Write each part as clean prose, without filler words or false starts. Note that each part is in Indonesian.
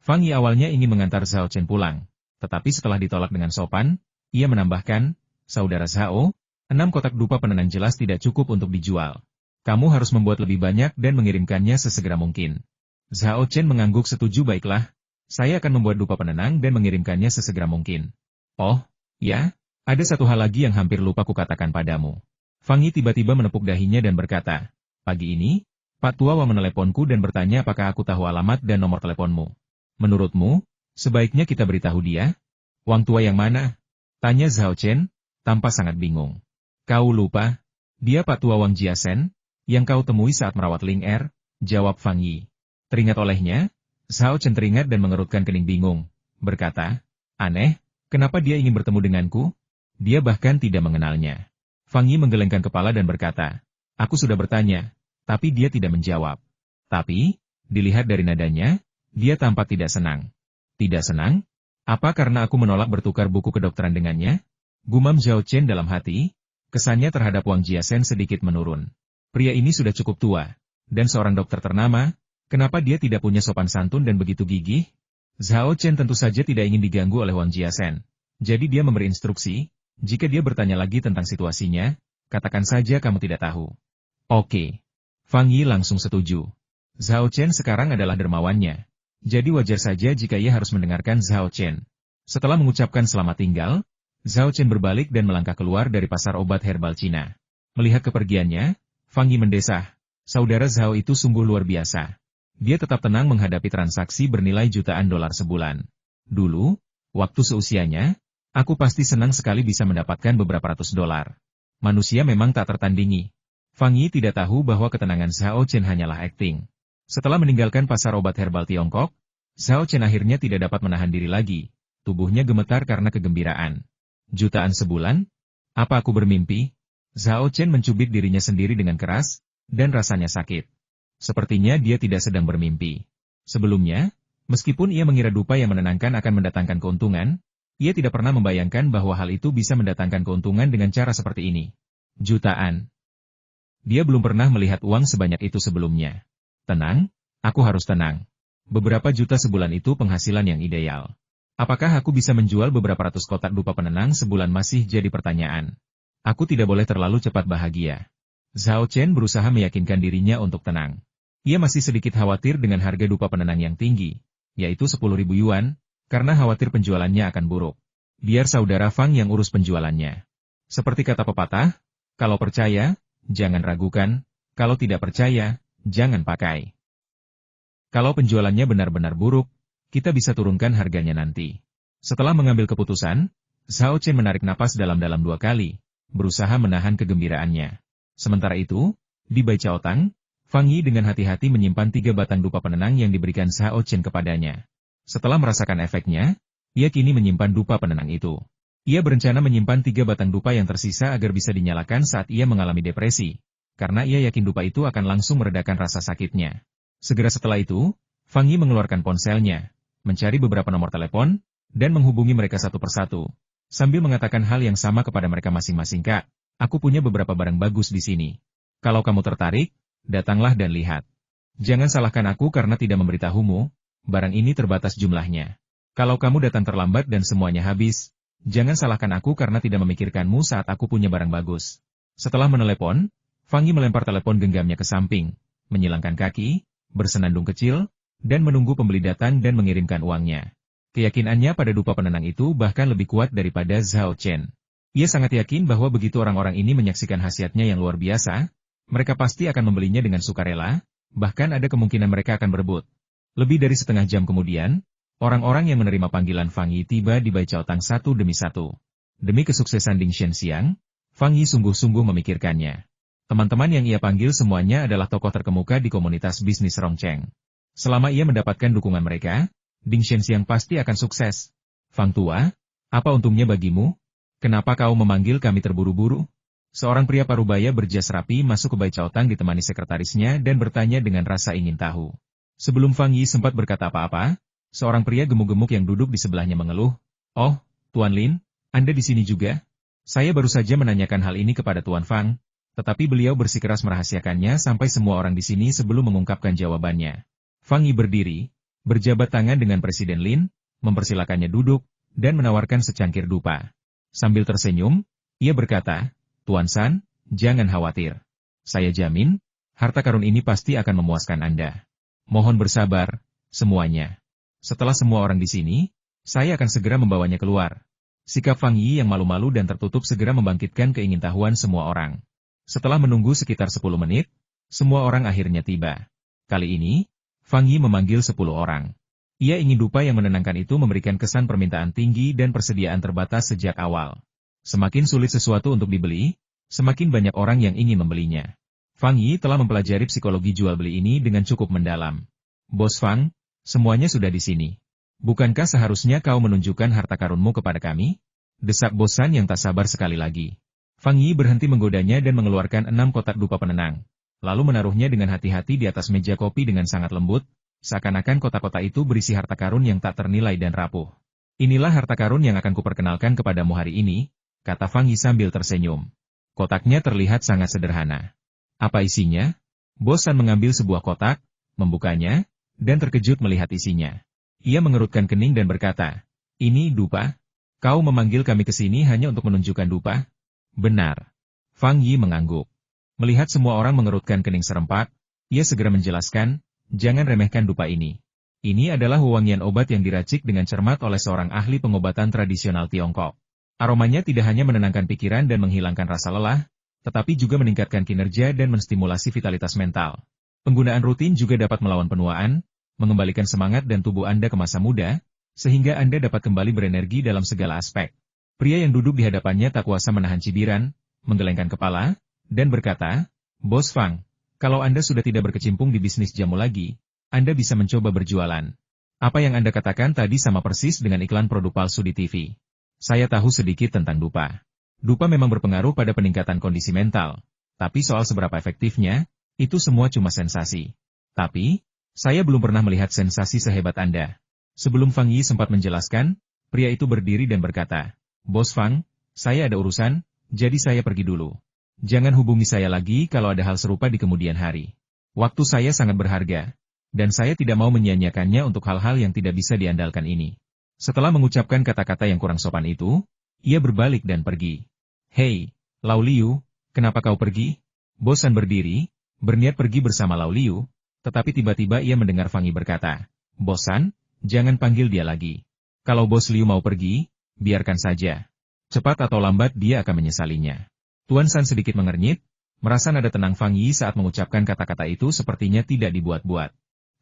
Fang Yi awalnya ingin mengantar Zhao Chen pulang, tetapi setelah ditolak dengan sopan, ia menambahkan, "Saudara Zhao, 6 kotak dupa penenang jelas tidak cukup untuk dijual. Kamu harus membuat lebih banyak dan mengirimkannya sesegera mungkin." Zhao Chen mengangguk setuju. "Baiklah, saya akan membuat dupa penenang dan mengirimkannya sesegera mungkin." "Oh, ya, ada satu hal lagi yang hampir lupa kukatakan padamu." Fang Yi tiba-tiba menepuk dahinya dan berkata, "Pagi ini, Pak Tua meneleponku dan bertanya apakah aku tahu alamat dan nomor teleponmu. Menurutmu, sebaiknya kita beritahu dia?" "Wang Tua yang mana?" tanya Zhao Chen, tanpa sangat bingung. "Kau lupa? Dia Pak Tua Wang Jiasen, yang kau temui saat merawat Ling Er," jawab Fang Yi. Teringat olehnya, Zhao Chen teringat dan mengerutkan kening bingung, berkata, "Aneh, kenapa dia ingin bertemu denganku? Dia bahkan tidak mengenalnya." Fang Yi menggelengkan kepala dan berkata, "Aku sudah bertanya, tapi dia tidak menjawab. Tapi, dilihat dari nadanya, dia tampak tidak senang." "Tidak senang? Apa karena aku menolak bertukar buku kedokteran dengannya?" gumam Zhao Chen dalam hati. Kesannya terhadap Wang Jiasen sedikit menurun. Pria ini sudah cukup tua, dan seorang dokter ternama, kenapa dia tidak punya sopan santun dan begitu gigih? Zhao Chen tentu saja tidak ingin diganggu oleh Wang Jiasen. Jadi dia memberi instruksi, jika dia bertanya lagi tentang situasinya, katakan saja kamu tidak tahu. "Oke." Fang Yi langsung setuju. Zhao Chen sekarang adalah dermawannya. Jadi wajar saja jika ia harus mendengarkan Zhao Chen. Setelah mengucapkan selamat tinggal, Zhao Chen berbalik dan melangkah keluar dari pasar obat herbal Cina. Melihat kepergiannya, Fang Yi mendesah, "Saudara Zhao itu sungguh luar biasa. Dia tetap tenang menghadapi transaksi bernilai jutaan dolar sebulan. Dulu, waktu seusianya, aku pasti senang sekali bisa mendapatkan beberapa ratus dolar. Manusia memang tak tertandingi." Fang Yi tidak tahu bahwa ketenangan Zhao Chen hanyalah akting. Setelah meninggalkan pasar obat herbal Tiongkok, Zhao Chen akhirnya tidak dapat menahan diri lagi. Tubuhnya gemetar karena kegembiraan. "Jutaan sebulan? Apa aku bermimpi?" Zhao Chen mencubit dirinya sendiri dengan keras, dan rasanya sakit. Sepertinya dia tidak sedang bermimpi. Sebelumnya, meskipun ia mengira dupa yang menenangkan akan mendatangkan keuntungan, ia tidak pernah membayangkan bahwa hal itu bisa mendatangkan keuntungan dengan cara seperti ini. Jutaan. Dia belum pernah melihat uang sebanyak itu sebelumnya. Tenang, aku harus tenang. Beberapa juta sebulan itu penghasilan yang ideal. Apakah aku bisa menjual beberapa ratus kotak dupa penenang sebulan masih jadi pertanyaan. Aku tidak boleh terlalu cepat bahagia. Zhao Chen berusaha meyakinkan dirinya untuk tenang. Ia masih sedikit khawatir dengan harga dupa penenang yang tinggi, yaitu 10.000 yuan, karena khawatir penjualannya akan buruk. Biar saudara Fang yang urus penjualannya. Seperti kata pepatah, kalau percaya, jangan ragukan, kalau tidak percaya, jangan pakai. Kalau penjualannya benar-benar buruk, kita bisa turunkan harganya nanti. Setelah mengambil keputusan, Zhao Chen menarik napas dalam-dalam 2 kali, berusaha menahan kegembiraannya. Sementara itu, di Baicaotang, Fang Yi dengan hati-hati menyimpan 3 batang dupa penenang yang diberikan Zhao Chen kepadanya. Setelah merasakan efeknya, ia kini menyimpan dupa penenang itu. Ia berencana menyimpan 3 batang dupa yang tersisa agar bisa dinyalakan saat ia mengalami depresi, karena ia yakin dupa itu akan langsung meredakan rasa sakitnya. Segera setelah itu, Fang Yi mengeluarkan ponselnya, mencari beberapa nomor telepon, dan menghubungi mereka satu persatu, sambil mengatakan hal yang sama kepada mereka masing-masing. "Kak, aku punya beberapa barang bagus di sini. Kalau kamu tertarik, datanglah dan lihat. Jangan salahkan aku karena tidak memberitahumu, barang ini terbatas jumlahnya. Kalau kamu datang terlambat dan semuanya habis, jangan salahkan aku karena tidak memikirkanmu saat aku punya barang bagus." Setelah menelepon, Fang Yi melempar telepon genggamnya ke samping, menyilangkan kaki, bersenandung kecil, dan menunggu pembeli datang dan mengirimkan uangnya. Keyakinannya pada dupa penenang itu bahkan lebih kuat daripada Zhao Chen. Ia sangat yakin bahwa begitu orang-orang ini menyaksikan khasiatnya yang luar biasa, mereka pasti akan membelinya dengan sukarela, bahkan ada kemungkinan mereka akan berebut. Lebih dari setengah jam kemudian, orang-orang yang menerima panggilan Fang Yi tiba di Baicaotang satu demi satu. Demi kesuksesan Ding Shenxiang, Fang Yi sungguh-sungguh memikirkannya. Teman-teman yang ia panggil semuanya adalah tokoh terkemuka di komunitas bisnis Rongcheng. Selama ia mendapatkan dukungan mereka, Ding Shenxiang pasti akan sukses. "Fang Tua, apa untungnya bagimu? Kenapa kau memanggil kami terburu-buru?" Seorang pria parubaya berjas rapi masuk ke Baicaotang ditemani sekretarisnya dan bertanya dengan rasa ingin tahu. Sebelum Fang Yi sempat berkata apa-apa, seorang pria gemuk-gemuk yang duduk di sebelahnya mengeluh, "Oh, Tuan Lin, Anda di sini juga? Saya baru saja menanyakan hal ini kepada Tuan Fang, tetapi beliau bersikeras merahasiakannya sampai semua orang di sini sebelum mengungkapkan jawabannya." Fang Yi berdiri, berjabat tangan dengan Presiden Lin, mempersilakannya duduk, dan menawarkan secangkir dupa. Sambil tersenyum, ia berkata, "Tuan San, jangan khawatir. Saya jamin, harta karun ini pasti akan memuaskan Anda. Mohon bersabar, semuanya. Setelah semua orang di sini, saya akan segera membawanya keluar." Sikap Fang Yi yang malu-malu dan tertutup segera membangkitkan keingintahuan semua orang. Setelah menunggu sekitar 10 menit, semua orang akhirnya tiba. Kali ini, Fang Yi memanggil 10 orang. Ia ingin dupa yang menenangkan itu memberikan kesan permintaan tinggi dan persediaan terbatas sejak awal. Semakin sulit sesuatu untuk dibeli, semakin banyak orang yang ingin membelinya. Fang Yi telah mempelajari psikologi jual beli ini dengan cukup mendalam. "Bos Fang, semuanya sudah di sini. Bukankah seharusnya kau menunjukkan harta karunmu kepada kami?" Desak Bos San yang tak sabar sekali lagi. Fang Yi berhenti menggodanya dan mengeluarkan 6 kotak dupa penenang. Lalu menaruhnya dengan hati-hati di atas meja kopi dengan sangat lembut, seakan-akan kotak-kotak itu berisi harta karun yang tak ternilai dan rapuh. "Inilah harta karun yang akan kuperkenalkan kepadamu hari ini," kata Fang Yi sambil tersenyum. Kotaknya terlihat sangat sederhana. "Apa isinya?" Bos San mengambil sebuah kotak, membukanya, dan terkejut melihat isinya. Ia mengerutkan kening dan berkata, "Ini dupa? Kau memanggil kami ke sini hanya untuk menunjukkan dupa?" "Benar." Fang Yi mengangguk. Melihat semua orang mengerutkan kening serempak, ia segera menjelaskan, "Jangan remehkan dupa ini. Ini adalah wewangian obat yang diracik dengan cermat oleh seorang ahli pengobatan tradisional Tiongkok. Aromanya tidak hanya menenangkan pikiran dan menghilangkan rasa lelah, tetapi juga meningkatkan kinerja dan menstimulasi vitalitas mental. Penggunaan rutin juga dapat melawan penuaan, mengembalikan semangat dan tubuh Anda ke masa muda, sehingga Anda dapat kembali berenergi dalam segala aspek." Pria yang duduk di hadapannya tak kuasa menahan cibiran, menggelengkan kepala, dan berkata, "Bos Fang, kalau Anda sudah tidak berkecimpung di bisnis jamu lagi, Anda bisa mencoba berjualan. Apa yang Anda katakan tadi sama persis dengan iklan produk palsu di TV. Saya tahu sedikit tentang dupa. Dupa memang berpengaruh pada peningkatan kondisi mental, tapi soal seberapa efektifnya, itu semua cuma sensasi. Tapi, saya belum pernah melihat sensasi sehebat Anda." Sebelum Fang Yi sempat menjelaskan, pria itu berdiri dan berkata, "Bos Fang, saya ada urusan, jadi saya pergi dulu. Jangan hubungi saya lagi kalau ada hal serupa di kemudian hari. Waktu saya sangat berharga, dan saya tidak mau menyia-nyiakannya untuk hal-hal yang tidak bisa diandalkan ini." Setelah mengucapkan kata-kata yang kurang sopan itu, ia berbalik dan pergi. "Hei, Lau Liu, kenapa kau pergi?" Bos San berdiri, berniat pergi bersama Lau Liu, tetapi tiba-tiba ia mendengar Fang Yi berkata, "Bos San, jangan panggil dia lagi. Kalau Bos Liu mau pergi, biarkan saja. Cepat atau lambat dia akan menyesalinya." Tuan San sedikit mengernyit, merasa nada tenang Fang Yi saat mengucapkan kata-kata itu sepertinya tidak dibuat-buat.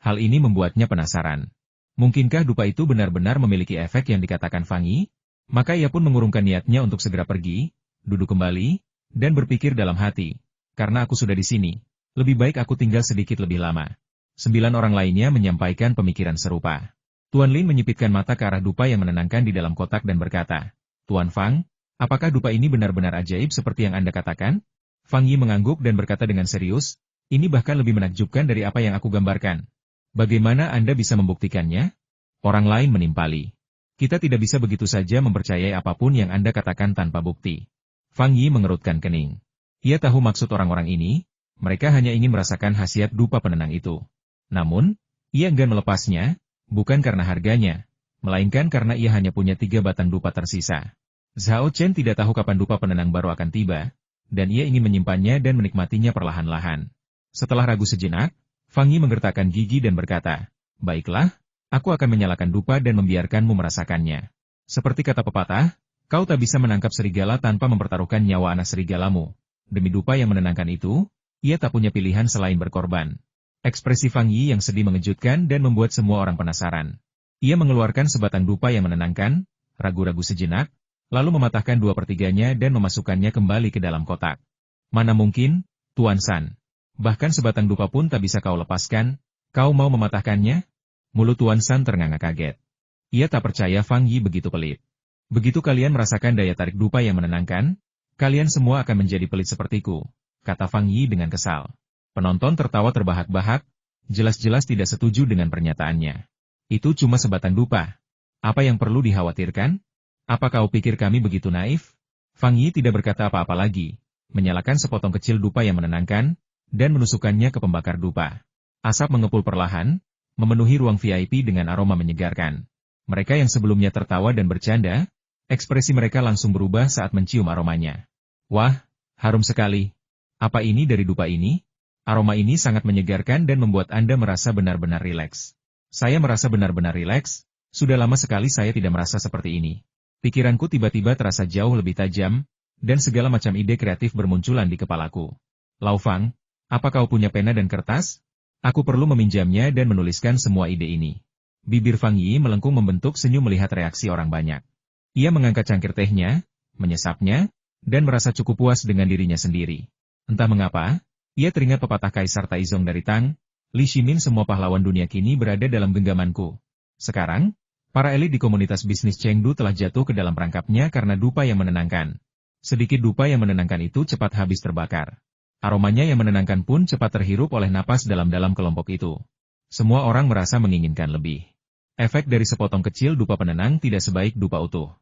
Hal ini membuatnya penasaran. Mungkinkah dupa itu benar-benar memiliki efek yang dikatakan Fang Yi? Maka ia pun mengurungkan niatnya untuk segera pergi, duduk kembali, dan berpikir dalam hati, "Karena aku sudah di sini, lebih baik aku tinggal sedikit lebih lama." 9 orang lainnya menyampaikan pemikiran serupa. Tuan Lin menyipitkan mata ke arah dupa yang menenangkan di dalam kotak dan berkata, "Tuan Fang, apakah dupa ini benar-benar ajaib seperti yang Anda katakan?" Fang Yi mengangguk dan berkata dengan serius, "Ini bahkan lebih menakjubkan dari apa yang aku gambarkan. Bagaimana Anda bisa membuktikannya?" Orang lain menimpali. "Kita tidak bisa begitu saja mempercayai apapun yang Anda katakan tanpa bukti." Fang Yi mengerutkan kening. Ia tahu maksud orang-orang ini, mereka hanya ingin merasakan khasiat dupa penenang itu. Namun, ia enggan melepasnya, bukan karena harganya, melainkan karena ia hanya punya 3 batang dupa tersisa. Zhao Chen tidak tahu kapan dupa penenang baru akan tiba, dan ia ingin menyimpannya dan menikmatinya perlahan-lahan. Setelah ragu sejenak, Fang Yi menggertakkan gigi dan berkata, "Baiklah, aku akan menyalakan dupa dan membiarkanmu merasakannya. Seperti kata pepatah, kau tak bisa menangkap serigala tanpa mempertaruhkan nyawa anak serigalamu." Demi dupa yang menenangkan itu, ia tak punya pilihan selain berkorban. Ekspresi Fang Yi yang sedih mengejutkan dan membuat semua orang penasaran. Ia mengeluarkan sebatang dupa yang menenangkan, ragu-ragu sejenak, lalu mematahkan 2/3-nya dan memasukkannya kembali ke dalam kotak. "Mana mungkin, Tuan San. Bahkan sebatang dupa pun tak bisa kau lepaskan, kau mau mematahkannya?" Mulut Tuan San ternganga kaget. Ia tak percaya Fang Yi begitu pelit. "Begitu kalian merasakan daya tarik dupa yang menenangkan, kalian semua akan menjadi pelit sepertiku," kata Fang Yi dengan kesal. Penonton tertawa terbahak-bahak, jelas-jelas tidak setuju dengan pernyataannya. "Itu cuma sebatang dupa. Apa yang perlu dikhawatirkan? Apa kau pikir kami begitu naif?" Fang Yi tidak berkata apa-apa lagi, menyalakan sepotong kecil dupa yang menenangkan, dan menusukkannya ke pembakar dupa. Asap mengepul perlahan, memenuhi ruang VIP dengan aroma menyegarkan. Mereka yang sebelumnya tertawa dan bercanda, ekspresi mereka langsung berubah saat mencium aromanya. Wah, harum sekali. Apa ini dari dupa ini? Aroma ini sangat menyegarkan dan membuat Anda merasa benar-benar rileks. Saya merasa benar-benar rileks, sudah lama sekali saya tidak merasa seperti ini. Pikiranku tiba-tiba terasa jauh lebih tajam, dan segala macam ide kreatif bermunculan di kepalaku. Lao Fang, apa kau punya pena dan kertas? Aku perlu meminjamnya dan menuliskan semua ide ini. Bibir Fang Yi melengkung membentuk senyum melihat reaksi orang banyak. Ia mengangkat cangkir tehnya, menyesapnya, dan merasa cukup puas dengan dirinya sendiri. Entah mengapa, ia teringat pepatah Kaisar Taizong dari Tang, Li Shimin semua pahlawan dunia kini berada dalam genggamanku. Sekarang, para elit di komunitas bisnis Chengdu telah jatuh ke dalam perangkapnya karena dupa yang menenangkan. Sedikit dupa yang menenangkan itu cepat habis terbakar. Aromanya yang menenangkan pun cepat terhirup oleh napas dalam-dalam kelompok itu. Semua orang merasa menginginkan lebih. Efek dari sepotong kecil dupa penenang tidak sebaik dupa utuh.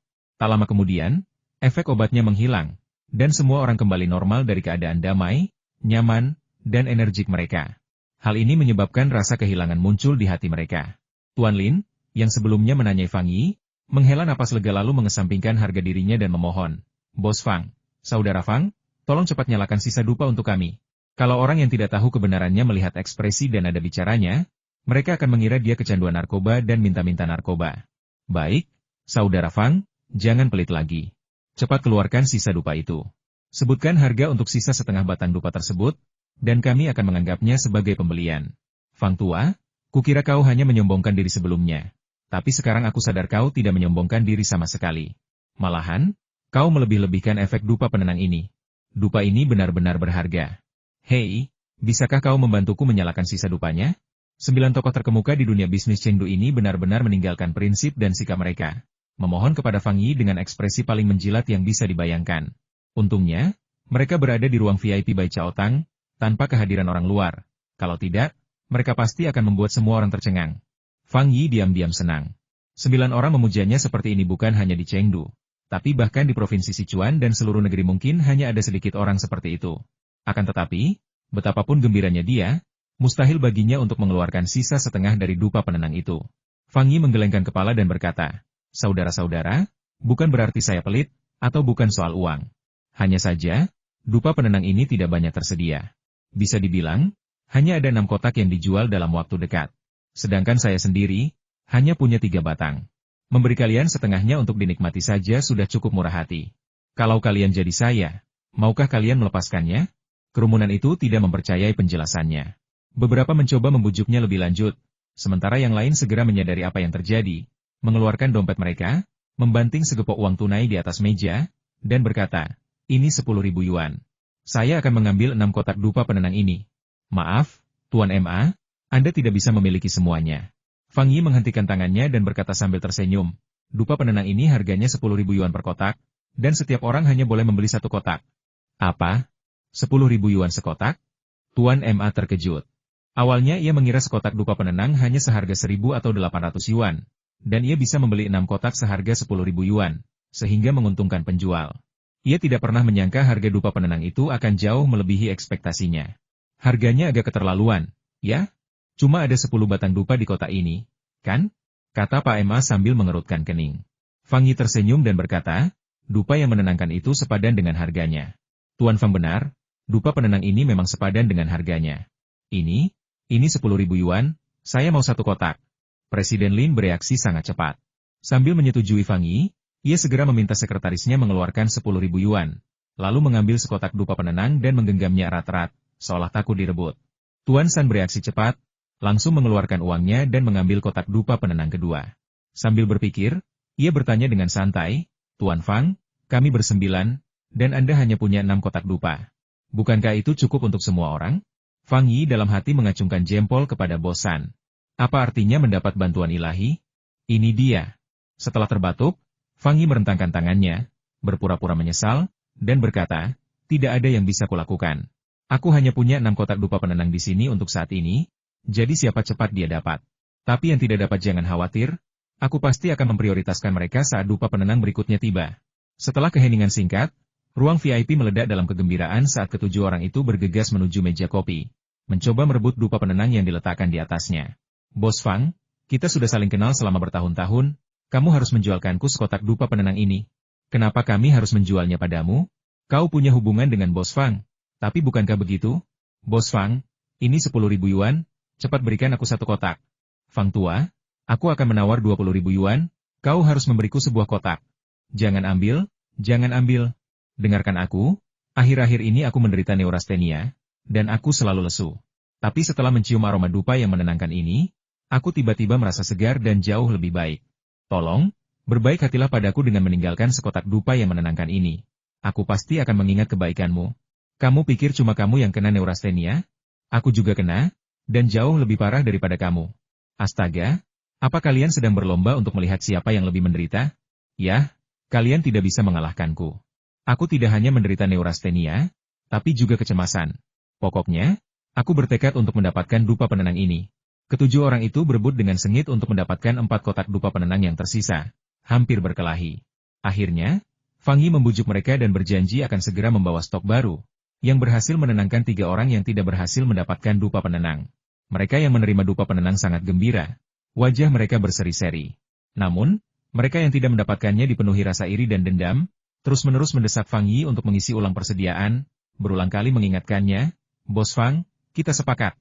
Tak lama kemudian, efek obatnya menghilang, dan semua orang kembali normal dari keadaan damai, nyaman, dan energik mereka. Hal ini menyebabkan rasa kehilangan muncul di hati mereka. Tuan Lin, yang sebelumnya menanyai Fang Yi, menghela napas lega lalu mengesampingkan harga dirinya dan memohon. Bos Fang, Saudara Fang, tolong cepat nyalakan sisa dupa untuk kami. Kalau orang yang tidak tahu kebenarannya melihat ekspresi dan nada bicaranya, mereka akan mengira dia kecanduan narkoba dan minta-minta narkoba. Baik, Saudara Fang, jangan pelit lagi. Cepat keluarkan sisa dupa itu. Sebutkan harga untuk sisa setengah batang dupa tersebut, dan kami akan menganggapnya sebagai pembelian. Fang Tua, kukira kau hanya menyombongkan diri sebelumnya. Tapi sekarang aku sadar kau tidak menyombongkan diri sama sekali. Malahan, kau melebih-lebihkan efek dupa penenang ini. Dupa ini benar-benar berharga. Hei, bisakah kau membantuku menyalakan sisa dupanya? 9 tokoh terkemuka di dunia bisnis Chengdu ini benar-benar meninggalkan prinsip dan sikap mereka. Memohon kepada Fang Yi dengan ekspresi paling menjilat yang bisa dibayangkan. Untungnya, mereka berada di ruang VIP Bai Chao Tang, tanpa kehadiran orang luar. Kalau tidak, mereka pasti akan membuat semua orang tercengang. Fang Yi diam-diam senang. 9 orang memujanya seperti ini bukan hanya di Chengdu, tapi bahkan di Provinsi Sichuan dan seluruh negeri mungkin hanya ada sedikit orang seperti itu. Akan tetapi, betapapun gembiranya dia, mustahil baginya untuk mengeluarkan sisa setengah dari dupa penenang itu. Fang Yi menggelengkan kepala dan berkata, Saudara-saudara, bukan berarti saya pelit, atau bukan soal uang. Hanya saja, dupa penenang ini tidak banyak tersedia. Bisa dibilang, hanya ada 6 kotak yang dijual dalam waktu dekat. Sedangkan saya sendiri, hanya punya 3 batang. Memberi kalian setengahnya untuk dinikmati saja sudah cukup murah hati. Kalau kalian jadi saya, maukah kalian melepaskannya? Kerumunan itu tidak mempercayai penjelasannya. Beberapa mencoba membujuknya lebih lanjut, sementara yang lain segera menyadari apa yang terjadi, mengeluarkan dompet mereka, membanting segepok uang tunai di atas meja, dan berkata, ini 10.000 yuan. Saya akan mengambil 6 kotak dupa penenang ini. Maaf, Tuan Ma, Anda tidak bisa memiliki semuanya. Fang Yi menghentikan tangannya dan berkata sambil tersenyum, dupa penenang ini harganya 10.000 yuan per kotak, dan setiap orang hanya boleh membeli 1 kotak. Apa? 10.000 yuan sekotak? Tuan Ma terkejut. Awalnya ia mengira sekotak dupa penenang hanya seharga 1.000 atau 800 yuan, dan ia bisa membeli 6 kotak seharga 10.000 yuan, sehingga menguntungkan penjual. Ia tidak pernah menyangka harga dupa penenang itu akan jauh melebihi ekspektasinya. Harganya agak keterlaluan, ya? Cuma ada 10 batang dupa di kota ini, kan? Kata Pak Ma sambil mengerutkan kening. Fang Yi tersenyum dan berkata, dupa yang menenangkan itu sepadan dengan harganya. Tuan Fang benar, dupa penenang ini memang sepadan dengan harganya. Ini 10.000 yuan, saya mau 1 kotak. Presiden Lin bereaksi sangat cepat. Sambil menyetujui Fang Yi, ia segera meminta sekretarisnya mengeluarkan 10.000 yuan, lalu mengambil sekotak dupa penenang dan menggenggamnya erat-erat, seolah takut direbut. Tuan San bereaksi cepat, langsung mengeluarkan uangnya dan mengambil kotak dupa penenang kedua. Sambil berpikir, ia bertanya dengan santai, Tuan Fang, kami bersembilan, dan Anda hanya punya 6 kotak dupa. Bukankah itu cukup untuk semua orang? Fang Yi dalam hati mengacungkan jempol kepada Bos San. Apa artinya mendapat bantuan ilahi? Ini dia. Setelah terbatuk, Fang Yi merentangkan tangannya, berpura-pura menyesal, dan berkata, tidak ada yang bisa kulakukan. Aku hanya punya 6 kotak dupa penenang di sini untuk saat ini, jadi siapa cepat dia dapat. Tapi yang tidak dapat jangan khawatir, aku pasti akan memprioritaskan mereka saat dupa penenang berikutnya tiba. Setelah keheningan singkat, ruang VIP meledak dalam kegembiraan saat ketujuh orang itu bergegas menuju meja kopi, mencoba merebut dupa penenang yang diletakkan di atasnya. Bos Fang, kita sudah saling kenal selama bertahun-tahun, kamu harus menjualkanku sekotak dupa penenang ini. Kenapa kami harus menjualnya padamu? Kau punya hubungan dengan Bos Fang. Tapi bukankah begitu? Bos Fang, ini 10.000 yuan, cepat berikan aku satu kotak. Fang tua, aku akan menawar 20.000 yuan, kau harus memberiku sebuah kotak. Jangan ambil, jangan ambil. Dengarkan aku, akhir-akhir ini aku menderita neurastenia, dan aku selalu lesu. Tapi setelah mencium aroma dupa yang menenangkan ini, aku tiba-tiba merasa segar dan jauh lebih baik. Tolong, berbaik hatilah padaku dengan meninggalkan sekotak dupa yang menenangkan ini. Aku pasti akan mengingat kebaikanmu. Kamu pikir cuma kamu yang kena neurastenia? Aku juga kena, dan jauh lebih parah daripada kamu. Astaga, apa kalian sedang berlomba untuk melihat siapa yang lebih menderita? Yah, kalian tidak bisa mengalahkanku. Aku tidak hanya menderita neurastenia, tapi juga kecemasan. Pokoknya, aku bertekad untuk mendapatkan dupa penenang ini. Ketujuh orang itu berebut dengan sengit untuk mendapatkan 4 kotak dupa penenang yang tersisa, hampir berkelahi. Akhirnya, Fang Yi membujuk mereka dan berjanji akan segera membawa stok baru, yang berhasil menenangkan 3 orang yang tidak berhasil mendapatkan dupa penenang. Mereka yang menerima dupa penenang sangat gembira. Wajah mereka berseri-seri. Namun, mereka yang tidak mendapatkannya dipenuhi rasa iri dan dendam, terus-menerus mendesak Fang Yi untuk mengisi ulang persediaan, berulang kali mengingatkannya, Bos Fang, kita sepakat.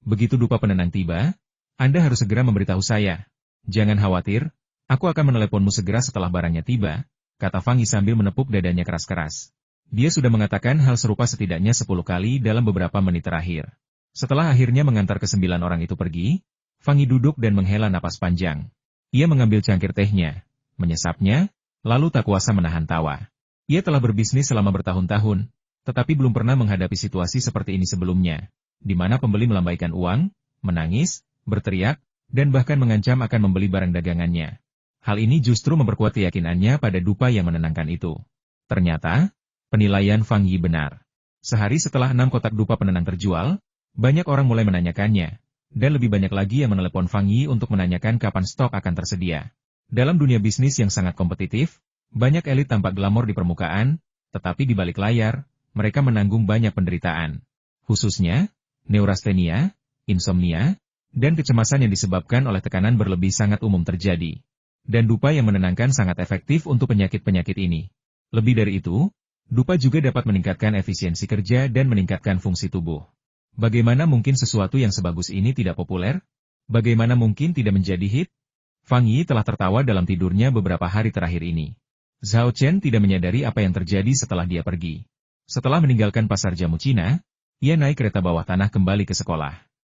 Begitu dupa penenang tiba, Anda harus segera memberitahu saya. Jangan khawatir, aku akan meneleponmu segera setelah barangnya tiba, kata Fang Yi sambil menepuk dadanya keras-keras. Dia sudah mengatakan hal serupa setidaknya 10 kali dalam beberapa menit terakhir. Setelah akhirnya mengantar ke-9 orang itu pergi, Fang Yi duduk dan menghela napas panjang. Ia mengambil cangkir tehnya, menyesapnya, lalu tak kuasa menahan tawa. Ia telah berbisnis selama bertahun-tahun, tetapi belum pernah menghadapi situasi seperti ini sebelumnya, di mana pembeli melambaikan uang, menangis, berteriak, dan bahkan mengancam akan membeli barang dagangannya. Hal ini justru memperkuat keyakinannya pada dupa yang menenangkan itu. Ternyata, penilaian Fang Yi benar. Sehari setelah 6 kotak dupa penenang terjual, banyak orang mulai menanyakannya, dan lebih banyak lagi yang menelepon Fang Yi untuk menanyakan kapan stok akan tersedia. Dalam dunia bisnis yang sangat kompetitif, banyak elit tampak glamor di permukaan, tetapi di balik layar, mereka menanggung banyak penderitaan. Khususnya, neurastenia, insomnia, dan kecemasan yang disebabkan oleh tekanan berlebih sangat umum terjadi. Dan dupa yang menenangkan sangat efektif untuk penyakit-penyakit ini. Lebih dari itu, dupa juga dapat meningkatkan efisiensi kerja dan meningkatkan fungsi tubuh. Bagaimana mungkin sesuatu yang sebagus ini tidak populer? Bagaimana mungkin tidak menjadi hit? Fang Yi telah tertawa dalam tidurnya beberapa hari terakhir ini. Zhao Chen tidak menyadari apa yang terjadi setelah dia pergi. Setelah meninggalkan pasar jamu Cina, ia naik kereta bawah tanah kembali ke sekolah.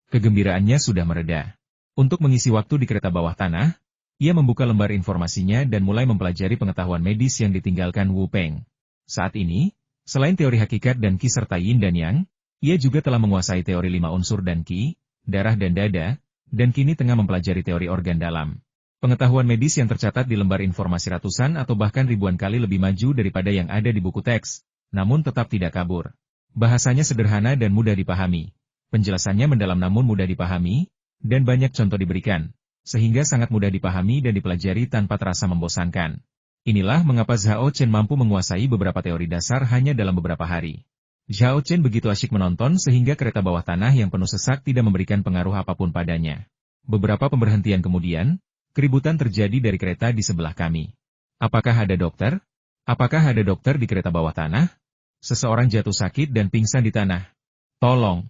Kegembiraannya sudah mereda. Untuk mengisi waktu di kereta bawah tanah, ia membuka lembar informasinya dan mulai mempelajari pengetahuan medis yang ditinggalkan Wu Peng. Saat ini, selain teori hakikat dan Qi serta Yin dan Yang, ia juga telah menguasai teori 5 unsur dan Qi, darah dan dada, dan kini tengah mempelajari teori organ dalam. Pengetahuan medis yang tercatat di lembar informasi ratusan atau bahkan ribuan kali lebih maju daripada yang ada di buku teks, namun tetap tidak kabur. Bahasanya sederhana dan mudah dipahami. Penjelasannya mendalam namun mudah dipahami, dan banyak contoh diberikan, sehingga sangat mudah dipahami dan dipelajari tanpa terasa membosankan. Inilah mengapa Zhao Chen mampu menguasai beberapa teori dasar hanya dalam beberapa hari. Zhao Chen begitu asyik menonton sehingga kereta bawah tanah yang penuh sesak tidak memberikan pengaruh apapun padanya. Beberapa pemberhentian kemudian, keributan terjadi dari kereta di sebelah kami. Apakah ada dokter? Apakah ada dokter di kereta bawah tanah? Seseorang jatuh sakit dan pingsan di tanah. Tolong!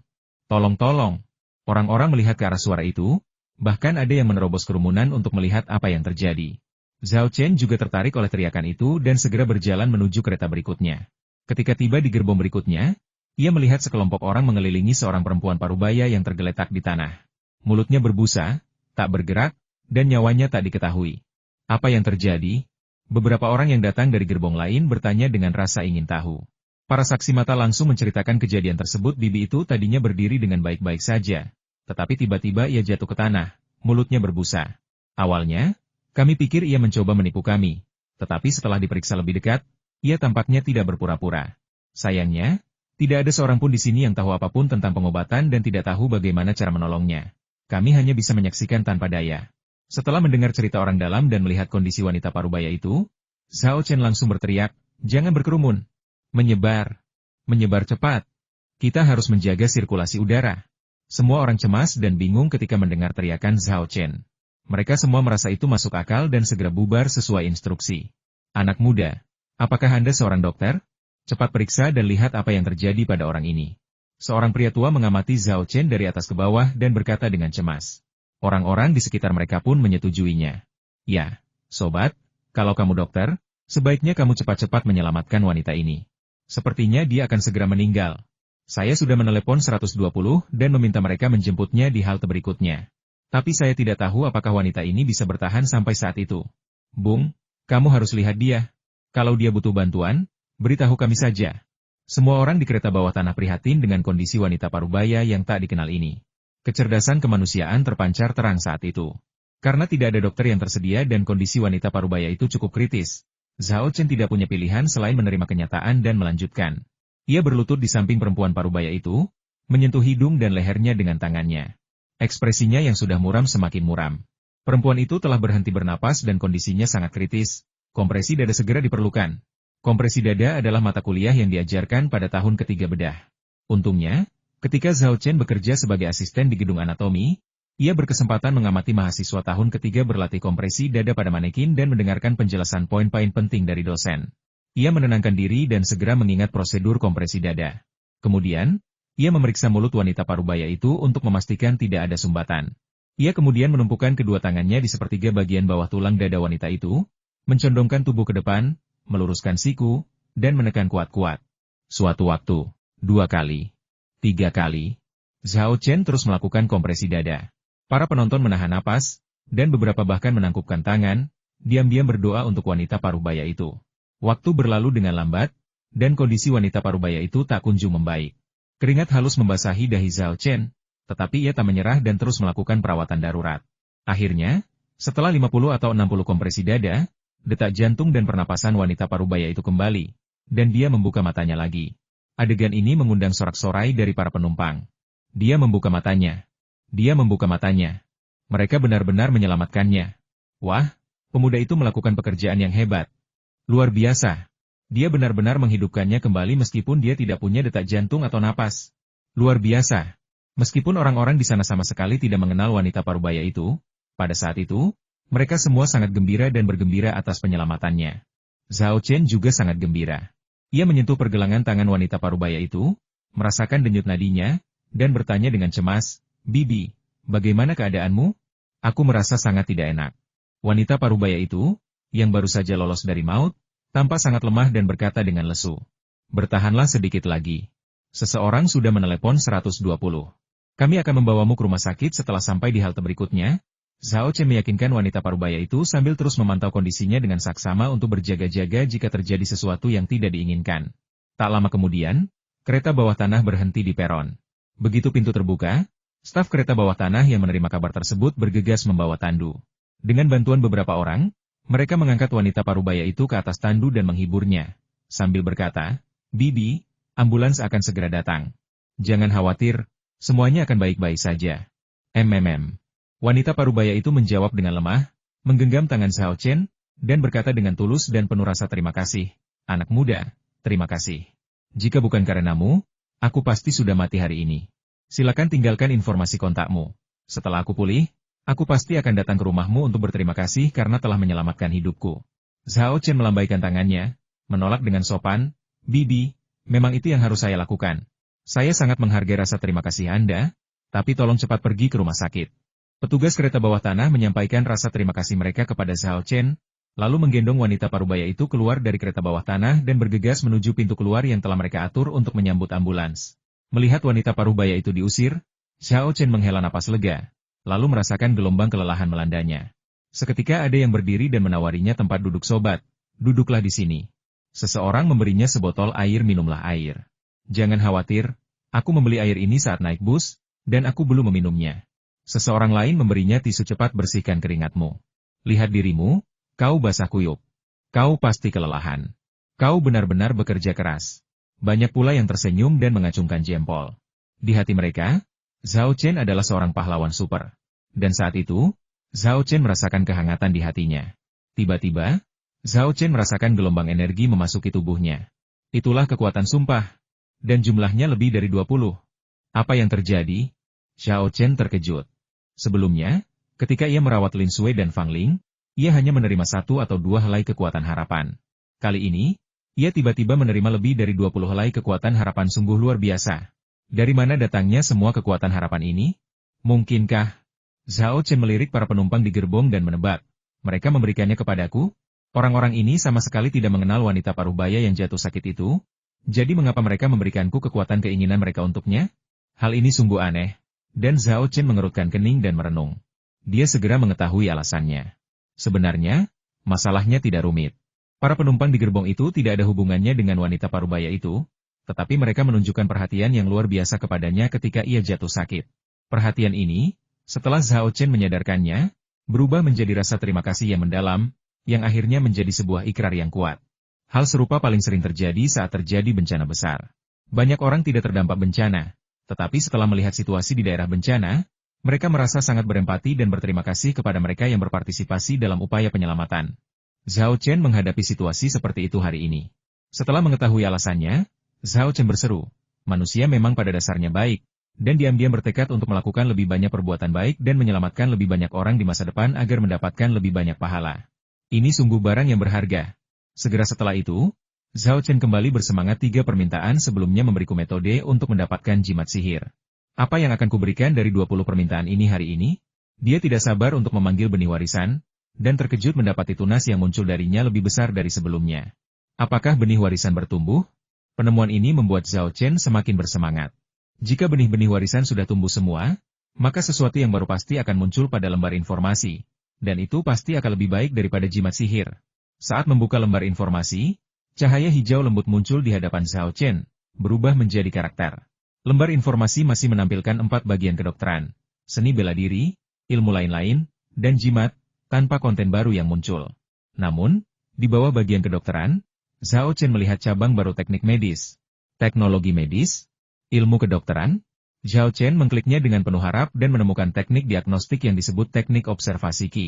Tolong tolong! Orang-orang melihat ke arah suara itu, bahkan ada yang menerobos kerumunan untuk melihat apa yang terjadi. Zhao Chen juga tertarik oleh teriakan itu dan segera berjalan menuju kereta berikutnya. Ketika tiba di gerbong berikutnya, ia melihat sekelompok orang mengelilingi seorang perempuan parubaya yang tergeletak di tanah. Mulutnya berbusa, tak bergerak, dan nyawanya tak diketahui. Apa yang terjadi? Beberapa orang yang datang dari gerbong lain bertanya dengan rasa ingin tahu. Para saksi mata langsung menceritakan kejadian tersebut. Bibi itu tadinya berdiri dengan baik-baik saja, tetapi tiba-tiba ia jatuh ke tanah, mulutnya berbusa. Awalnya, kami pikir ia mencoba menipu kami, tetapi setelah diperiksa lebih dekat, ia tampaknya tidak berpura-pura. Sayangnya, tidak ada seorang pun di sini yang tahu apapun tentang pengobatan dan tidak tahu bagaimana cara menolongnya. Kami hanya bisa menyaksikan tanpa daya. Setelah mendengar cerita orang dalam dan melihat kondisi wanita parubaya itu, Zhao Chen langsung berteriak, "Jangan berkerumun! Menyebar! Menyebar cepat! Kita harus menjaga sirkulasi udara!" Semua orang cemas dan bingung ketika mendengar teriakan Zhao Chen. Mereka semua merasa itu masuk akal dan segera bubar sesuai instruksi. Anak muda, apakah Anda seorang dokter? Cepat periksa dan lihat apa yang terjadi pada orang ini. Seorang pria tua mengamati Zhao Chen dari atas ke bawah dan berkata dengan cemas. Orang-orang di sekitar mereka pun menyetujuinya. Ya, sobat, kalau kamu dokter, sebaiknya kamu cepat-cepat menyelamatkan wanita ini. Sepertinya dia akan segera meninggal. Saya sudah menelepon 120 dan meminta mereka menjemputnya di halte berikutnya. Tapi saya tidak tahu apakah wanita ini bisa bertahan sampai saat itu. Bung, kamu harus lihat dia. Kalau dia butuh bantuan, beritahu kami saja. Semua orang di kereta bawah tanah prihatin dengan kondisi wanita parubaya yang tak dikenal ini. Kecerdasan kemanusiaan terpancar terang saat itu. Karena tidak ada dokter yang tersedia dan kondisi wanita parubaya itu cukup kritis, Zhao Chen tidak punya pilihan selain menerima kenyataan dan melanjutkan. Ia berlutut di samping perempuan parubaya itu, menyentuh hidung dan lehernya dengan tangannya. Ekspresinya yang sudah muram semakin muram. Perempuan itu telah berhenti bernapas dan kondisinya sangat kritis. Kompresi dada segera diperlukan. Kompresi dada adalah mata kuliah yang diajarkan pada tahun ketiga bedah. Untungnya, ketika Zhao Chen bekerja sebagai asisten di gedung anatomi, ia berkesempatan mengamati mahasiswa tahun ketiga berlatih kompresi dada pada manekin dan mendengarkan penjelasan poin-poin penting dari dosen. Ia menenangkan diri dan segera mengingat prosedur kompresi dada. Kemudian, ia memeriksa mulut wanita parubaya itu untuk memastikan tidak ada sumbatan. Ia kemudian menumpukan kedua tangannya di sepertiga bagian bawah tulang dada wanita itu, mencondongkan tubuh ke depan, meluruskan siku, dan menekan kuat-kuat. Suatu waktu, 2 kali, 3 kali, Zhao Chen terus melakukan kompresi dada. Para penonton menahan napas, dan beberapa bahkan menangkupkan tangan, diam-diam berdoa untuk wanita parubaya itu. Waktu berlalu dengan lambat, dan kondisi wanita parubaya itu tak kunjung membaik. Keringat halus membasahi dahi Zhao Chen, tetapi ia tak menyerah dan terus melakukan perawatan darurat. Akhirnya, setelah 50 atau 60 kompresi dada, detak jantung dan pernapasan wanita parubaya itu kembali, dan dia membuka matanya lagi. Adegan ini mengundang sorak-sorai dari para penumpang. Dia membuka matanya. Dia membuka matanya. Mereka benar-benar menyelamatkannya. Wah, pemuda itu melakukan pekerjaan yang hebat. Luar biasa. Dia benar-benar menghidupkannya kembali meskipun dia tidak punya detak jantung atau napas. Luar biasa. Meskipun orang-orang di sana sama sekali tidak mengenal wanita parubaya itu, pada saat itu, mereka semua sangat gembira dan bergembira atas penyelamatannya. Zhao Chen juga sangat gembira. Ia menyentuh pergelangan tangan wanita parubaya itu, merasakan denyut nadinya, dan bertanya dengan cemas, "Bibi, bagaimana keadaanmu?" "Aku merasa sangat tidak enak." Wanita parubaya itu, yang baru saja lolos dari maut, tampak sangat lemah dan berkata dengan lesu, "Bertahanlah sedikit lagi. Seseorang sudah menelepon 120. Kami akan membawamu ke rumah sakit setelah sampai di halte berikutnya." Zhao Chen meyakinkan wanita parubaya itu sambil terus memantau kondisinya dengan saksama untuk berjaga-jaga jika terjadi sesuatu yang tidak diinginkan. Tak lama kemudian, kereta bawah tanah berhenti di peron. Begitu pintu terbuka, staf kereta bawah tanah yang menerima kabar tersebut bergegas membawa tandu. Dengan bantuan beberapa orang, mereka mengangkat wanita parubaya itu ke atas tandu dan menghiburnya, sambil berkata, "Bibi, ambulans akan segera datang. Jangan khawatir, semuanya akan baik-baik saja." Wanita parubaya itu menjawab dengan lemah, menggenggam tangan Zhao Chen, dan berkata dengan tulus dan penuh rasa terima kasih, "Anak muda, terima kasih. Jika bukan karenamu, aku pasti sudah mati hari ini. Silakan tinggalkan informasi kontakmu. Setelah aku pulih, aku pasti akan datang ke rumahmu untuk berterima kasih karena telah menyelamatkan hidupku." Zhao Chen melambaikan tangannya, menolak dengan sopan, "Bibi, memang itu yang harus saya lakukan. Saya sangat menghargai rasa terima kasih Anda, tapi tolong cepat pergi ke rumah sakit." Petugas kereta bawah tanah menyampaikan rasa terima kasih mereka kepada Zhao Chen, lalu menggendong wanita parubaya itu keluar dari kereta bawah tanah dan bergegas menuju pintu keluar yang telah mereka atur untuk menyambut ambulans. Melihat wanita parubaya itu diusir, Zhao Chen menghela napas lega, lalu merasakan gelombang kelelahan melandanya. Seketika ada yang berdiri dan menawarinya tempat duduk. "Sobat, duduklah di sini." Seseorang memberinya sebotol air. "Minumlah air. Jangan khawatir, aku membeli air ini saat naik bus, dan aku belum meminumnya." Seseorang lain memberinya tisu. "Cepat bersihkan keringatmu. Lihat dirimu, kau basah kuyup. Kau pasti kelelahan. Kau benar-benar bekerja keras." Banyak pula yang tersenyum dan mengacungkan jempol. Di hati mereka, Zhao Chen adalah seorang pahlawan super. Dan saat itu, Zhao Chen merasakan kehangatan di hatinya. Tiba-tiba, Zhao Chen merasakan gelombang energi memasuki tubuhnya. Itulah kekuatan sumpah. Dan jumlahnya lebih dari 20. Apa yang terjadi? Zhao Chen terkejut. Sebelumnya, ketika ia merawat Lin Sui dan Fang Ling, ia hanya menerima 1 atau 2 helai kekuatan harapan. Kali ini, ia tiba-tiba menerima lebih dari 20 helai kekuatan harapan sungguh luar biasa. Dari mana datangnya semua kekuatan harapan ini? Mungkinkah? Zhao Chen melirik para penumpang di gerbong dan menebak. Mereka memberikannya kepadaku? Orang-orang ini sama sekali tidak mengenal wanita parubaya yang jatuh sakit itu. Jadi mengapa mereka memberikanku kekuatan keinginan mereka untuknya? Hal ini sungguh aneh. Dan Zhao Chen mengerutkan kening dan merenung. Dia segera mengetahui alasannya. Sebenarnya, masalahnya tidak rumit. Para penumpang di gerbong itu tidak ada hubungannya dengan wanita parubaya itu, tetapi mereka menunjukkan perhatian yang luar biasa kepadanya ketika ia jatuh sakit. Perhatian ini, setelah Zhao Chen menyadarkannya, berubah menjadi rasa terima kasih yang mendalam, yang akhirnya menjadi sebuah ikrar yang kuat. Hal serupa paling sering terjadi saat terjadi bencana besar. Banyak orang tidak terdampak bencana, tetapi setelah melihat situasi di daerah bencana, mereka merasa sangat berempati dan berterima kasih kepada mereka yang berpartisipasi dalam upaya penyelamatan. Zhao Chen menghadapi situasi seperti itu hari ini. Setelah mengetahui alasannya, Zhao Chen berseru, manusia memang pada dasarnya baik, dan diam-diam bertekad untuk melakukan lebih banyak perbuatan baik dan menyelamatkan lebih banyak orang di masa depan agar mendapatkan lebih banyak pahala. Ini sungguh barang yang berharga. Segera setelah itu, Zhao Chen kembali bersemangat 3 permintaan sebelumnya memberiku metode untuk mendapatkan jimat sihir. Apa yang akan kuberikan dari 20 permintaan ini hari ini? Dia tidak sabar untuk memanggil benih warisan, dan terkejut mendapati tunas yang muncul darinya lebih besar dari sebelumnya. Apakah benih warisan bertumbuh? Penemuan ini membuat Zhao Chen semakin bersemangat. Jika benih-benih warisan sudah tumbuh semua, maka sesuatu yang baru pasti akan muncul pada lembar informasi, dan itu pasti akan lebih baik daripada jimat sihir. Saat membuka lembar informasi, cahaya hijau lembut muncul di hadapan Zhao Chen, berubah menjadi karakter. Lembar informasi masih menampilkan 4 bagian kedokteran, seni bela diri, ilmu lain-lain, dan jimat, tanpa konten baru yang muncul. Namun, di bawah bagian kedokteran, Zhao Chen melihat cabang baru teknik medis, teknologi medis, ilmu kedokteran. Zhao Chen mengkliknya dengan penuh harap dan menemukan teknik diagnostik yang disebut teknik observasi Qi.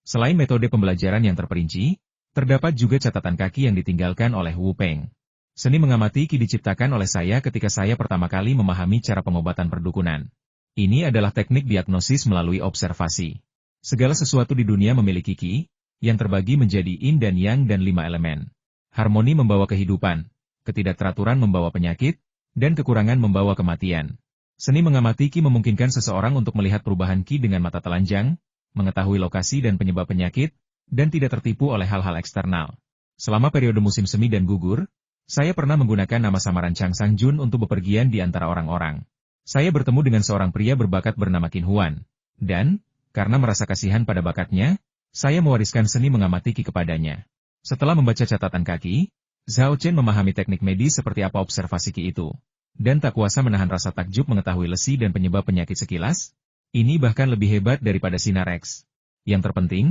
Selain metode pembelajaran yang terperinci, terdapat juga catatan kaki yang ditinggalkan oleh Wu Peng. Seni mengamati Qi diciptakan oleh saya ketika saya pertama kali memahami cara pengobatan perdukunan. Ini adalah teknik diagnosis melalui observasi. Segala sesuatu di dunia memiliki Qi, yang terbagi menjadi Yin dan Yang dan 5 elemen. Harmoni membawa kehidupan, ketidakteraturan membawa penyakit, dan kekurangan membawa kematian. Seni mengamati Qi memungkinkan seseorang untuk melihat perubahan Qi dengan mata telanjang, mengetahui lokasi dan penyebab penyakit, dan tidak tertipu oleh hal-hal eksternal. Selama periode musim semi dan gugur, saya pernah menggunakan nama samaran Chang Sang Jun untuk bepergian di antara orang-orang. Saya bertemu dengan seorang pria berbakat bernama Qin Huan, dan, karena merasa kasihan pada bakatnya, saya mewariskan seni mengamati Qi kepadanya. Setelah membaca catatan kaki, Zhao Chen memahami teknik medis seperti apa observasi Qi itu, dan tak kuasa menahan rasa takjub mengetahui lesi dan penyebab penyakit sekilas. Ini bahkan lebih hebat daripada sinar X. Yang terpenting,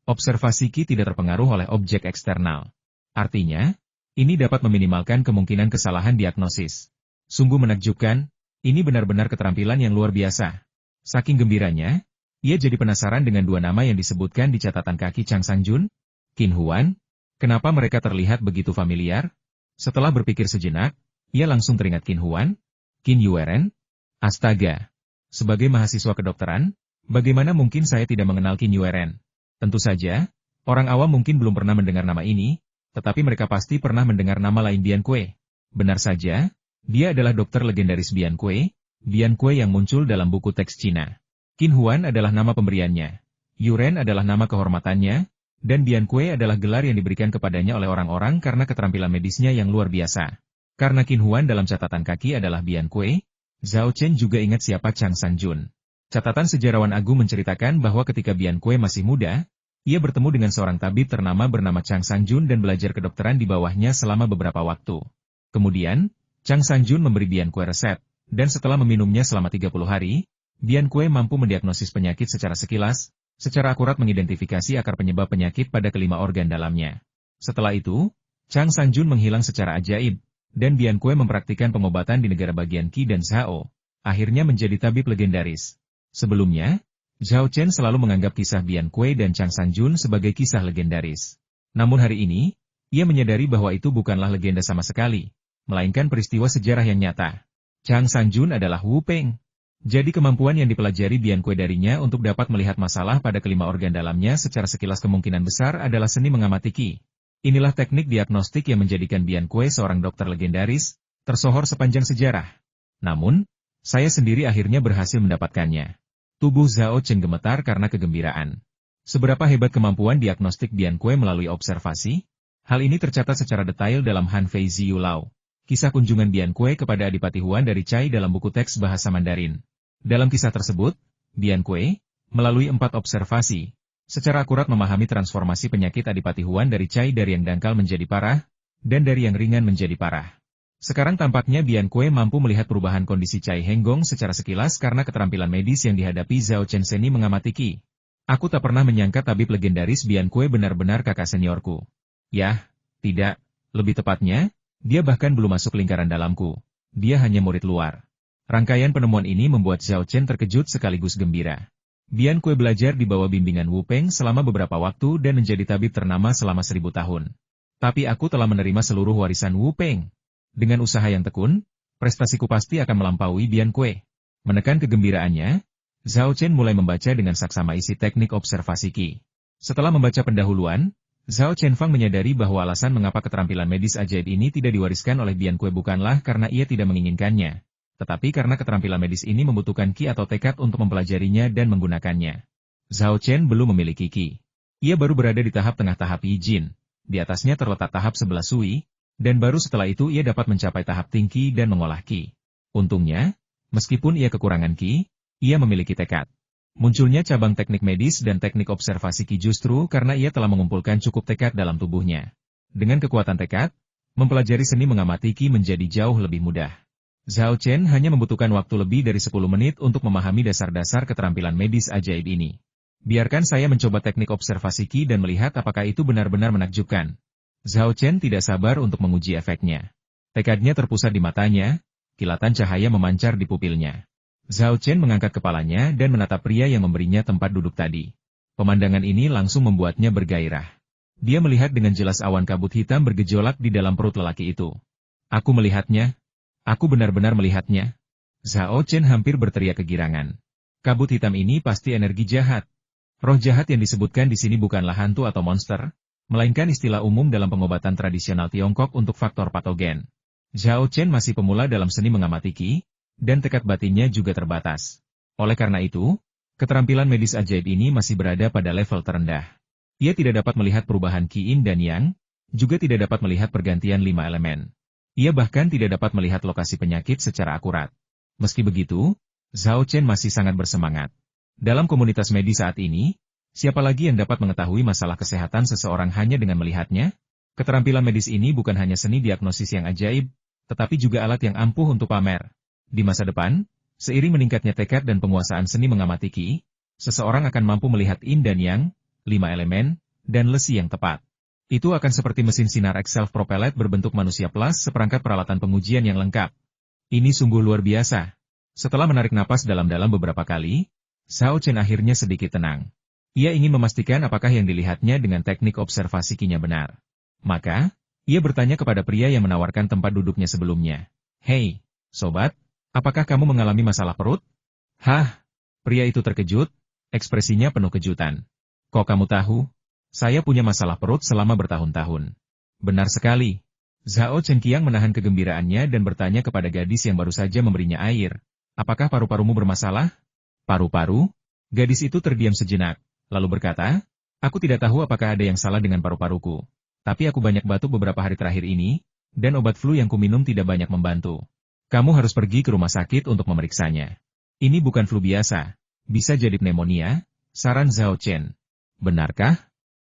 observasi Qi tidak terpengaruh oleh objek eksternal. Artinya, ini dapat meminimalkan kemungkinan kesalahan diagnosis. Sungguh menakjubkan, ini benar-benar keterampilan yang luar biasa. Saking gembiranya, ia jadi penasaran dengan 2 nama yang disebutkan di catatan kaki Chang Sang Jun, Qin Huan. Kenapa mereka terlihat begitu familiar? Setelah berpikir sejenak, ia langsung teringat Qin Huan, Qin Yueren. Astaga! Sebagai mahasiswa kedokteran, bagaimana mungkin saya tidak mengenal Qin Yueren? Tentu saja, orang awam mungkin belum pernah mendengar nama ini, tetapi mereka pasti pernah mendengar nama lain Bian Kue. Benar saja, dia adalah dokter legendaris Bian Kue yang muncul dalam buku teks Cina. Qin Huan adalah nama pemberiannya, Yuren adalah nama kehormatannya, dan Bian Kue adalah gelar yang diberikan kepadanya oleh orang-orang karena keterampilan medisnya yang luar biasa. Karena Qin Huan dalam catatan kaki adalah Bian Kue, Zhao Chen juga ingat siapa Chang Sang Jun. Catatan sejarawan agung menceritakan bahwa ketika Bian Kue masih muda, ia bertemu dengan seorang tabib bernama Chang Sang Jun dan belajar kedokteran di bawahnya selama beberapa waktu. Kemudian, Chang Sang Jun memberi Bian Kue resep, dan setelah meminumnya selama 30 hari, Bian Kue mampu mendiagnosis penyakit secara sekilas, secara akurat mengidentifikasi akar penyebab penyakit pada kelima organ dalamnya. Setelah itu, Chang Sang Jun menghilang secara ajaib, dan Bian Kue mempraktikkan pengobatan di negara bagian Qi dan Zhao, akhirnya menjadi tabib legendaris. Sebelumnya, Zhao Chen selalu menganggap kisah Bian Kue dan Chang Sang Jun sebagai kisah legendaris. Namun hari ini, ia menyadari bahwa itu bukanlah legenda sama sekali, melainkan peristiwa sejarah yang nyata. Chang Sang Jun adalah Wu Peng. Jadi kemampuan yang dipelajari Bian Kue darinya untuk dapat melihat masalah pada kelima organ dalamnya secara sekilas kemungkinan besar adalah seni mengamati Qi. Inilah teknik diagnostik yang menjadikan Bian Kue seorang dokter legendaris, tersohor sepanjang sejarah. Namun, saya sendiri akhirnya berhasil mendapatkannya. Tubuh Zhao Chen gemetar karena kegembiraan. Seberapa hebat kemampuan diagnostik Bian Kue melalui observasi? Hal ini tercatat secara detail dalam Han Fei Ziyu Lao, kisah kunjungan Bian Kue kepada Adipati Huan dari Cai dalam buku teks bahasa Mandarin. Dalam kisah tersebut, Bian Kue, melalui 4 observasi, secara akurat memahami transformasi penyakit Adipati Huan dari Cai dari yang dangkal menjadi parah, dan dari yang ringan menjadi parah. Sekarang tampaknya Bian Kue mampu melihat perubahan kondisi Cai Henggong secara sekilas karena keterampilan medis yang dihadapi Zhao Chen seni mengamati Qi. Aku tak pernah menyangka tabib legendaris Bian Kue benar-benar kakak seniorku. Yah, tidak, lebih tepatnya, dia bahkan belum masuk lingkaran dalamku. Dia hanya murid luar. Rangkaian penemuan ini membuat Zhao Chen terkejut sekaligus gembira. Bian Kue belajar di bawah bimbingan Wu Peng selama beberapa waktu dan menjadi tabib ternama selama 1000 tahun. Tapi aku telah menerima seluruh warisan Wu Peng. Dengan usaha yang tekun, prestasiku pasti akan melampaui Bian Kue. Menekan kegembiraannya, Zhao Chen mulai membaca dengan saksama isi teknik observasi Qi. Setelah membaca pendahuluan, Zhao Chenfang menyadari bahwa alasan mengapa keterampilan medis ajaib ini tidak diwariskan oleh Bian Kue bukanlah karena ia tidak menginginkannya, tetapi karena keterampilan medis ini membutuhkan Qi atau tekad untuk mempelajarinya dan menggunakannya. Zhao Chen belum memiliki Qi. Ia baru berada di tahap tengah tahap Yi Jin, di atasnya terletak tahap 11 Sui, dan baru setelah itu ia dapat mencapai tahap tinggi dan mengolah Qi. Untungnya, meskipun ia kekurangan Qi, ia memiliki tekad. Munculnya cabang teknik medis dan teknik observasi Qi justru karena ia telah mengumpulkan cukup tekad dalam tubuhnya. Dengan kekuatan tekad, mempelajari seni mengamati Qi menjadi jauh lebih mudah. Zhao Chen hanya membutuhkan waktu lebih dari 10 menit untuk memahami dasar-dasar keterampilan medis ajaib ini. Biarkan saya mencoba teknik observasi Qi dan melihat apakah itu benar-benar menakjubkan. Zhao Chen tidak sabar untuk menguji efeknya. Tekadnya terpusat di matanya, kilatan cahaya memancar di pupilnya. Zhao Chen mengangkat kepalanya dan menatap pria yang memberinya tempat duduk tadi. Pemandangan ini langsung membuatnya bergairah. Dia melihat dengan jelas awan kabut hitam bergejolak di dalam perut lelaki itu. Aku melihatnya. Aku benar-benar melihatnya. Zhao Chen hampir berteriak kegirangan. Kabut hitam ini pasti energi jahat. Roh jahat yang disebutkan di sini bukanlah hantu atau monster, melainkan istilah umum dalam pengobatan tradisional Tiongkok untuk faktor patogen. Zhao Chen masih pemula dalam seni mengamati Qi, dan tekad batinnya juga terbatas. Oleh karena itu, keterampilan medis ajaib ini masih berada pada level terendah. Ia tidak dapat melihat perubahan Qi Yin dan Yang, juga tidak dapat melihat pergantian 5 elemen. Ia bahkan tidak dapat melihat lokasi penyakit secara akurat. Meski begitu, Zhao Chen masih sangat bersemangat. Dalam komunitas medis saat ini, siapa lagi yang dapat mengetahui masalah kesehatan seseorang hanya dengan melihatnya? Keterampilan medis ini bukan hanya seni diagnosis yang ajaib, tetapi juga alat yang ampuh untuk pamer. Di masa depan, seiring meningkatnya tekad dan penguasaan seni mengamati Qi, seseorang akan mampu melihat Yin dan Yang, 5 elemen, dan lesi yang tepat. Itu akan seperti mesin sinar X self-propellet berbentuk manusia plus seperangkat peralatan pengujian yang lengkap. Ini sungguh luar biasa. Setelah menarik napas dalam-dalam beberapa kali, Zhao Chen akhirnya sedikit tenang. Ia ingin memastikan apakah yang dilihatnya dengan teknik observasi Qi-nya benar. Maka, ia bertanya kepada pria yang menawarkan tempat duduknya sebelumnya. Hei, sobat. Apakah kamu mengalami masalah perut? Hah? Pria itu terkejut, ekspresinya penuh kejutan. Kok kamu tahu? Saya punya masalah perut selama bertahun-tahun. Benar sekali. Zhao Chen Qiang menahan kegembiraannya dan bertanya kepada gadis yang baru saja memberinya air. Apakah paru-parumu bermasalah? Paru-paru? Gadis itu terdiam sejenak, lalu berkata, aku tidak tahu apakah ada yang salah dengan paru-paruku. Tapi aku banyak batuk beberapa hari terakhir ini, dan obat flu yang kuminum tidak banyak membantu. Kamu harus pergi ke rumah sakit untuk memeriksanya. Ini bukan flu biasa. Bisa jadi pneumonia, saran Zhao Chen. Benarkah?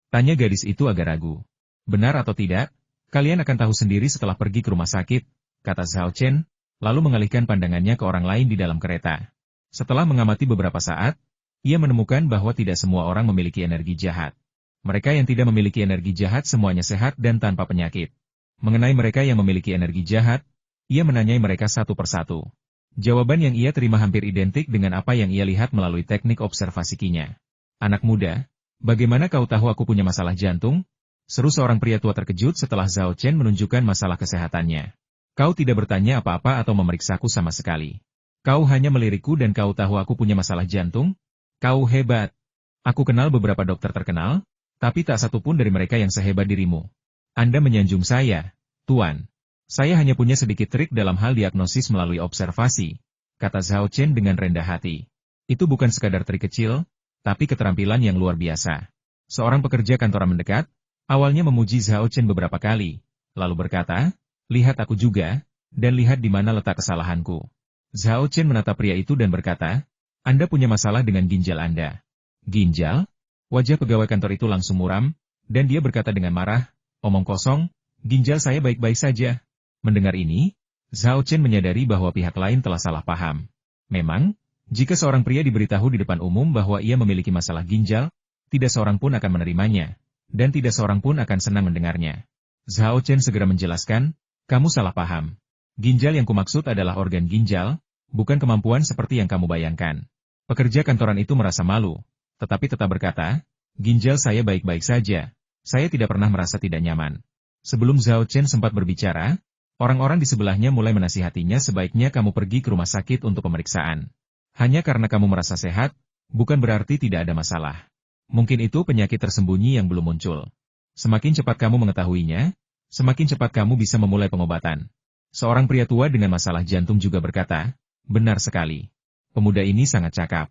Tanya gadis itu agak ragu. Benar atau tidak? Kalian akan tahu sendiri setelah pergi ke rumah sakit, kata Zhao Chen, lalu mengalihkan pandangannya ke orang lain di dalam kereta. Setelah mengamati beberapa saat, ia menemukan bahwa tidak semua orang memiliki energi jahat. Mereka yang tidak memiliki energi jahat semuanya sehat dan tanpa penyakit. Mengenai mereka yang memiliki energi jahat, ia menanyai mereka satu persatu. Jawaban yang ia terima hampir identik dengan apa yang ia lihat melalui teknik observasi Qi-nya. Anak muda, bagaimana kau tahu aku punya masalah jantung? Seru seorang pria tua terkejut setelah Zhao Chen menunjukkan masalah kesehatannya. Kau tidak bertanya apa-apa atau memeriksaku sama sekali. Kau hanya melirikku dan kau tahu aku punya masalah jantung? Kau hebat. Aku kenal beberapa dokter terkenal, tapi tak satu pun dari mereka yang sehebat dirimu. Anda menyanjung saya, Tuan. Saya hanya punya sedikit trik dalam hal diagnosis melalui observasi, kata Zhao Chen dengan rendah hati. Itu bukan sekadar trik kecil, tapi keterampilan yang luar biasa. Seorang pekerja kantoran mendekat, awalnya memuji Zhao Chen beberapa kali, lalu berkata, lihat aku juga, dan lihat di mana letak kesalahanku. Zhao Chen menatap pria itu dan berkata, Anda punya masalah dengan ginjal Anda. Ginjal? Wajah pegawai kantor itu langsung muram, dan dia berkata dengan marah, omong kosong, ginjal saya baik-baik saja. Mendengar ini, Zhao Chen menyadari bahwa pihak lain telah salah paham. Memang, jika seorang pria diberitahu di depan umum bahwa ia memiliki masalah ginjal, tidak seorang pun akan menerimanya, dan tidak seorang pun akan senang mendengarnya. Zhao Chen segera menjelaskan, kamu salah paham. Ginjal yang kumaksud adalah organ ginjal, bukan kemampuan seperti yang kamu bayangkan. Pekerja kantoran itu merasa malu, tetapi tetap berkata, ginjal saya baik-baik saja. Saya tidak pernah merasa tidak nyaman. Sebelum Zhao Chen sempat berbicara, orang-orang di sebelahnya mulai menasihatinya sebaiknya kamu pergi ke rumah sakit untuk pemeriksaan. Hanya karena kamu merasa sehat, bukan berarti tidak ada masalah. Mungkin itu penyakit tersembunyi yang belum muncul. Semakin cepat kamu mengetahuinya, semakin cepat kamu bisa memulai pengobatan. Seorang pria tua dengan masalah jantung juga berkata, benar sekali. Pemuda ini sangat cakap.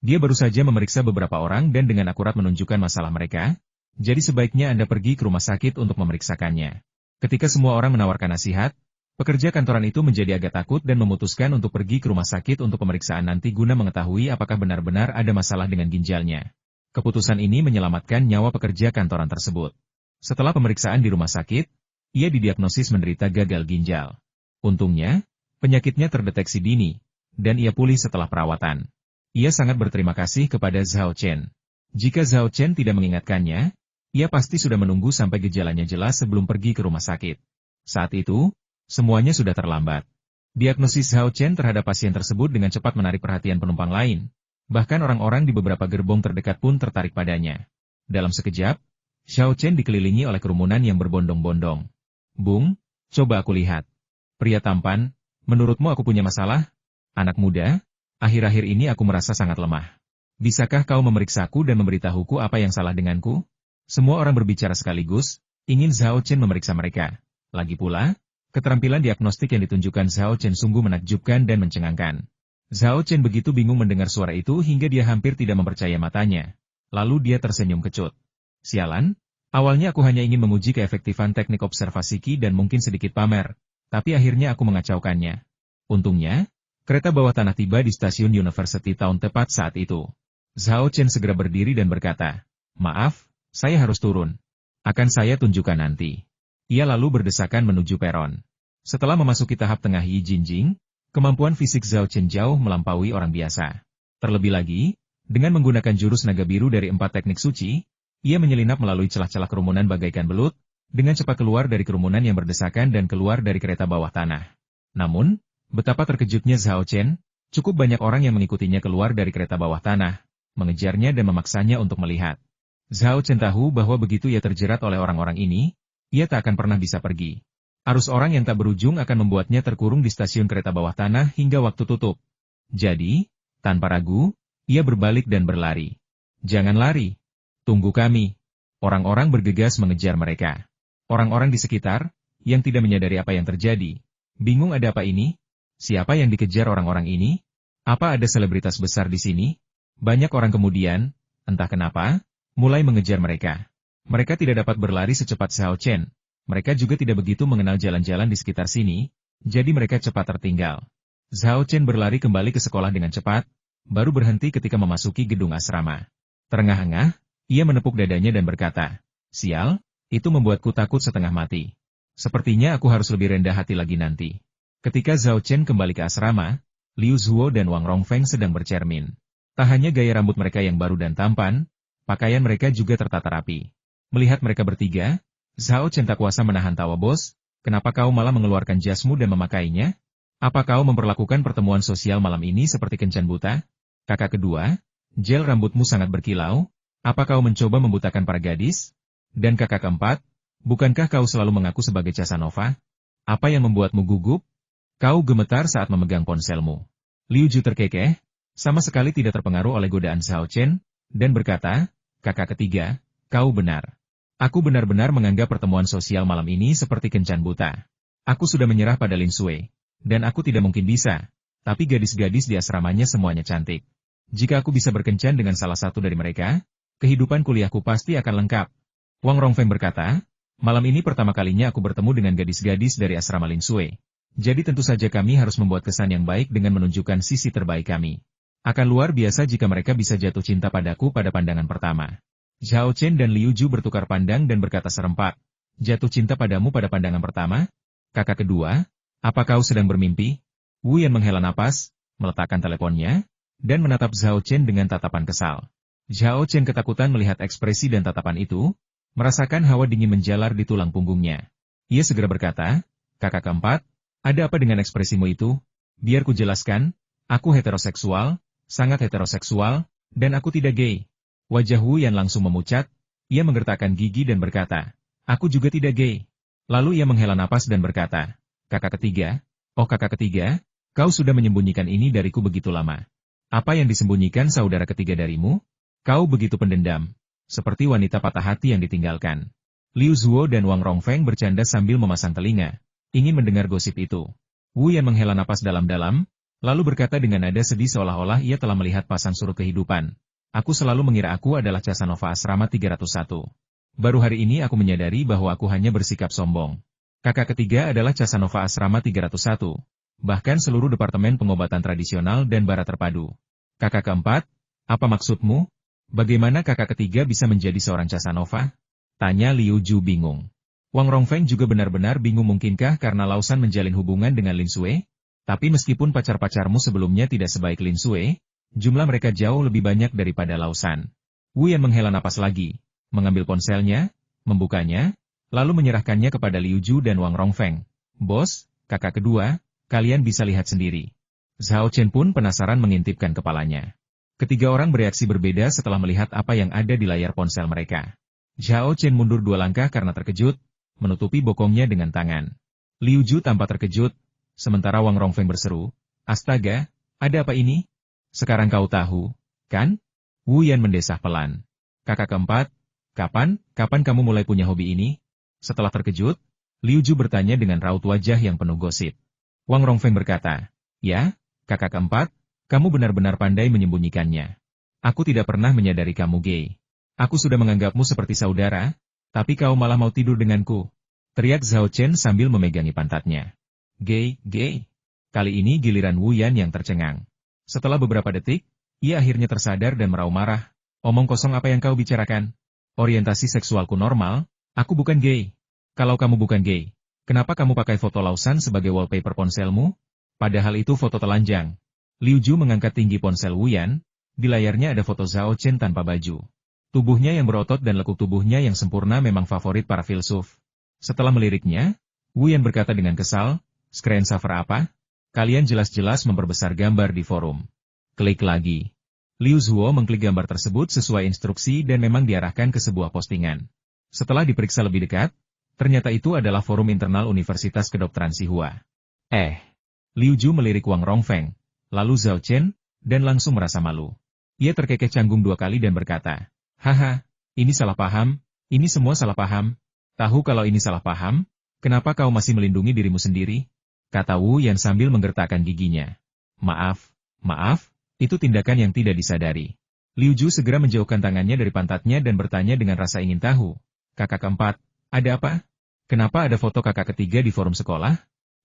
Dia baru saja memeriksa beberapa orang dan dengan akurat menunjukkan masalah mereka, jadi sebaiknya Anda pergi ke rumah sakit untuk memeriksakannya. Ketika semua orang menawarkan nasihat, pekerja kantoran itu menjadi agak takut dan memutuskan untuk pergi ke rumah sakit untuk pemeriksaan nanti guna mengetahui apakah benar-benar ada masalah dengan ginjalnya. Keputusan ini menyelamatkan nyawa pekerja kantoran tersebut. Setelah pemeriksaan di rumah sakit, ia didiagnosis menderita gagal ginjal. Untungnya, penyakitnya terdeteksi dini, dan ia pulih setelah perawatan. Ia sangat berterima kasih kepada Zhao Chen. Jika Zhao Chen tidak mengingatkannya, ia pasti sudah menunggu sampai gejalanya jelas sebelum pergi ke rumah sakit. Saat itu, semuanya sudah terlambat. Diagnosis Zhao Chen terhadap pasien tersebut dengan cepat menarik perhatian penumpang lain. Bahkan orang-orang di beberapa gerbong terdekat pun tertarik padanya. Dalam sekejap, Zhao Chen dikelilingi oleh kerumunan yang berbondong-bondong. Bung, coba aku lihat. Pria tampan, menurutmu aku punya masalah? Anak muda, akhir-akhir ini aku merasa sangat lemah. Bisakah kau memeriksaku dan memberitahuku apa yang salah denganku? Semua orang berbicara sekaligus, ingin Zhao Chen memeriksa mereka. Lagi pula, keterampilan diagnostik yang ditunjukkan Zhao Chen sungguh menakjubkan dan mencengangkan. Zhao Chen begitu bingung mendengar suara itu hingga dia hampir tidak mempercaya matanya. Lalu dia tersenyum kecut. Sialan, awalnya aku hanya ingin memuji keefektifan teknik observasi Qi dan mungkin sedikit pamer. Tapi akhirnya aku mengacaukannya. Untungnya, kereta bawah tanah tiba di stasiun University Town tepat saat itu. Zhao Chen segera berdiri dan berkata, maaf, saya harus turun. Akan saya tunjukkan nanti. Ia lalu berdesakan menuju peron. Setelah memasuki tahap tengah Yi Jinjing, kemampuan fisik Zhao Chen jauh melampaui orang biasa. Terlebih lagi, dengan menggunakan jurus naga biru dari 4 teknik suci, ia menyelinap melalui celah-celah kerumunan bagaikan belut, dengan cepat keluar dari kerumunan yang berdesakan dan keluar dari kereta bawah tanah. Namun, betapa terkejutnya Zhao Chen, cukup banyak orang yang mengikutinya keluar dari kereta bawah tanah, mengejarnya dan memaksanya untuk melihat. Zhao Chen tahu bahwa begitu ia terjerat oleh orang-orang ini, ia tak akan pernah bisa pergi. Arus orang yang tak berujung akan membuatnya terkurung di stasiun kereta bawah tanah hingga waktu tutup. Jadi, tanpa ragu, ia berbalik dan berlari. Jangan lari. Tunggu kami. Orang-orang bergegas mengejar mereka. Orang-orang di sekitar, yang tidak menyadari apa yang terjadi, bingung ada apa ini? Siapa yang dikejar orang-orang ini? Apa ada selebritas besar di sini? Banyak orang kemudian, entah kenapa, mulai mengejar mereka. Mereka tidak dapat berlari secepat Zhao Chen. Mereka juga tidak begitu mengenal jalan-jalan di sekitar sini, jadi mereka cepat tertinggal. Zhao Chen berlari kembali ke sekolah dengan cepat, baru berhenti ketika memasuki gedung asrama. Terengah-engah, ia menepuk dadanya dan berkata, sial, itu membuatku takut setengah mati. Sepertinya aku harus lebih rendah hati lagi nanti. Ketika Zhao Chen kembali ke asrama, Liu Zuo dan Wang Rongfeng sedang bercermin. Tak hanya gaya rambut mereka yang baru dan tampan, pakaian mereka juga tertata rapi. Melihat mereka bertiga, Zhao Chen tak kuasa menahan tawa. Bos, kenapa kau malah mengeluarkan jasmu dan memakainya? Apa kau memperlakukan pertemuan sosial malam ini seperti kencan buta? Kakak kedua, gel rambutmu sangat berkilau, apa kau mencoba membutakan para gadis? Dan kakak keempat, bukankah kau selalu mengaku sebagai Casanova? Apa yang membuatmu gugup? Kau gemetar saat memegang ponselmu. Liu Ju terkekeh, sama sekali tidak terpengaruh oleh godaan Zhao Chen, dan berkata, "Kakak ketiga, kau benar. Aku benar-benar menganggap pertemuan sosial malam ini seperti kencan buta. Aku sudah menyerah pada Lin Sui, dan aku tidak mungkin bisa, tapi gadis-gadis di asramanya semuanya cantik. Jika aku bisa berkencan dengan salah satu dari mereka, kehidupan kuliahku pasti akan lengkap." Wang Rongfeng berkata, "Malam ini pertama kalinya aku bertemu dengan gadis-gadis dari asrama Lin Sui. Jadi tentu saja kami harus membuat kesan yang baik dengan menunjukkan sisi terbaik kami. Akan luar biasa jika mereka bisa jatuh cinta padaku pada pandangan pertama." Zhao Chen dan Liu Ju bertukar pandang dan berkata serempak, "Jatuh cinta padamu pada pandangan pertama? Kakak kedua, apa kau sedang bermimpi?" Wu Yan menghela napas, meletakkan teleponnya, dan menatap Zhao Chen dengan tatapan kesal. Zhao Chen ketakutan melihat ekspresi dan tatapan itu, merasakan hawa dingin menjalar di tulang punggungnya. Ia segera berkata, "Kakak keempat, ada apa dengan ekspresimu itu? Biar ku jelaskan, aku heteroseksual, sangat heteroseksual, dan aku tidak gay." Wajah Wu Yan langsung memucat, ia menggertakkan gigi dan berkata, "Aku juga tidak gay." Lalu ia menghela napas dan berkata, "Kakak ketiga, oh kakak ketiga, kau sudah menyembunyikan ini dariku begitu lama. Apa yang disembunyikan saudara ketiga darimu? Kau begitu pendendam, seperti wanita patah hati yang ditinggalkan." Liu Zuo dan Wang Rongfeng bercanda sambil memasang telinga, ingin mendengar gosip itu. Wu Yan menghela napas dalam-dalam, lalu berkata dengan nada sedih seolah-olah ia telah melihat pasang surut kehidupan. "Aku selalu mengira aku adalah Casanova Asrama 301. Baru hari ini aku menyadari bahwa aku hanya bersikap sombong. Kakak ketiga adalah Casanova Asrama 301. Bahkan seluruh departemen pengobatan tradisional dan barat terpadu. Kakak keempat, apa maksudmu? Bagaimana kakak ketiga bisa menjadi seorang Casanova?" Tanya Liu Ju bingung. Wang Rongfeng juga benar-benar bingung, mungkinkah karena Lausan menjalin hubungan dengan Lin Sui? Tapi meskipun pacar-pacarmu sebelumnya tidak sebaik Lin Sui, jumlah mereka jauh lebih banyak daripada Lausan. Wu Yan menghela napas lagi, mengambil ponselnya, membukanya, lalu menyerahkannya kepada Liu Ju dan Wang Rongfeng. "Bos, kakak kedua, kalian bisa lihat sendiri." Zhao Chen pun penasaran mengintipkan kepalanya. Ketiga orang bereaksi berbeda setelah melihat apa yang ada di layar ponsel mereka. Zhao Chen mundur 2 langkah karena terkejut, menutupi bokongnya dengan tangan. Liu Ju tampak terkejut, sementara Wang Rongfeng berseru, "Astaga, ada apa ini? Sekarang kau tahu, kan?" Wu Yan mendesah pelan. "Kakak keempat, kapan kamu mulai punya hobi ini?" Setelah terkejut, Liu Ju bertanya dengan raut wajah yang penuh gosip. Wang Rongfeng berkata, "Ya, kakak keempat, kamu benar-benar pandai menyembunyikannya. Aku tidak pernah menyadari kamu gay. Aku sudah menganggapmu seperti saudara, tapi kau malah mau tidur denganku." Teriak Zhao Chen sambil memegangi pantatnya. "Gay, gay." Kali ini giliran Wu Yan yang tercengang. Setelah beberapa detik, ia akhirnya tersadar dan meraup marah. "Omong kosong apa yang kau bicarakan? Orientasi seksualku normal, aku bukan gay. Kalau kamu bukan gay, kenapa kamu pakai foto Lausan sebagai wallpaper ponselmu? Padahal itu foto telanjang." Liu Ju mengangkat tinggi ponsel Wu Yan, di layarnya ada foto Zhao Chen tanpa baju. Tubuhnya yang berotot dan lekuk tubuhnya yang sempurna memang favorit para filsuf. Setelah meliriknya, Wu Yan berkata dengan kesal, "Screensaver apa? Kalian jelas-jelas memperbesar gambar di forum." Klik lagi. Liu Zuo mengklik gambar tersebut sesuai instruksi dan memang diarahkan ke sebuah postingan. Setelah diperiksa lebih dekat, ternyata itu adalah forum internal Universitas Kedokteran Sihua. Liu Ju melirik Wang Rongfeng, lalu Zhao Chen, dan langsung merasa malu. Ia terkekeh canggung 2 kali dan berkata, "Haha, ini salah paham, ini semua salah paham. Tahu kalau ini salah paham, kenapa kau masih melindungi dirimu sendiri?" Kata Wu Yan sambil menggertakkan giginya. Maaf, itu tindakan yang tidak disadari." Liu Ju segera menjauhkan tangannya dari pantatnya dan bertanya dengan rasa ingin tahu, "Kakak keempat, ada apa? Kenapa ada foto kakak ketiga di forum sekolah?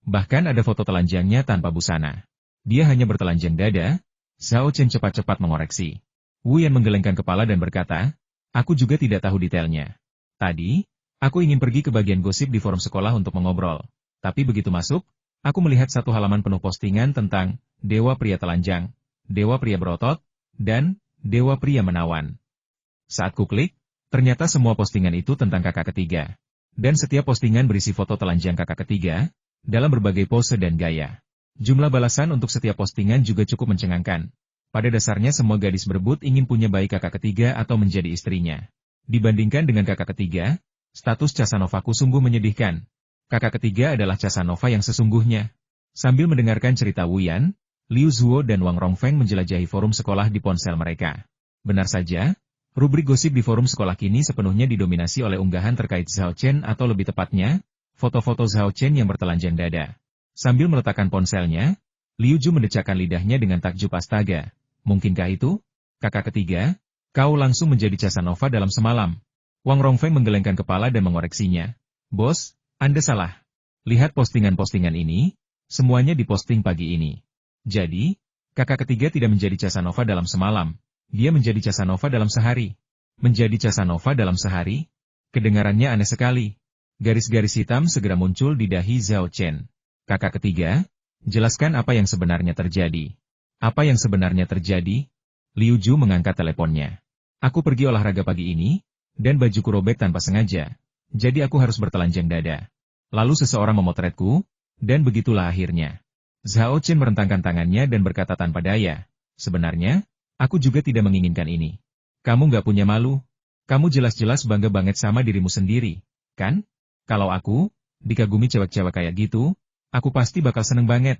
Bahkan ada foto telanjangnya tanpa busana. Dia hanya bertelanjang dada?" Zhao Chen cepat-cepat mengoreksi. Wu Yan menggelengkan kepala dan berkata, "Aku juga tidak tahu detailnya. Tadi, aku ingin pergi ke bagian gosip di forum sekolah untuk mengobrol. Tapi begitu masuk, aku melihat satu halaman penuh postingan tentang dewa pria telanjang, dewa pria berotot, dan dewa pria menawan. Saat kuklik, ternyata semua postingan itu tentang kakak ketiga. Dan setiap postingan berisi foto telanjang kakak ketiga, dalam berbagai pose dan gaya. Jumlah balasan untuk setiap postingan juga cukup mencengangkan. Pada dasarnya semua gadis berebut ingin punya bayi kakak ketiga atau menjadi istrinya. Dibandingkan dengan kakak ketiga, status Casanovaku sungguh menyedihkan. Kakak ketiga adalah Casanova yang sesungguhnya." Sambil mendengarkan cerita Wu Yan, Liu Zuo dan Wang Rongfeng menjelajahi forum sekolah di ponsel mereka. Benar saja, rubrik gosip di forum sekolah kini sepenuhnya didominasi oleh unggahan terkait Zhao Chen atau lebih tepatnya, foto-foto Zhao Chen yang bertelanjang dada. Sambil meletakkan ponselnya, Liu Ju mendecakkan lidahnya dengan takjub astaga. Mungkinkah itu? Kakak ketiga, kau langsung menjadi Casanova dalam semalam. Wang Rongfeng menggelengkan kepala dan mengoreksinya. Bos, Anda salah. Lihat postingan-postingan ini, semuanya diposting pagi ini. Jadi, kakak ketiga tidak menjadi Casanova dalam semalam. Dia menjadi Casanova dalam sehari. Menjadi Casanova dalam sehari? Kedengarannya aneh sekali. Garis-garis hitam segera muncul di dahi Zhao Chen. Kakak ketiga, jelaskan apa yang sebenarnya terjadi. Apa yang sebenarnya terjadi? Liu Ju mengangkat teleponnya. Aku pergi olahraga pagi ini, dan bajuku robek tanpa sengaja. Jadi aku harus bertelanjang dada. Lalu seseorang memotretku, dan begitulah akhirnya. Zhao Chen merentangkan tangannya dan berkata tanpa daya. Sebenarnya, aku juga tidak menginginkan ini. Kamu nggak punya malu? Kamu jelas-jelas bangga banget sama dirimu sendiri, kan? Kalau aku, dikagumi cewek-cewek kayak gitu, aku pasti bakal seneng banget.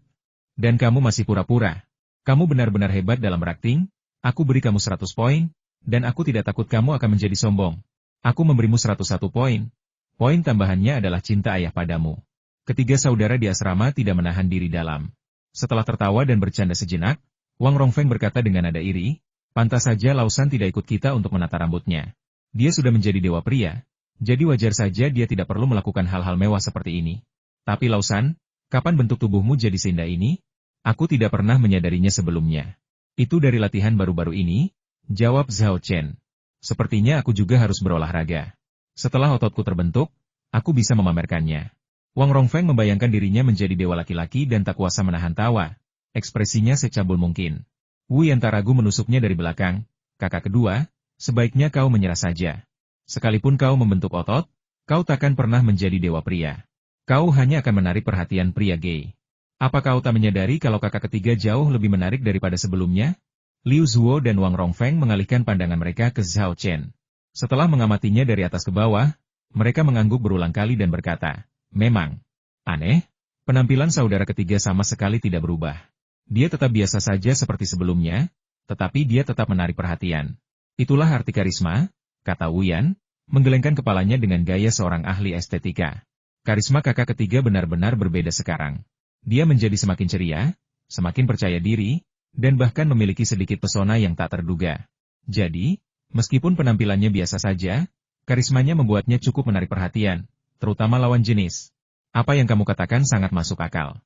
Dan kamu masih pura-pura. Kamu benar-benar hebat dalam berakting, aku beri kamu 100 poin, dan aku tidak takut kamu akan menjadi sombong. Aku memberimu 101 poin. Poin tambahannya adalah cinta ayah padamu. Ketiga saudara di asrama tidak menahan diri dalam. Setelah tertawa dan bercanda sejenak, Wang Rongfeng berkata dengan nada iri, pantas saja Lausan tidak ikut kita untuk menata rambutnya. Dia sudah menjadi dewa pria, jadi wajar saja dia tidak perlu melakukan hal-hal mewah seperti ini. Tapi Lausan, kapan bentuk tubuhmu jadi seindah ini? Aku tidak pernah menyadarinya sebelumnya. Itu dari latihan baru-baru ini, jawab Zhao Chen. Sepertinya aku juga harus berolahraga. Setelah ototku terbentuk, aku bisa memamerkannya. Wang Rongfeng membayangkan dirinya menjadi dewa laki-laki dan tak kuasa menahan tawa. Ekspresinya secabul mungkin. Wu Yan tak ragu menusuknya dari belakang. Kakak kedua, sebaiknya kau menyerah saja. Sekalipun kau membentuk otot, kau takkan pernah menjadi dewa pria. Kau hanya akan menarik perhatian pria gay. Apa kau tak menyadari kalau kakak ketiga jauh lebih menarik daripada sebelumnya? Liu Zuo dan Wang Rongfeng mengalihkan pandangan mereka ke Zhao Chen. Setelah mengamatinya dari atas ke bawah, mereka mengangguk berulang kali dan berkata, memang aneh, penampilan saudara ketiga sama sekali tidak berubah. Dia tetap biasa saja seperti sebelumnya, tetapi dia tetap menarik perhatian. Itulah arti karisma, kata Wu Yan, menggelengkan kepalanya dengan gaya seorang ahli estetika. Karisma kakak ketiga benar-benar berbeda sekarang. Dia menjadi semakin ceria, semakin percaya diri, dan bahkan memiliki sedikit pesona yang tak terduga. Jadi, meskipun penampilannya biasa saja, karismanya membuatnya cukup menarik perhatian, terutama lawan jenis. Apa yang kamu katakan sangat masuk akal.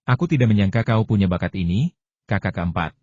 Aku tidak menyangka kau punya bakat ini, kakak keempat.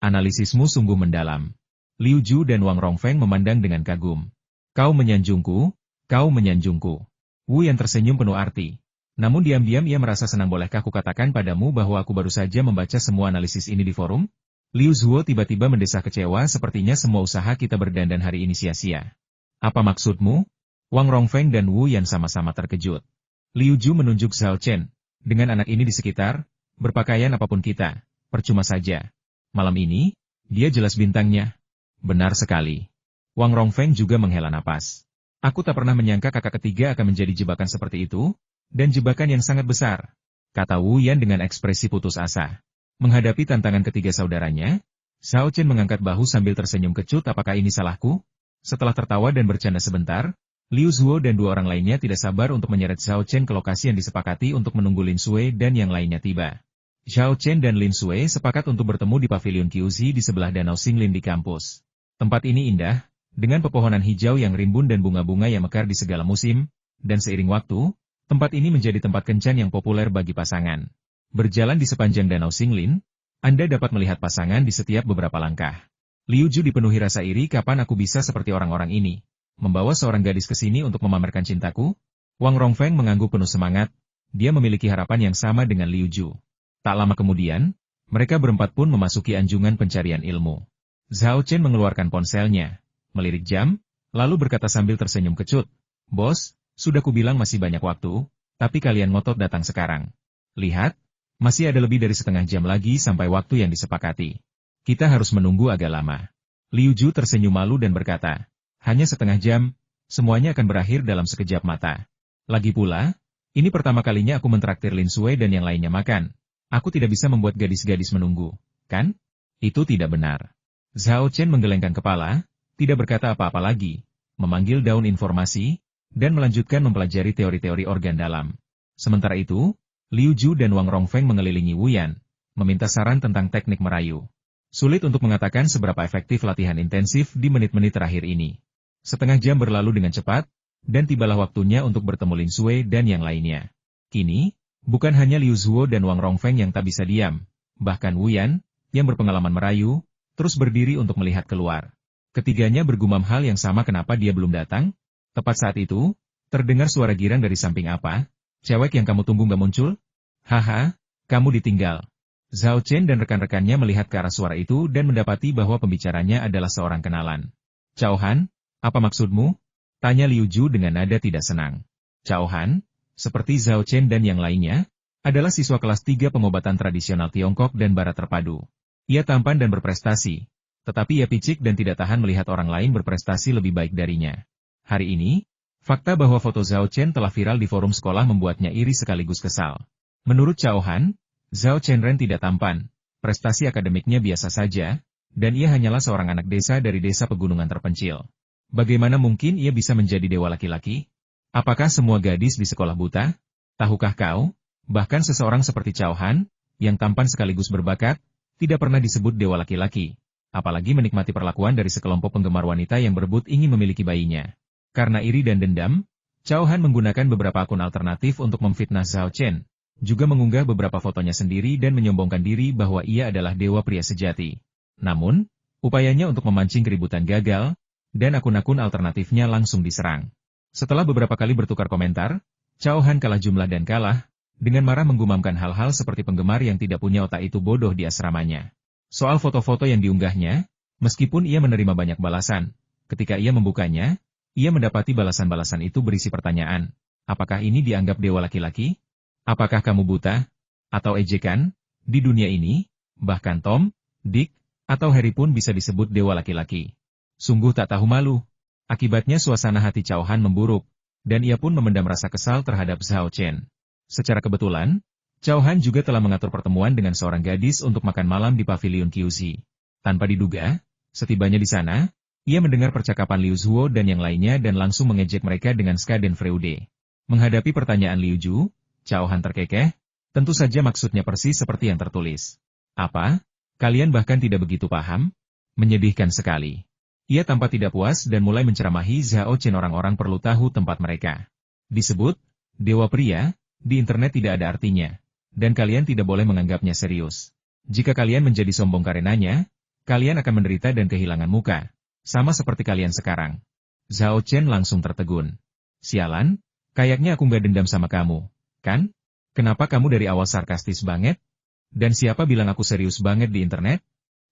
Analisismu sungguh mendalam. Liu Ju dan Wang Rongfeng memandang dengan kagum. Kau menyanjungku, kau menyanjungku. Wu yang tersenyum penuh arti. Namun diam-diam ia merasa senang. Bolehkah aku katakan padamu bahwa aku baru saja membaca semua analisis ini di forum? Liu Zuo tiba-tiba mendesah kecewa, sepertinya semua usaha kita berdandan hari ini sia-sia. Apa maksudmu? Wang Rongfeng dan Wu Yan sama-sama terkejut. Liu Ju menunjuk Zhao Chen. Dengan anak ini di sekitar, berpakaian apapun kita, percuma saja. Malam ini, dia jelas bintangnya. Benar sekali. Wang Rongfeng juga menghela napas. Aku tak pernah menyangka kakak ketiga akan menjadi jebakan seperti itu, dan jebakan yang sangat besar, kata Wu Yan dengan ekspresi putus asa. Menghadapi tantangan ketiga saudaranya, Zhao Chen mengangkat bahu sambil tersenyum kecut. Apakah ini salahku? Setelah tertawa dan bercanda sebentar, Liu Zuo dan dua orang lainnya tidak sabar untuk menyeret Zhao Chen ke lokasi yang disepakati untuk menunggu Lin Sui dan yang lainnya tiba. Zhao Chen dan Lin Sui sepakat untuk bertemu di Pavilion Qiuzi di sebelah Danau Xinglin di kampus. Tempat ini indah, dengan pepohonan hijau yang rimbun dan bunga-bunga yang mekar di segala musim, dan seiring waktu, tempat ini menjadi tempat kencan yang populer bagi pasangan. Berjalan di sepanjang Danau Xinglin, Anda dapat melihat pasangan di setiap beberapa langkah. Liu Ju dipenuhi rasa iri. Kapan aku bisa seperti orang-orang ini? Membawa seorang gadis ke sini untuk memamerkan cintaku? Wang Rongfeng mengangguk penuh semangat. Dia memiliki harapan yang sama dengan Liu Ju. Tak lama kemudian, mereka berempat pun memasuki anjungan pencarian ilmu. Zhao Chen mengeluarkan ponselnya, melirik jam, lalu berkata sambil tersenyum kecut, "Bos, sudah kubilang masih banyak waktu, tapi kalian ngotot datang sekarang. Lihat, masih ada lebih dari setengah jam lagi sampai waktu yang disepakati. Kita harus menunggu agak lama." Liu Ju tersenyum malu dan berkata, "Hanya setengah jam, semuanya akan berakhir dalam sekejap mata. Lagi pula, ini pertama kalinya aku mentraktir Lin Sui dan yang lainnya makan. Aku tidak bisa membuat gadis-gadis menunggu. kan? Itu tidak benar. Zhao Chen menggelengkan kepala, tidak berkata apa-apa lagi, memanggil daun informasi, dan melanjutkan mempelajari teori-teori organ dalam. Sementara itu, Liu Ju dan Wang Rongfeng mengelilingi Wu Yan, meminta saran tentang teknik merayu. Sulit untuk mengatakan seberapa efektif latihan intensif di menit-menit terakhir ini. Setengah jam berlalu dengan cepat, dan tibalah waktunya untuk bertemu Lin Sui dan yang lainnya. Kini, bukan hanya Liu Zuo dan Wang Rongfeng yang tak bisa diam, bahkan Wu Yan, yang berpengalaman merayu, terus berdiri untuk melihat keluar. Ketiganya bergumam hal yang sama kenapa dia belum datang. Tepat saat itu, terdengar suara girang dari samping apa? Cewek yang kamu tunggu nggak muncul? Haha, kamu ditinggal. Zhao Chen dan rekan-rekannya melihat ke arah suara itu dan mendapati bahwa pembicaranya adalah seorang kenalan. Cao Han, apa maksudmu? Tanya Liu Ju dengan nada tidak senang. Cao Han, seperti Zhao Chen dan yang lainnya, adalah siswa kelas 3 pengobatan tradisional Tiongkok dan Barat terpadu. Ia tampan dan berprestasi, tetapi ia picik dan tidak tahan melihat orang lain berprestasi lebih baik darinya. Hari ini, fakta bahwa foto Zhao Chen telah viral di forum sekolah membuatnya iri sekaligus kesal. Menurut Cao Han, Zhao Chenren tidak tampan, prestasi akademiknya biasa saja, dan ia hanyalah seorang anak desa dari desa pegunungan terpencil. Bagaimana mungkin ia bisa menjadi dewa laki-laki? Apakah semua gadis di sekolah buta? Tahukah kau, bahkan seseorang seperti Cao Han, yang tampan sekaligus berbakat, tidak pernah disebut dewa laki-laki, apalagi menikmati perlakuan dari sekelompok penggemar wanita yang berebut ingin memiliki bayinya. Karena iri dan dendam, Cao Han menggunakan beberapa akun alternatif untuk memfitnah Zhao Chen, juga mengunggah beberapa fotonya sendiri dan menyombongkan diri bahwa ia adalah dewa pria sejati. Namun, upayanya untuk memancing keributan gagal, dan akun-akun alternatifnya langsung diserang. Setelah beberapa kali bertukar komentar, Cao Han kalah jumlah dan kalah, dengan marah menggumamkan hal-hal seperti penggemar yang tidak punya otak itu bodoh di asramanya. Soal foto-foto yang diunggahnya, meskipun ia menerima banyak balasan, ketika ia membukanya, ia mendapati balasan-balasan itu berisi pertanyaan. Apakah ini dianggap dewa laki-laki? Apakah kamu buta? Atau ejekan? Di dunia ini, bahkan Tom, Dick, atau Harry pun bisa disebut dewa laki-laki. Sungguh tak tahu malu. Akibatnya suasana hati Cao Han memburuk, dan ia pun memendam rasa kesal terhadap Zhao Chen. Secara kebetulan, Cao Han juga telah mengatur pertemuan dengan seorang gadis untuk makan malam di pavilion QC. Tanpa diduga, setibanya di sana, ia mendengar percakapan Liu Zuo dan yang lainnya dan langsung mengejek mereka dengan Skaden Freude. Menghadapi pertanyaan Liu Ju, Cao Han terkekeh, tentu saja maksudnya persis seperti yang tertulis. Apa? Kalian bahkan tidak begitu paham? Menyedihkan sekali. Ia tampak tidak puas dan mulai menceramahi Zhao Chen orang-orang perlu tahu tempat mereka. Disebut, dewa pria, di internet tidak ada artinya, dan kalian tidak boleh menganggapnya serius. Jika kalian menjadi sombong karenanya, kalian akan menderita dan kehilangan muka. Sama seperti kalian sekarang. Zhao Chen langsung tertegun. Sialan, kayaknya aku nggak dendam sama kamu, kan? Kenapa kamu dari awal sarkastis banget? Dan siapa bilang aku serius banget di internet?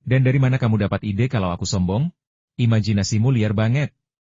Dan dari mana kamu dapat ide kalau aku sombong? Imajinasimu liar banget.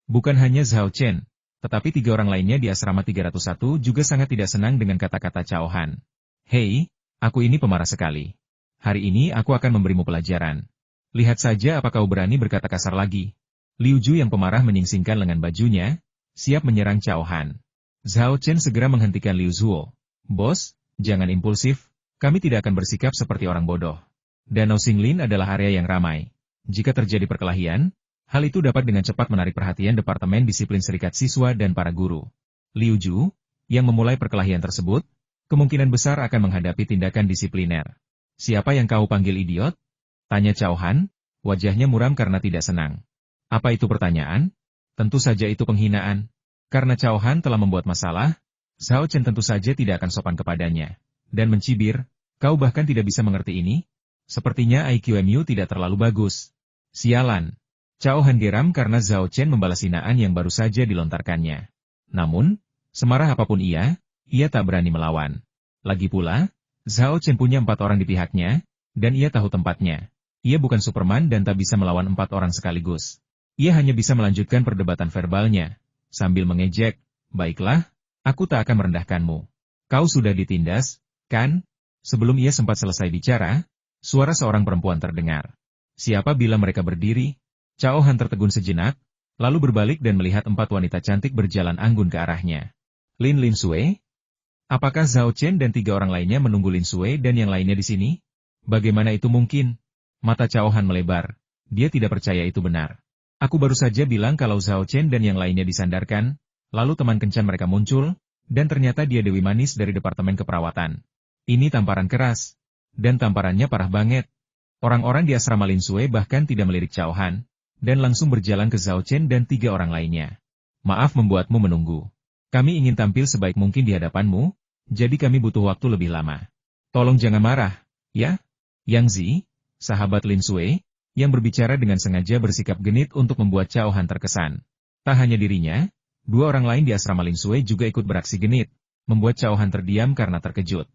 Bukan hanya Zhao Chen, tetapi 3 orang lainnya di asrama 301 juga sangat tidak senang dengan kata-kata Cao Han. Hei, aku ini pemarah sekali. Hari ini aku akan memberimu pelajaran. Lihat saja apa kau berani berkata kasar lagi. Liu Ju yang pemarah menyingsingkan lengan bajunya, siap menyerang Cao Han. Zhao Chen segera menghentikan Liu Zuo. Bos, jangan impulsif, kami tidak akan bersikap seperti orang bodoh. Danau Xinglin adalah area yang ramai. Jika terjadi perkelahian, hal itu dapat dengan cepat menarik perhatian Departemen Disiplin Serikat Siswa dan para guru. Liu Ju, yang memulai perkelahian tersebut, kemungkinan besar akan menghadapi tindakan disipliner. Siapa yang kau panggil idiot? Tanya Cao Han, wajahnya muram karena tidak senang. Apa itu pertanyaan? Tentu saja itu penghinaan. Karena Cao Han telah membuat masalah, Zhao Chen tentu saja tidak akan sopan kepadanya. Dan mencibir, kau bahkan tidak bisa mengerti ini? Sepertinya IQ-mu tidak terlalu bagus. Sialan. Cao Han geram karena Zhao Chen membalas hinaan yang baru saja dilontarkannya. Namun, semarah apapun ia tak berani melawan. Lagi pula, Zhao Chen punya 4 orang di pihaknya, dan ia tahu tempatnya. Ia bukan Superman dan tak bisa melawan 4 orang sekaligus. Ia hanya bisa melanjutkan perdebatan verbalnya, sambil mengejek, baiklah, aku tak akan merendahkanmu. Kau sudah ditindas, kan? Sebelum ia sempat selesai bicara, suara seorang perempuan terdengar. Siapa bila mereka berdiri? Cao Han tertegun sejenak, lalu berbalik dan melihat 4 wanita cantik berjalan anggun ke arahnya. Lin Sui? Apakah Zhao Chen dan 3 orang lainnya menunggu Lin Sui dan yang lainnya di sini? Bagaimana itu mungkin? Mata Cao Han melebar. Dia tidak percaya itu benar. Aku baru saja bilang kalau Zhao Chen dan yang lainnya disandarkan, lalu teman kencan mereka muncul, dan ternyata dia Dewi Manis dari Departemen Keperawatan. Ini tamparan keras. Dan tamparannya parah banget. Orang-orang di asrama Lin Sui bahkan tidak melirik Cao Han, dan langsung berjalan ke Zhao Chen dan 3 orang lainnya. Maaf membuatmu menunggu. Kami ingin tampil sebaik mungkin di hadapanmu, jadi kami butuh waktu lebih lama. Tolong jangan marah, ya? Yang Zi, sahabat Lin Sui, yang berbicara dengan sengaja bersikap genit untuk membuat Cao Han terkesan. Tak hanya dirinya, 2 orang lain di asrama Lin Sui juga ikut beraksi genit, membuat Cao Han terdiam karena terkejut.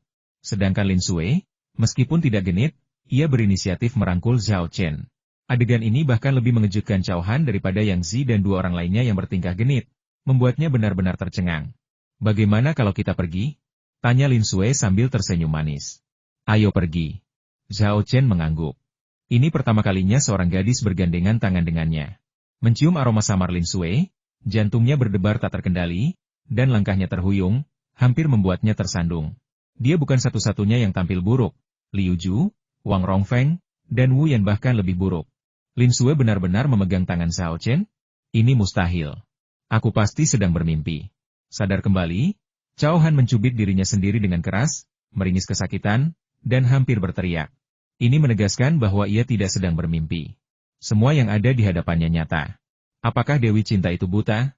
Sedangkan Lin Sui, meskipun tidak genit, ia berinisiatif merangkul Zhao Chen. Adegan ini bahkan lebih mengejutkan Cao Han daripada Yang Zi dan 2 orang lainnya yang bertingkah genit, membuatnya benar-benar tercengang. Bagaimana kalau kita pergi? Tanya Lin Sui sambil tersenyum manis. Ayo pergi. Zhao Chen mengangguk. Ini pertama kalinya seorang gadis bergandengan tangan dengannya. Mencium aroma samar Lin Sui, jantungnya berdebar tak terkendali, dan langkahnya terhuyung, hampir membuatnya tersandung. Dia bukan satu-satunya yang tampil buruk. Liu Ju, Wang Rongfeng, dan Wu Yan bahkan lebih buruk. Lin Sui benar-benar memegang tangan Zhao Chen? Ini mustahil. Aku pasti sedang bermimpi. Sadar kembali, Cao Han mencubit dirinya sendiri dengan keras, meringis kesakitan, dan hampir berteriak. Ini menegaskan bahwa ia tidak sedang bermimpi. Semua yang ada di hadapannya nyata. Apakah Dewi Cinta itu buta?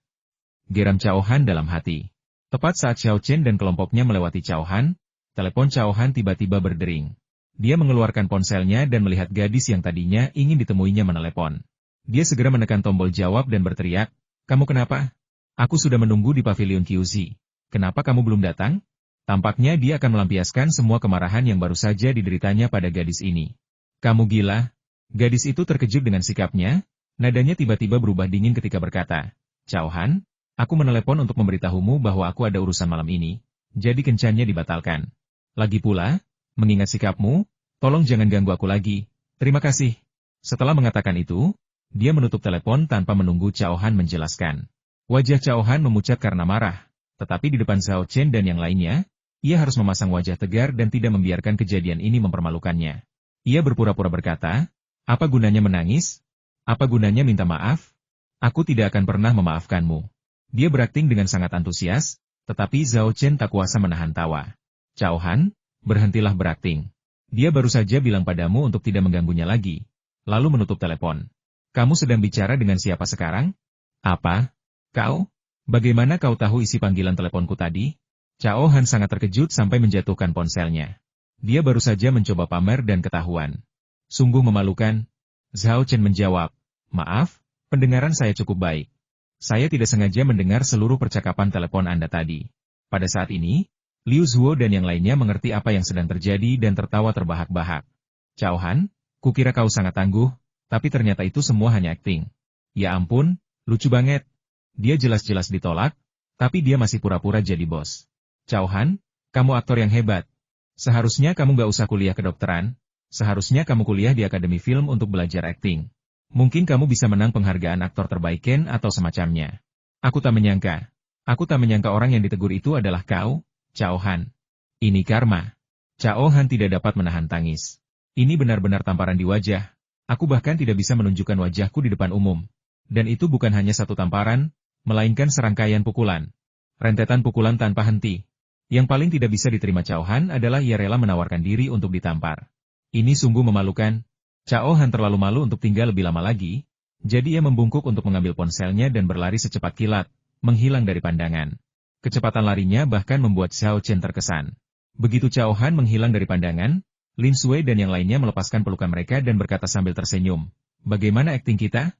Geram Cao Han dalam hati. Tepat saat Xiao Chen dan kelompoknya melewati Cao Han, telepon Cao Han tiba-tiba berdering. Dia mengeluarkan ponselnya dan melihat gadis yang tadinya ingin ditemuinya menelepon. Dia segera menekan tombol jawab dan berteriak, "Kamu kenapa? Aku sudah menunggu di pavilion QZ. Kenapa kamu belum datang?" Tampaknya dia akan melampiaskan semua kemarahan yang baru saja dideritanya pada gadis ini. "Kamu gila?" Gadis itu terkejut dengan sikapnya, nadanya tiba-tiba berubah dingin ketika berkata, "Cao Han, aku menelepon untuk memberitahumu bahwa aku ada urusan malam ini, jadi kencannya dibatalkan. Lagi pula, mengingat sikapmu, tolong jangan ganggu aku lagi, terima kasih." Setelah mengatakan itu, dia menutup telepon tanpa menunggu Cao Han menjelaskan. Wajah Cao Han memucat karena marah, tetapi di depan Zhao Chen dan yang lainnya, ia harus memasang wajah tegar dan tidak membiarkan kejadian ini mempermalukannya. Ia berpura-pura berkata, "Apa gunanya menangis? Apa gunanya minta maaf? Aku tidak akan pernah memaafkanmu." Dia berakting dengan sangat antusias, tetapi Zhao Chen tak kuasa menahan tawa. "Cao Han, berhentilah berakting. Dia baru saja bilang padamu untuk tidak mengganggunya lagi." Lalu menutup telepon. "Kamu sedang bicara dengan siapa sekarang?" "Apa? Kau? Bagaimana kau tahu isi panggilan teleponku tadi?" Cao Han sangat terkejut sampai menjatuhkan ponselnya. Dia baru saja mencoba pamer dan ketahuan. "Sungguh memalukan." Zhao Chen menjawab, "Maaf, pendengaran saya cukup baik. Saya tidak sengaja mendengar seluruh percakapan telepon Anda tadi." Pada saat ini, Liu Zuo dan yang lainnya mengerti apa yang sedang terjadi dan tertawa terbahak-bahak. "Cao Han, kukira kau sangat tangguh, tapi ternyata itu semua hanya akting. Ya ampun, lucu banget. Dia jelas-jelas ditolak, tapi dia masih pura-pura jadi bos. Cao Han, kamu aktor yang hebat. Seharusnya kamu gak usah kuliah kedokteran, seharusnya kamu kuliah di akademi film untuk belajar akting. Mungkin kamu bisa menang penghargaan aktor terbaik Ken atau semacamnya. Aku tak menyangka orang yang ditegur itu adalah kau, Cao Han. Ini karma." Cao Han tidak dapat menahan tangis. Ini benar-benar tamparan di wajah. Aku bahkan tidak bisa menunjukkan wajahku di depan umum. Dan itu bukan hanya satu tamparan, melainkan serangkaian pukulan. Rentetan pukulan tanpa henti. Yang paling tidak bisa diterima Cao Han adalah ia rela menawarkan diri untuk ditampar. Ini sungguh memalukan. Cao Han terlalu malu untuk tinggal lebih lama lagi, jadi ia membungkuk untuk mengambil ponselnya dan berlari secepat kilat, menghilang dari pandangan. Kecepatan larinya bahkan membuat Zhao Chen terkesan. Begitu Cao Han menghilang dari pandangan, Lin Sui dan yang lainnya melepaskan pelukan mereka dan berkata sambil tersenyum, "Bagaimana akting kita?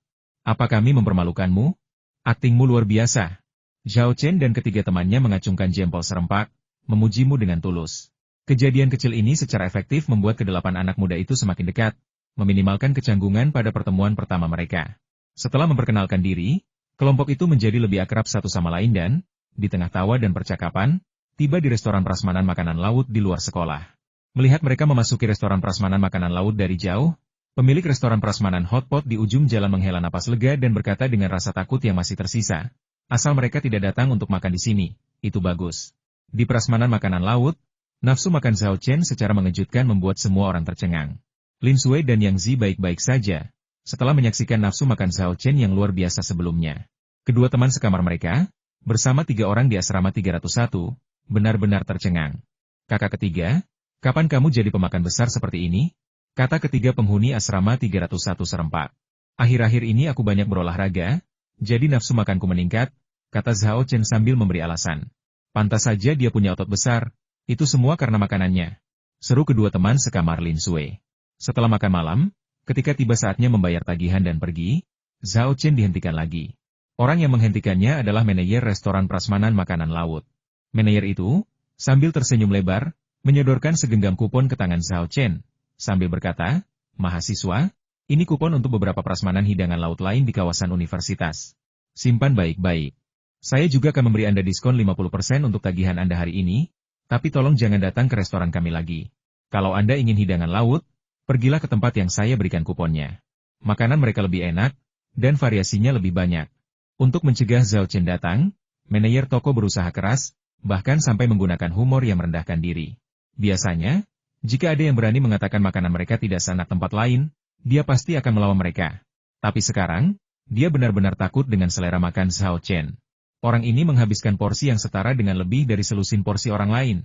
Apa kami mempermalukanmu? Aktingmu luar biasa." Zhao Chen dan ketiga temannya mengacungkan jempol serempak, memujimu dengan tulus. Kejadian kecil ini secara efektif membuat kedelapan anak muda itu semakin dekat, meminimalkan kecanggungan pada pertemuan pertama mereka. Setelah memperkenalkan diri, kelompok itu menjadi lebih akrab satu sama lain dan, di tengah tawa dan percakapan, tiba di restoran prasmanan makanan laut di luar sekolah. Melihat mereka memasuki restoran prasmanan makanan laut dari jauh, pemilik restoran prasmanan hotpot di ujung jalan menghela napas lega dan berkata dengan rasa takut yang masih tersisa, "Asal mereka tidak datang untuk makan di sini, itu bagus." Di prasmanan makanan laut, nafsu makan Zhao Chen secara mengejutkan membuat semua orang tercengang. Lin Sui dan Yang Zi baik-baik saja, setelah menyaksikan nafsu makan Zhao Chen yang luar biasa sebelumnya. Kedua teman sekamar mereka, bersama 3 orang di asrama 301, benar-benar tercengang. Kakak ketiga, kapan kamu jadi pemakan besar seperti ini? Kata ketiga penghuni asrama 301 serempak. Akhir-akhir ini aku banyak berolahraga, jadi nafsu makanku meningkat, kata Zhao Chen sambil memberi alasan. Pantas saja dia punya otot besar, itu semua karena makanannya. Seru kedua teman sekamar Lin Sui. Setelah makan malam, ketika tiba saatnya membayar tagihan dan pergi, Zhao Chen dihentikan lagi. Orang yang menghentikannya adalah manajer restoran prasmanan makanan laut. Manajer itu, sambil tersenyum lebar, menyodorkan segenggam kupon ke tangan Zhao Chen, sambil berkata, "Mahasiswa, ini kupon untuk beberapa prasmanan hidangan laut lain di kawasan universitas. Simpan baik-baik. Saya juga akan memberi Anda diskon 50% untuk tagihan Anda hari ini, tapi tolong jangan datang ke restoran kami lagi. Kalau Anda ingin hidangan laut, pergilah ke tempat yang saya berikan kuponnya. Makanan mereka lebih enak, dan variasinya lebih banyak." Untuk mencegah Zhao Chen datang, manajer toko berusaha keras, bahkan sampai menggunakan humor yang merendahkan diri. Biasanya, jika ada yang berani mengatakan makanan mereka tidak seenak tempat lain, dia pasti akan melawan mereka. Tapi sekarang, dia benar-benar takut dengan selera makan Zhao Chen. Orang ini menghabiskan porsi yang setara dengan lebih dari selusin porsi orang lain.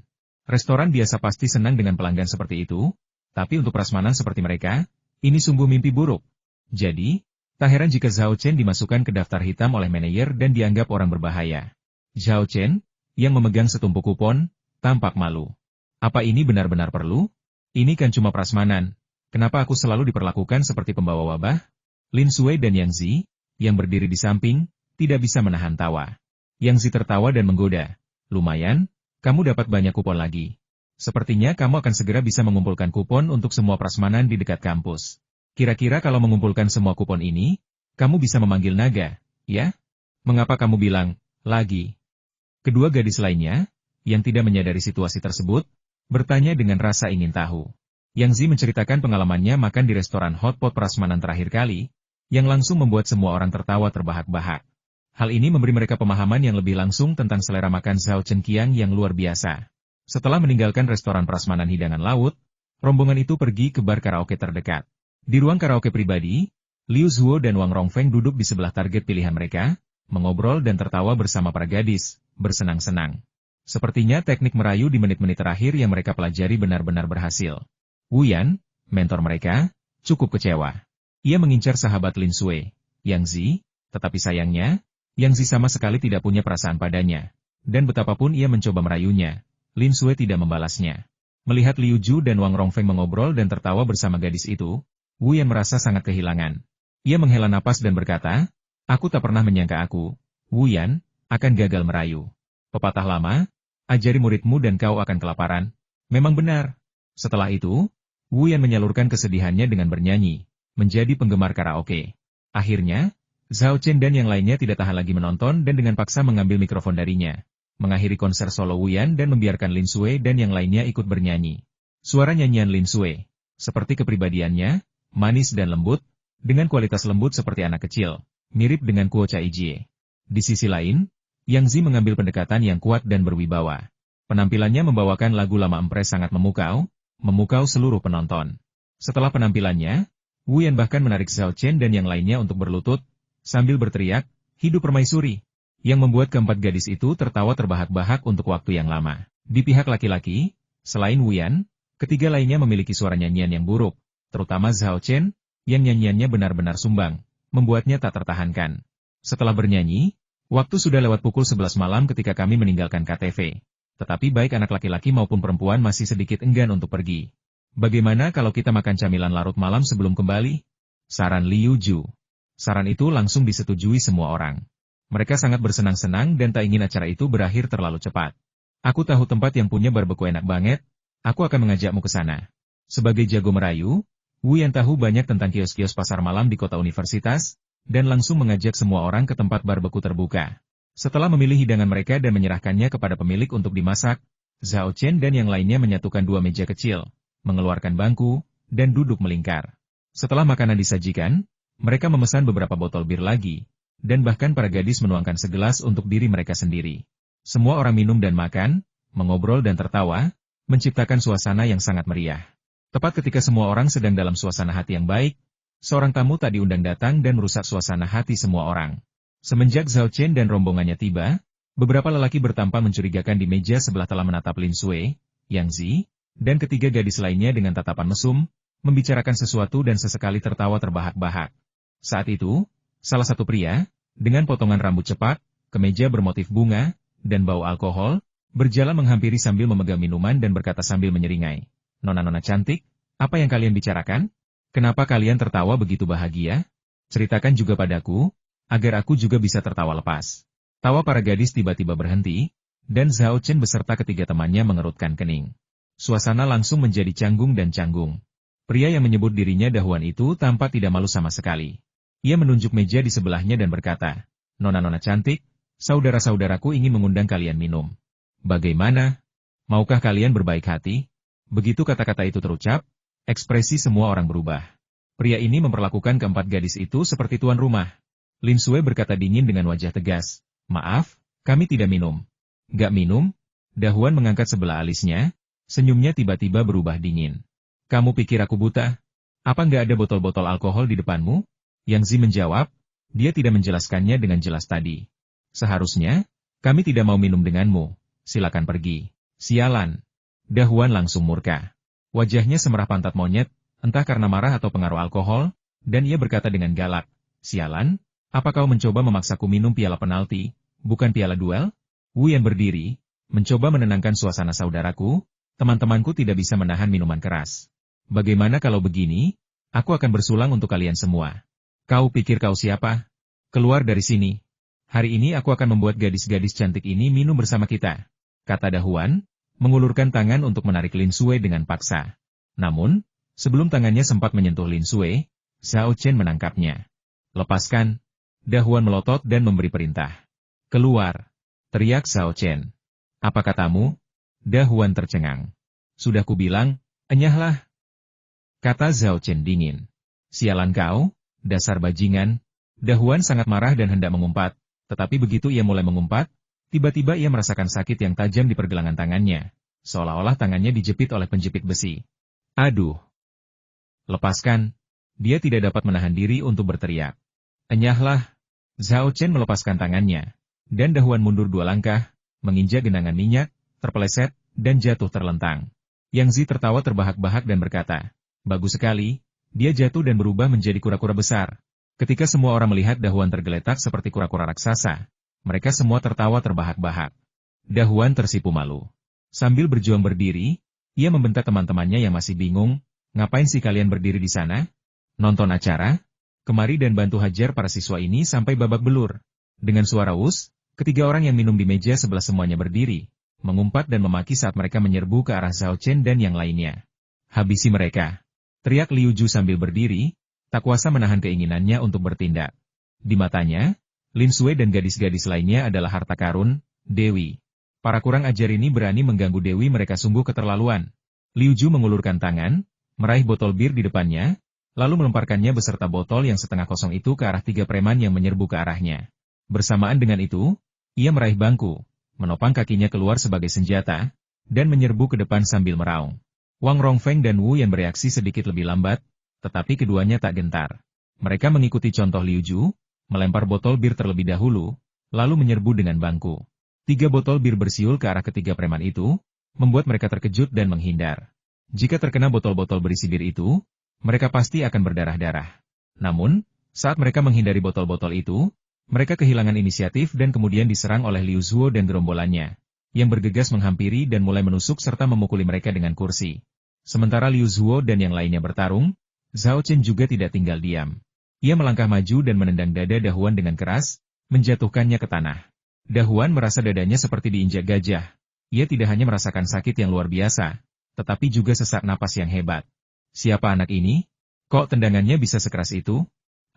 Restoran biasa pasti senang dengan pelanggan seperti itu, tapi untuk prasmanan seperti mereka, ini sungguh mimpi buruk. Jadi, tak heran jika Zhao Chen dimasukkan ke daftar hitam oleh manajer dan dianggap orang berbahaya. Zhao Chen, yang memegang setumpuk kupon, tampak malu. Apa ini benar-benar perlu? Ini kan cuma prasmanan. Kenapa aku selalu diperlakukan seperti pembawa wabah? Lin Sui dan Yang Zi, yang berdiri di samping, tidak bisa menahan tawa. Yang Zi tertawa dan menggoda. Lumayan, kamu dapat banyak kupon lagi. Sepertinya kamu akan segera bisa mengumpulkan kupon untuk semua prasmanan di dekat kampus. Kira-kira kalau mengumpulkan semua kupon ini, kamu bisa memanggil naga, ya? Mengapa kamu bilang, lagi? Kedua gadis lainnya, yang tidak menyadari situasi tersebut, bertanya dengan rasa ingin tahu. Yang Zi menceritakan pengalamannya makan di restoran hotpot prasmanan terakhir kali, yang langsung membuat semua orang tertawa terbahak-bahak. Hal ini memberi mereka pemahaman yang lebih langsung tentang selera makan Zhao Chen Qiang yang luar biasa. Setelah meninggalkan restoran prasmanan hidangan laut, rombongan itu pergi ke bar karaoke terdekat. Di ruang karaoke pribadi, Liu Zuo dan Wang Rongfeng duduk di sebelah target pilihan mereka, mengobrol dan tertawa bersama para gadis, bersenang-senang. Sepertinya teknik merayu di menit-menit terakhir yang mereka pelajari benar-benar berhasil. Wu Yan, mentor mereka, cukup kecewa. Ia mengincar sahabat Lin Sui, Yang Zi, tetapi sayangnya, Yang Zi sama sekali tidak punya perasaan padanya. Dan betapapun ia mencoba merayunya, Lin Sui tidak membalasnya. Melihat Liu Ju dan Wang Rongfeng mengobrol dan tertawa bersama gadis itu, Wu Yan merasa sangat kehilangan. Ia menghela napas dan berkata, "Aku tak pernah menyangka aku, Wu Yan, akan gagal merayu. Pepatah lama, ajari muridmu dan kau akan kelaparan." Memang benar. Setelah itu, Wu Yan menyalurkan kesedihannya dengan bernyanyi, menjadi penggemar karaoke. Akhirnya, Zhao Chen dan yang lainnya tidak tahan lagi menonton dan dengan paksa mengambil mikrofon darinya, mengakhiri konser solo Wu Yan dan membiarkan Lin Sui dan yang lainnya ikut bernyanyi. Suara nyanyian Lin Sui, seperti kepribadiannya, manis dan lembut, dengan kualitas lembut seperti anak kecil, mirip dengan Kuo Chai Jie. Di sisi lain, Yang Zi mengambil pendekatan yang kuat dan berwibawa. Penampilannya membawakan lagu lama Empres sangat memukau seluruh penonton. Setelah penampilannya, Wu Yan bahkan menarik Zhao Chen dan yang lainnya untuk berlutut, sambil berteriak, "Hidup permaisuri!" yang membuat keempat gadis itu tertawa terbahak-bahak untuk waktu yang lama. Di pihak laki-laki, selain Wu Yan, ketiga lainnya memiliki suara nyanyian yang buruk. Terutama Zhao Chen, yang nyanyiannya benar-benar sumbang, membuatnya tak tertahankan. Setelah bernyanyi, waktu sudah lewat pukul 11 malam ketika kami meninggalkan KTV. Tetapi baik anak laki-laki maupun perempuan masih sedikit enggan untuk pergi. Bagaimana kalau kita makan camilan larut malam sebelum kembali? Saran Liu Ju. Saran itu langsung disetujui semua orang. Mereka sangat bersenang-senang dan tak ingin acara itu berakhir terlalu cepat. Aku tahu tempat yang punya barbeque enak banget, aku akan mengajakmu ke sana. Sebagai jago merayu, Wu Yan tahu banyak tentang kios-kios pasar malam di kota universitas, dan langsung mengajak semua orang ke tempat barbeque terbuka. Setelah memilih hidangan mereka dan menyerahkannya kepada pemilik untuk dimasak, Zhao Chen dan yang lainnya menyatukan dua meja kecil, mengeluarkan bangku, dan duduk melingkar. Setelah makanan disajikan, mereka memesan beberapa botol bir lagi, dan bahkan para gadis menuangkan segelas untuk diri mereka sendiri. Semua orang minum dan makan, mengobrol dan tertawa, menciptakan suasana yang sangat meriah. Tepat ketika semua orang sedang dalam suasana hati yang baik, seorang tamu tak diundang datang dan merusak suasana hati semua orang. Semenjak Zhao Chen dan rombongannya tiba, beberapa lelaki bertampak mencurigakan di meja sebelah telah menatap Lin Sui, Yang Zi, dan ketiga gadis lainnya dengan tatapan mesum, membicarakan sesuatu dan sesekali tertawa terbahak-bahak. Saat itu, salah satu pria, dengan potongan rambut cepat, kemeja bermotif bunga, dan bau alkohol, berjalan menghampiri sambil memegang minuman dan berkata sambil menyeringai. Nona-nona cantik, apa yang kalian bicarakan? Kenapa kalian tertawa begitu bahagia? Ceritakan juga padaku, agar aku juga bisa tertawa lepas. Tawa para gadis tiba-tiba berhenti, dan Zhao Chen beserta ketiga temannya mengerutkan kening. Suasana langsung menjadi canggung dan canggung. Pria yang menyebut dirinya Dahuan itu tampak tidak malu sama sekali. Ia menunjuk meja di sebelahnya dan berkata, Nona-nona cantik, saudara-saudaraku ingin mengundang kalian minum. Bagaimana? Maukah kalian berbaik hati? Begitu kata-kata itu terucap, ekspresi semua orang berubah. Pria ini memperlakukan keempat gadis itu seperti tuan rumah. Lin Sui berkata dingin dengan wajah tegas, maaf, kami tidak minum. Gak minum? Dahuan mengangkat sebelah alisnya, senyumnya tiba-tiba berubah dingin. Kamu pikir aku buta? Apa nggak ada botol-botol alkohol di depanmu? Yang Zi menjawab, dia tidak menjelaskannya dengan jelas tadi. Seharusnya, kami tidak mau minum denganmu, silakan pergi. Sialan. Dahuan langsung murka. Wajahnya semerah pantat monyet, entah karena marah atau pengaruh alkohol, dan ia berkata dengan galak, sialan, apa kau mencoba memaksaku minum piala penalti, bukan piala duel? Wu Yan berdiri, mencoba menenangkan suasana saudaraku, teman-temanku tidak bisa menahan minuman keras. Bagaimana kalau begini? Aku akan bersulang untuk kalian semua. Kau pikir kau siapa? Keluar dari sini. Hari ini aku akan membuat gadis-gadis cantik ini minum bersama kita, kata Dahuan, mengulurkan tangan untuk menarik Lin Sui dengan paksa. Namun, sebelum tangannya sempat menyentuh Lin Sui, Zhao Chen menangkapnya. Lepaskan. Dahuan melotot dan memberi perintah. Keluar. Teriak Zhao Chen. Apa katamu? Dahuan tercengang. Sudah kubilang, enyahlah. Kata Zhao Chen dingin. Sialan kau, dasar bajingan. Dahuan sangat marah dan hendak mengumpat, tetapi begitu ia mulai mengumpat, tiba-tiba ia merasakan sakit yang tajam di pergelangan tangannya, seolah-olah tangannya dijepit oleh penjepit besi. Aduh! Lepaskan! Dia tidak dapat menahan diri untuk berteriak. Enyahlah! Zhao Chen melepaskan tangannya, dan Dahuan mundur 2 langkah, menginjak genangan minyak, terpeleset, dan jatuh terlentang. Yang Zi tertawa terbahak-bahak dan berkata, bagus sekali, dia jatuh dan berubah menjadi kura-kura besar. Ketika semua orang melihat Dahuan tergeletak seperti kura-kura raksasa, mereka semua tertawa terbahak-bahak. Dahuan tersipu malu. Sambil berjuang berdiri, ia membentak teman-temannya yang masih bingung, ngapain sih kalian berdiri di sana? Nonton acara? Kemari dan bantu hajar para siswa ini sampai babak belur. Dengan suara us, ketiga orang yang minum di meja sebelah semuanya berdiri, mengumpat dan memaki saat mereka menyerbu ke arah Zhao Chen dan yang lainnya. Habisi mereka. Teriak Liu Ju sambil berdiri, tak kuasa menahan keinginannya untuk bertindak. Di matanya, Lin Sui dan gadis-gadis lainnya adalah harta karun, Dewi. Para kurang ajar ini berani mengganggu Dewi mereka sungguh keterlaluan. Liu Ju mengulurkan tangan, meraih botol bir di depannya, lalu melemparkannya beserta botol yang setengah kosong itu ke arah 3 preman yang menyerbu ke arahnya. Bersamaan dengan itu, ia meraih bangku, menopang kakinya keluar sebagai senjata, dan menyerbu ke depan sambil meraung. Wang Rongfeng dan Wu Yan bereaksi sedikit lebih lambat, tetapi keduanya tak gentar. Mereka mengikuti contoh Liu Ju, melempar botol bir terlebih dahulu, lalu menyerbu dengan bangku. 3 botol bir bersiul ke arah ketiga preman itu, membuat mereka terkejut dan menghindar. Jika terkena botol-botol berisi bir itu, mereka pasti akan berdarah-darah. Namun, saat mereka menghindari botol-botol itu, mereka kehilangan inisiatif dan kemudian diserang oleh Liu Zuo dan gerombolannya, yang bergegas menghampiri dan mulai menusuk serta memukuli mereka dengan kursi. Sementara Liu Zuo dan yang lainnya bertarung, Zhao Chen juga tidak tinggal diam. Ia melangkah maju dan menendang dada Dahuan dengan keras, menjatuhkannya ke tanah. Dahuan merasa dadanya seperti diinjak gajah. Ia tidak hanya merasakan sakit yang luar biasa, tetapi juga sesak napas yang hebat. Siapa anak ini? Kok tendangannya bisa sekeras itu?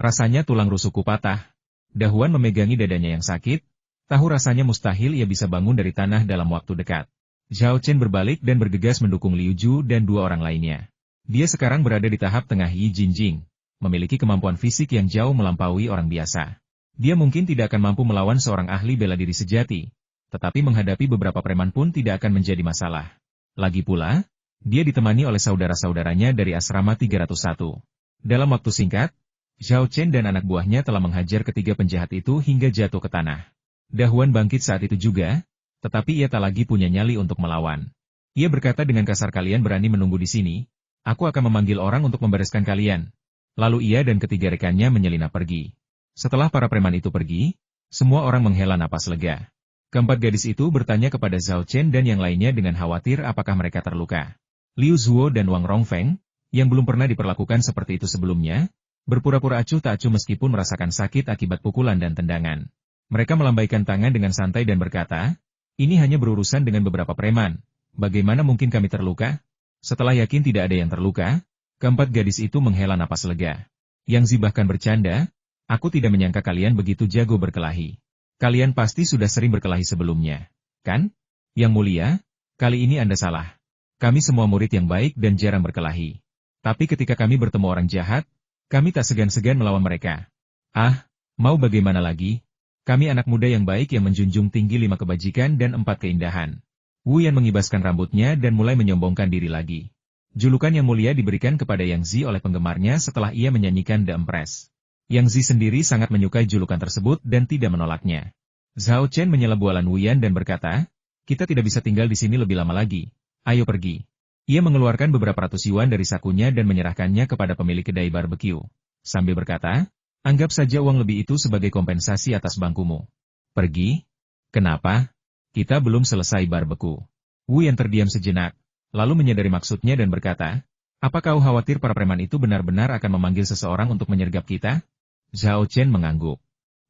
Rasanya tulang rusukku patah. Dahuan memegangi dadanya yang sakit, tahu rasanya mustahil ia bisa bangun dari tanah dalam waktu dekat. Zhao Chen berbalik dan bergegas mendukung Liu Ju dan 2 orang lainnya. Dia sekarang berada di tahap tengah Yi Jinjing, memiliki kemampuan fisik yang jauh melampaui orang biasa. Dia mungkin tidak akan mampu melawan seorang ahli bela diri sejati, tetapi menghadapi beberapa preman pun tidak akan menjadi masalah. Lagi pula, Dia ditemani oleh saudara-saudaranya dari asrama 301. Dalam waktu singkat, Zhao Chen dan anak buahnya telah menghajar ketiga penjahat itu hingga jatuh ke tanah. Dahuan bangkit saat itu juga, tetapi ia tak lagi punya nyali untuk melawan. Ia berkata dengan kasar, "Kalian berani menunggu di sini? Aku akan memanggil orang untuk membereskan kalian." Lalu ia dan ketiga rekannya menyelinap pergi. Setelah para preman itu pergi, semua orang menghela napas lega. Keempat gadis itu bertanya kepada Zhao Chen dan yang lainnya dengan khawatir apakah mereka terluka. Liu Zuo dan Wang Rongfeng, yang belum pernah diperlakukan seperti itu sebelumnya, berpura-pura acuh tak acuh meskipun merasakan sakit akibat pukulan dan tendangan. Mereka melambaikan tangan dengan santai dan berkata, "Ini hanya berurusan dengan beberapa preman. Bagaimana mungkin kami terluka?" Setelah yakin tidak ada yang terluka, keempat gadis itu menghela napas lega. Yang Zi bahkan bercanda, "Aku tidak menyangka kalian begitu jago berkelahi. Kalian pasti sudah sering berkelahi sebelumnya, kan? Yang mulia, kali ini Anda salah. Kami semua murid yang baik dan jarang berkelahi. Tapi ketika kami bertemu orang jahat, kami tak segan-segan melawan mereka. Ah, mau bagaimana lagi? Kami anak muda yang baik yang menjunjung tinggi 5 kebajikan dan 4 keindahan." Wu Yan mengibaskan rambutnya dan mulai menyombongkan diri lagi. Julukan yang mulia diberikan kepada Yang Zi oleh penggemarnya setelah ia menyanyikan The Empress. Yang Zi sendiri sangat menyukai julukan tersebut dan tidak menolaknya. Zhao Chen menyela bualan Wu Yan dan berkata, "Kita tidak bisa tinggal di sini lebih lama lagi. Ayo pergi." Ia mengeluarkan beberapa ratus yuan dari sakunya dan menyerahkannya kepada pemilik kedai barbeque. Sambil berkata, "Anggap saja uang lebih itu sebagai kompensasi atas bangkumu." "Pergi? Kenapa? Kita belum selesai barbeque." Wu Yan terdiam sejenak, lalu menyadari maksudnya dan berkata, "Apa kau khawatir para preman itu benar-benar akan memanggil seseorang untuk menyergap kita?" Zhao Chen mengangguk.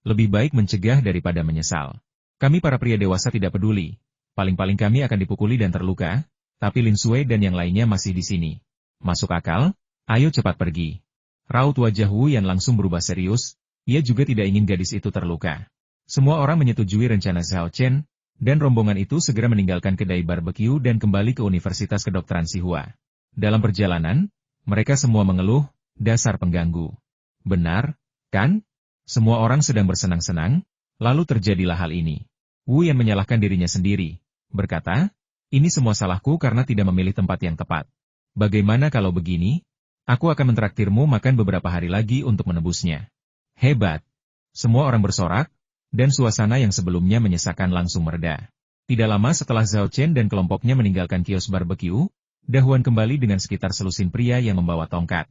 "Lebih baik mencegah daripada menyesal. Kami para pria dewasa tidak peduli. Paling-paling kami akan dipukuli dan terluka, tapi Lin Sui dan yang lainnya masih di sini. Masuk akal? Ayo cepat pergi." Raut wajah Wu Yan langsung berubah serius, ia juga tidak ingin gadis itu terluka. Semua orang menyetujui rencana Zhao Chen, dan rombongan itu segera meninggalkan kedai barbeque dan kembali ke Universitas Kedokteran Sihua. Dalam perjalanan, mereka semua mengeluh, "Dasar pengganggu." "Benar, kan? Semua orang sedang bersenang-senang, lalu terjadilah hal ini." Wu Yan menyalahkan dirinya sendiri, berkata, "Ini semua salahku karena tidak memilih tempat yang tepat. Bagaimana kalau begini? Aku akan mentraktirmu makan beberapa hari lagi untuk menebusnya." Hebat! Semua orang bersorak, dan suasana yang sebelumnya menyesakan langsung mereda. Tidak lama setelah Zhao Chen dan kelompoknya meninggalkan kios barbeque, Dahuan kembali dengan sekitar selusin pria yang membawa tongkat.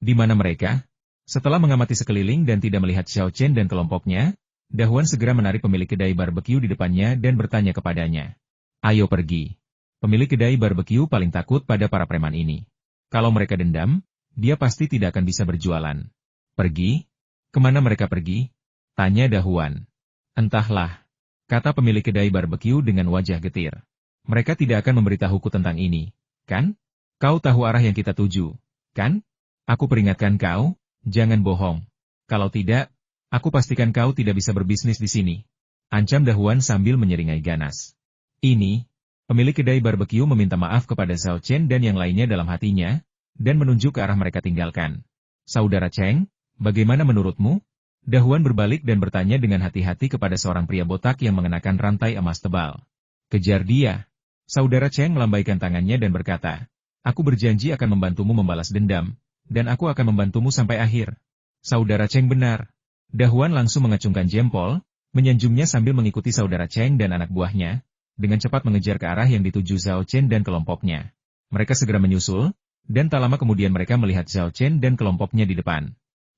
Di mana mereka? Setelah mengamati sekeliling dan tidak melihat Zhao Chen dan kelompoknya, Dahuan segera menarik pemilik kedai barbeque di depannya dan bertanya kepadanya, "Ayo pergi." Pemilik kedai barbeque paling takut pada para preman ini. Kalau mereka dendam, dia pasti tidak akan bisa berjualan. "Pergi? Kemana mereka pergi?" tanya Dahuan. "Entahlah," kata pemilik kedai barbeque dengan wajah getir. "Mereka tidak akan memberitahuku tentang ini, kan? Kau tahu arah yang kita tuju, kan? Aku peringatkan kau, jangan bohong. Kalau tidak, aku pastikan kau tidak bisa berbisnis di sini." Ancam Dahuan sambil menyeringai ganas. Ini, pemilik kedai barbeque meminta maaf kepada Zhao Chen dan yang lainnya dalam hatinya, dan menunjuk ke arah mereka tinggalkan. "Saudara Cheng, bagaimana menurutmu?" Dahuan berbalik dan bertanya dengan hati-hati kepada seorang pria botak yang mengenakan rantai emas tebal. "Kejar dia." Saudara Cheng melambaikan tangannya dan berkata, "Aku berjanji akan membantumu membalas dendam, dan aku akan membantumu sampai akhir." Saudara Cheng benar. Dahuan langsung mengacungkan jempol, menyanjungnya sambil mengikuti saudara Cheng dan anak buahnya, dengan cepat mengejar ke arah yang dituju Zhao Chen dan kelompoknya. Mereka segera menyusul, dan tak lama kemudian mereka melihat Zhao Chen dan kelompoknya di depan.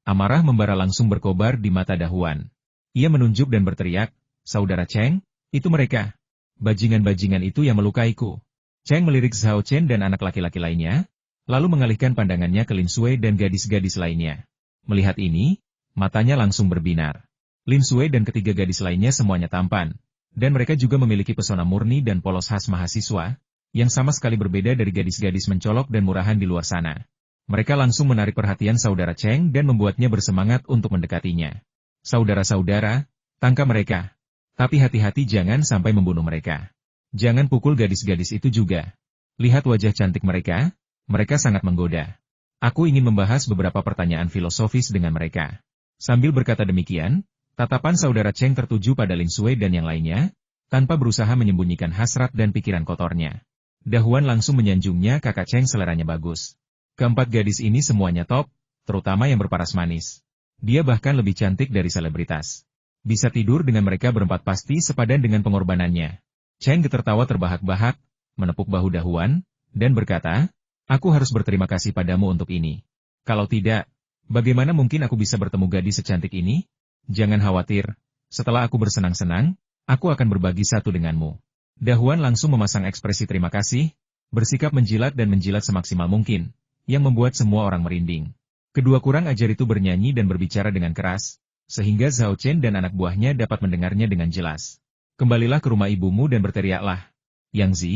Amarah membara langsung berkobar di mata Dahuan. Ia menunjuk dan berteriak, "Saudara Cheng, itu mereka. Bajingan-bajingan itu yang melukaiku." Cheng melirik Zhao Chen dan anak laki-laki lainnya, lalu mengalihkan pandangannya ke Lin Sui dan gadis-gadis lainnya. Melihat ini, matanya langsung berbinar. Lin Sui dan ketiga gadis lainnya semuanya tampan, dan mereka juga memiliki pesona murni dan polos khas mahasiswa, yang sama sekali berbeda dari gadis-gadis mencolok dan murahan di luar sana. Mereka langsung menarik perhatian saudara Cheng dan membuatnya bersemangat untuk mendekatinya. "Saudara-saudara, tangkap mereka. Tapi hati-hati jangan sampai membunuh mereka. Jangan pukul gadis-gadis itu juga. Lihat wajah cantik mereka, mereka sangat menggoda. Aku ingin membahas beberapa pertanyaan filosofis dengan mereka." Sambil berkata demikian, tatapan saudara Cheng tertuju pada Lin Sui dan yang lainnya, tanpa berusaha menyembunyikan hasrat dan pikiran kotornya. Dahuan langsung menyanjungnya, kakak Cheng seleranya bagus. Keempat gadis ini semuanya top, terutama yang berparas manis. Dia bahkan lebih cantik dari selebritas. Bisa tidur dengan mereka berempat pasti sepadan dengan pengorbanannya. Cheng tertawa terbahak-bahak, menepuk bahu Dahuan, dan berkata, aku harus berterima kasih padamu untuk ini. Kalau tidak, bagaimana mungkin aku bisa bertemu gadis secantik ini? Jangan khawatir, setelah aku bersenang-senang, aku akan berbagi satu denganmu. Dahuan langsung memasang ekspresi terima kasih, bersikap menjilat dan menjilat semaksimal mungkin, yang membuat semua orang merinding. Kedua kurang ajar itu bernyanyi dan berbicara dengan keras, sehingga Zhao Chen dan anak buahnya dapat mendengarnya dengan jelas. Kembalilah ke rumah ibumu dan berteriaklah. Yang Zi,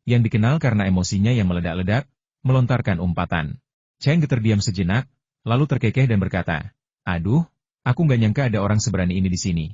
yang dikenal karena emosinya yang meledak-ledak, melontarkan umpatan. Cheng terdiam sejenak, lalu terkekeh dan berkata, aduh, aku nggak nyangka ada orang seberani ini di sini.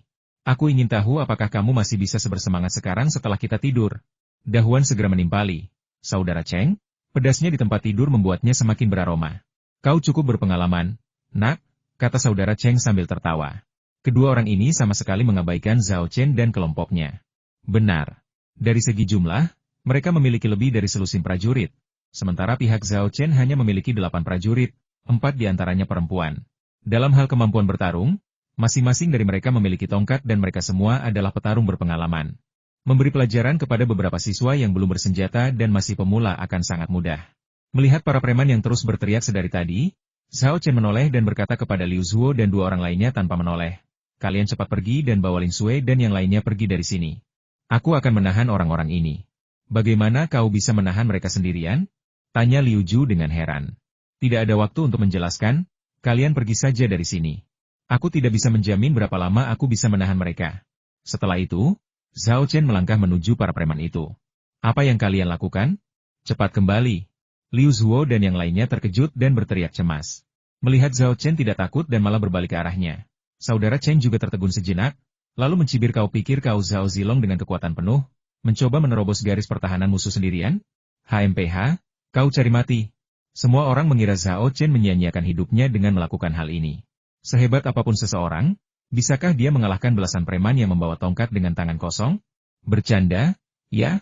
Aku ingin tahu apakah kamu masih bisa sebersemangat sekarang setelah kita tidur. Dahuan segera menimpali. Saudara Cheng, pedasnya di tempat tidur membuatnya semakin beraroma. Kau cukup berpengalaman, nak, kata saudara Cheng sambil tertawa. Kedua orang ini sama sekali mengabaikan Zhao Chen dan kelompoknya. Benar. Dari segi jumlah, mereka memiliki lebih dari selusin prajurit. Sementara pihak Zhao Chen hanya memiliki 8 prajurit, 4 diantaranya perempuan. Dalam hal kemampuan bertarung, masing-masing dari mereka memiliki tongkat dan mereka semua adalah petarung berpengalaman. Memberi pelajaran kepada beberapa siswa yang belum bersenjata dan masih pemula akan sangat mudah. Melihat para preman yang terus berteriak sedari tadi, Zhao Chen menoleh dan berkata kepada Liu Zuo dan 2 orang lainnya tanpa menoleh. Kalian cepat pergi dan bawa Lin Sui dan yang lainnya pergi dari sini. Aku akan menahan orang-orang ini. Bagaimana kau bisa menahan mereka sendirian? Tanya Liu Ju dengan heran. Tidak ada waktu untuk menjelaskan, kalian pergi saja dari sini. Aku tidak bisa menjamin berapa lama aku bisa menahan mereka. Setelah itu, Zhao Chen melangkah menuju para preman itu. Apa yang kalian lakukan? Cepat kembali. Liu Zuo dan yang lainnya terkejut dan berteriak cemas. Melihat Zhao Chen tidak takut dan malah berbalik ke arahnya. Saudara Chen juga tertegun sejenak, lalu mencibir, kau pikir kau Zhao Zilong dengan kekuatan penuh, mencoba menerobos garis pertahanan musuh sendirian? HMPH, kau cari mati. Semua orang mengira Zhao Chen menyia-nyiakan hidupnya dengan melakukan hal ini. Sehebat apapun seseorang, bisakah dia mengalahkan belasan preman yang membawa tongkat dengan tangan kosong? Bercanda? Ya?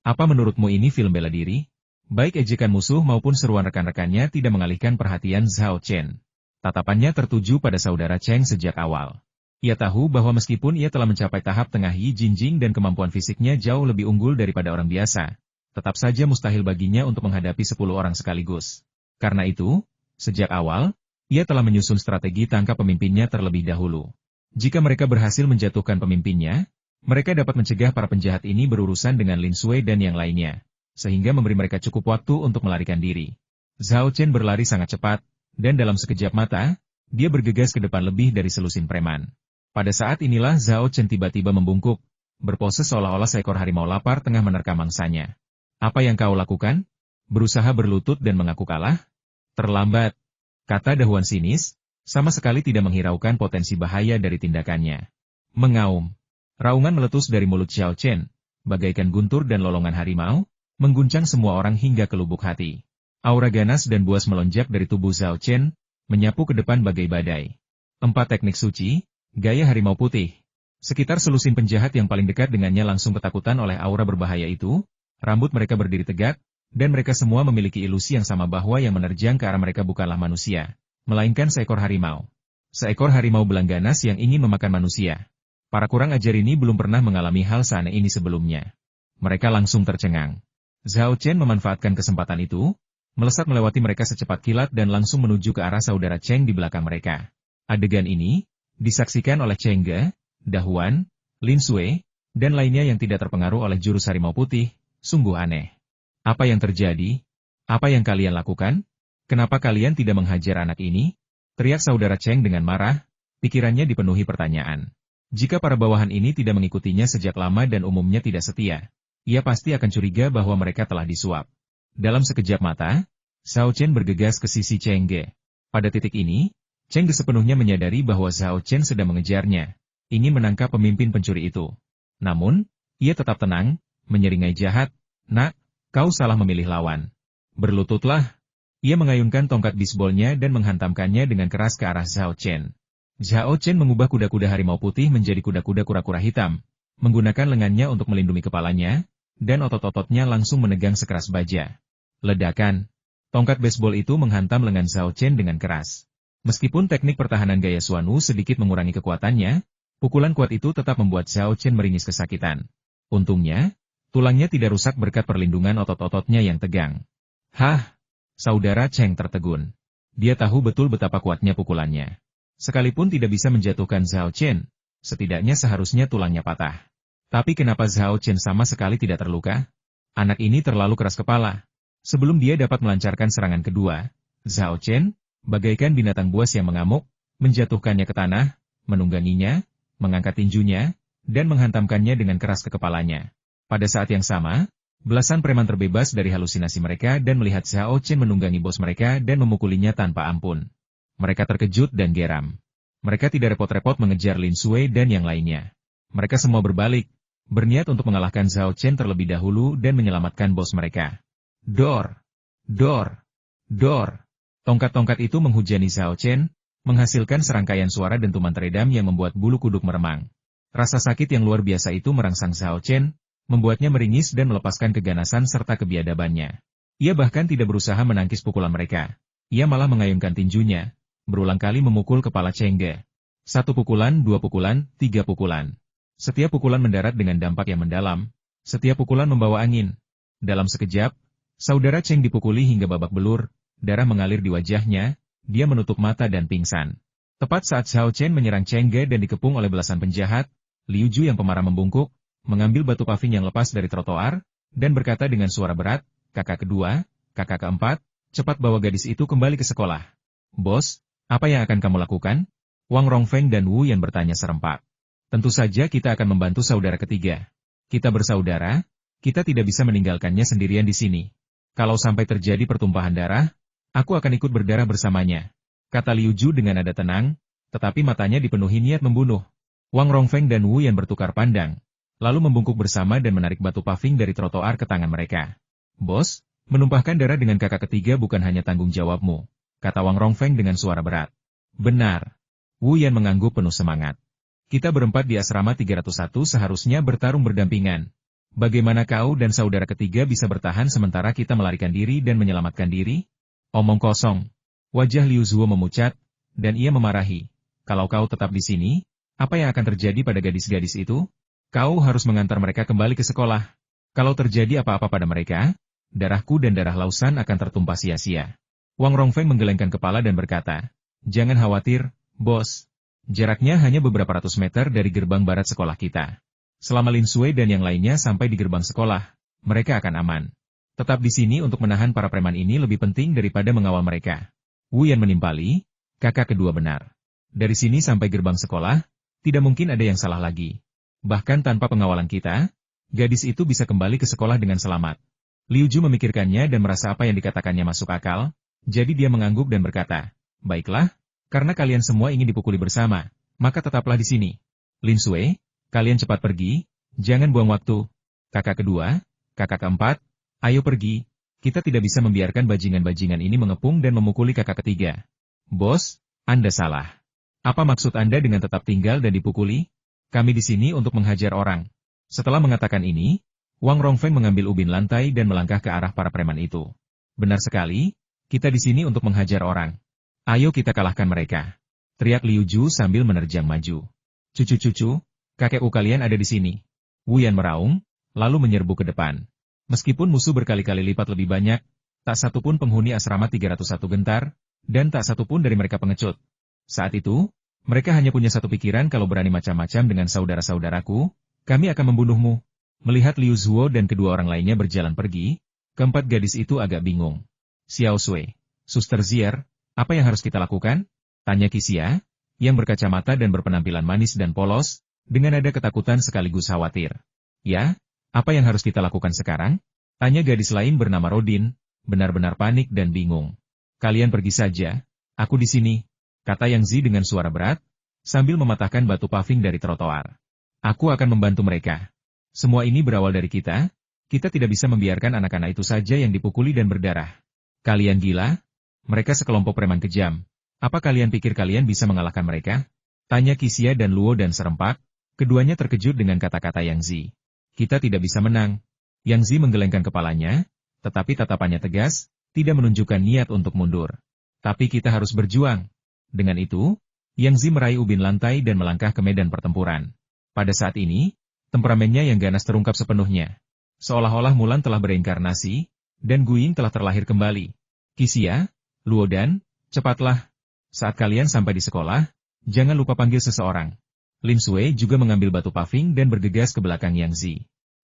Apa menurutmu ini film bela diri? Baik ejekan musuh maupun seruan rekan-rekannya tidak mengalihkan perhatian Zhao Chen. Tatapannya tertuju pada saudara Cheng sejak awal. Ia tahu bahwa meskipun ia telah mencapai tahap tengah Yi Jinjing dan kemampuan fisiknya jauh lebih unggul daripada orang biasa, tetap saja mustahil baginya untuk menghadapi 10 orang sekaligus. Karena itu, sejak awal, ia telah menyusun strategi tangkap pemimpinnya terlebih dahulu. Jika mereka berhasil menjatuhkan pemimpinnya, mereka dapat mencegah para penjahat ini berurusan dengan Lin Sui dan yang lainnya, sehingga memberi mereka cukup waktu untuk melarikan diri. Zhao Chen berlari sangat cepat, dan dalam sekejap mata, dia bergegas ke depan lebih dari selusin preman. Pada saat inilah Zhao Chen tiba-tiba membungkuk, berpose seolah-olah seekor harimau lapar tengah menerkam mangsanya. Apa yang kau lakukan? Berusaha berlutut dan mengaku kalah? Terlambat, kata Dahuan sinis, sama sekali tidak menghiraukan potensi bahaya dari tindakannya. Mengaum. Raungan meletus dari mulut Zhao Chen, bagaikan guntur dan lolongan harimau, mengguncang semua orang hingga ke lubuk hati. Aura ganas dan buas melonjak dari tubuh Zhao Chen, menyapu ke depan bagai badai. 4 teknik suci, gaya harimau putih. Sekitar selusin penjahat yang paling dekat dengannya langsung ketakutan oleh aura berbahaya itu, rambut mereka berdiri tegak, dan mereka semua memiliki ilusi yang sama bahwa yang menerjang ke arah mereka bukanlah manusia, melainkan seekor harimau. Seekor harimau belang ganas yang ingin memakan manusia. Para kurang ajar ini belum pernah mengalami hal seaneh ini sebelumnya. Mereka langsung tercengang. Zhao Chen memanfaatkan kesempatan itu, melesat melewati mereka secepat kilat dan langsung menuju ke arah saudara Cheng di belakang mereka. Adegan ini disaksikan oleh Cheng Ge, Dahuan, Lin Sui, dan lainnya yang tidak terpengaruh oleh jurus harimau putih. Sungguh aneh. Apa yang terjadi? Apa yang kalian lakukan? Kenapa kalian tidak menghajar anak ini? Teriak saudara Cheng dengan marah, pikirannya dipenuhi pertanyaan. Jika para bawahan ini tidak mengikutinya sejak lama dan umumnya tidak setia, ia pasti akan curiga bahwa mereka telah disuap. Dalam sekejap mata, Zhao Chen bergegas ke sisi Cheng Ge. Pada titik ini, Cheng Ge sepenuhnya menyadari bahwa Zhao Chen sedang mengejarnya, ingin menangkap pemimpin pencuri itu. Namun, ia tetap tenang, menyeringai jahat. Nak, kau salah memilih lawan. Berlututlah. Ia mengayunkan tongkat bisbolnya dan menghantamkannya dengan keras ke arah Zhao Chen. Zhao Chen mengubah kuda-kuda harimau putih menjadi kuda-kuda kura-kura hitam, menggunakan lengannya untuk melindungi kepalanya, dan otot-ototnya langsung menegang sekeras baja. Ledakan. Tongkat baseball itu menghantam lengan Zhao Chen dengan keras. Meskipun teknik pertahanan gaya Xuanwu sedikit mengurangi kekuatannya, pukulan kuat itu tetap membuat Zhao Chen meringis kesakitan. Untungnya, tulangnya tidak rusak berkat perlindungan otot-ototnya yang tegang. Hah! Saudara Cheng tertegun. Dia tahu betul betapa kuatnya pukulannya. Sekalipun tidak bisa menjatuhkan Zhao Chen, setidaknya seharusnya tulangnya patah. Tapi kenapa Zhao Chen sama sekali tidak terluka? Anak ini terlalu keras kepala. Sebelum dia dapat melancarkan serangan kedua, Zhao Chen, bagaikan binatang buas yang mengamuk, menjatuhkannya ke tanah, menungganginya, mengangkat tinjunya, dan menghantamkannya dengan keras ke kepalanya. Pada saat yang sama, belasan preman terbebas dari halusinasi mereka dan melihat Zhao Chen menunggangi bos mereka dan memukulinya tanpa ampun. Mereka terkejut dan geram. Mereka tidak repot-repot mengejar Lin Sui dan yang lainnya. Mereka semua berbalik, berniat untuk mengalahkan Zhao Chen terlebih dahulu dan menyelamatkan bos mereka. Dor! Dor! Dor! Tongkat-tongkat itu menghujani Zhao Chen, menghasilkan serangkaian suara dentuman teredam yang membuat bulu kuduk meremang. Rasa sakit yang luar biasa itu merangsang Zhao Chen, membuatnya meringis dan melepaskan keganasan serta kebiadabannya. Ia bahkan tidak berusaha menangkis pukulan mereka. Ia malah mengayunkan tinjunya, berulang kali memukul kepala Cheng Ge. 1 pukulan, 2 pukulan, 3 pukulan. Setiap pukulan mendarat dengan dampak yang mendalam, setiap pukulan membawa angin. Dalam sekejap, saudara Cheng dipukuli hingga babak belur, darah mengalir di wajahnya, dia menutup mata dan pingsan. Tepat saat Zhao Chen menyerang Cheng Ge dan dikepung oleh belasan penjahat, Liu Ju yang pemarah membungkuk, mengambil batu paving yang lepas dari trotoar, dan berkata dengan suara berat, "Kakak kedua, kakak keempat, cepat bawa gadis itu kembali ke sekolah." "Bos, apa yang akan kamu lakukan?" Wang Rongfeng dan Wu Yan bertanya serempak. "Tentu saja kita akan membantu saudara ketiga. Kita bersaudara, kita tidak bisa meninggalkannya sendirian di sini. Kalau sampai terjadi pertumpahan darah, aku akan ikut berdarah bersamanya," kata Liu Ju dengan nada tenang, tetapi matanya dipenuhi niat membunuh. Wang Rongfeng dan Wu Yan bertukar pandang, lalu membungkuk bersama dan menarik batu paving dari trotoar ke tangan mereka. "Bos, menumpahkan darah dengan kakak ketiga bukan hanya tanggung jawabmu," kata Wang Rongfeng dengan suara berat. "Benar." Wu Yan mengangguk penuh semangat. "Kita berempat di asrama 301 seharusnya bertarung berdampingan. Bagaimana kau dan saudara ketiga bisa bertahan sementara kita melarikan diri dan menyelamatkan diri?" "Omong kosong." Wajah Liu Zuo memucat, dan ia memarahi. "Kalau kau tetap di sini, apa yang akan terjadi pada gadis-gadis itu? Kau harus mengantar mereka kembali ke sekolah. Kalau terjadi apa-apa pada mereka, darahku dan darah Lausan akan tertumpah sia-sia." Wang Rongfeng menggelengkan kepala dan berkata, "Jangan khawatir, bos. Jaraknya hanya beberapa ratus meter dari gerbang barat sekolah kita. Selama Lin Sui dan yang lainnya sampai di gerbang sekolah, mereka akan aman. Tetap di sini untuk menahan para preman ini lebih penting daripada mengawal mereka." Wu Yan menimpali, "Kakak kedua benar. Dari sini sampai gerbang sekolah, tidak mungkin ada yang salah lagi. Bahkan tanpa pengawalan kita, gadis itu bisa kembali ke sekolah dengan selamat." Liu Ju memikirkannya dan merasa apa yang dikatakannya masuk akal, jadi dia mengangguk dan berkata, "Baiklah, karena kalian semua ingin dipukuli bersama, maka tetaplah di sini. Lin Sui, kalian cepat pergi, jangan buang waktu. Kakak kedua, kakak keempat, ayo pergi, kita tidak bisa membiarkan bajingan-bajingan ini mengepung dan memukuli kakak ketiga." "Bos, Anda salah. Apa maksud Anda dengan tetap tinggal dan dipukuli? Kami di sini untuk menghajar orang." Setelah mengatakan ini, Wang Rongfeng mengambil ubin lantai dan melangkah ke arah para preman itu. "Benar sekali, kita di sini untuk menghajar orang. Ayo kita kalahkan mereka," teriak Liu Ju sambil menerjang maju. "Cucu-cucu, kakekku kalian ada di sini." Wu Yan meraung, lalu menyerbu ke depan. Meskipun musuh berkali-kali lipat lebih banyak, tak satu pun penghuni asrama 301 gentar, dan tak satu pun dari mereka pengecut. Saat itu, mereka hanya punya satu pikiran: kalau berani macam-macam dengan saudara-saudaraku, kami akan membunuhmu. Melihat Liu Zuo dan kedua orang lainnya berjalan pergi, keempat gadis itu agak bingung. "Xiao Sui, Suster Zier, apa yang harus kita lakukan?" tanya Qixia, yang berkacamata dan berpenampilan manis dan polos, dengan nada ketakutan sekaligus khawatir. "Ya, apa yang harus kita lakukan sekarang?" tanya gadis lain bernama Rodin, benar-benar panik dan bingung. "Kalian pergi saja, aku di sini," kata Yang Zi dengan suara berat, sambil mematahkan batu paving dari trotoar. "Aku akan membantu mereka. Semua ini berawal dari kita tidak bisa membiarkan anak-anak itu saja yang dipukuli dan berdarah." "Kalian gila? Mereka sekelompok preman kejam. Apa kalian pikir kalian bisa mengalahkan mereka?" tanya Qixia dan Luo dan serempak, keduanya terkejut dengan kata-kata Yang Zi. "Kita tidak bisa menang. Yang Zi menggelengkan kepalanya, tetapi tatapannya tegas, tidak menunjukkan niat untuk mundur. Tapi kita harus berjuang. Dengan itu, Yang Zi meraih ubin lantai dan melangkah ke medan pertempuran. Pada saat ini, temperamennya yang ganas terungkap sepenuhnya. Seolah-olah Mulan telah bereinkarnasi, dan Guiying telah terlahir kembali. Qixia, Luo Dan, cepatlah. Saat kalian sampai di sekolah, jangan lupa panggil seseorang. Lin Sui juga mengambil batu paving dan bergegas ke belakang Yang Zi.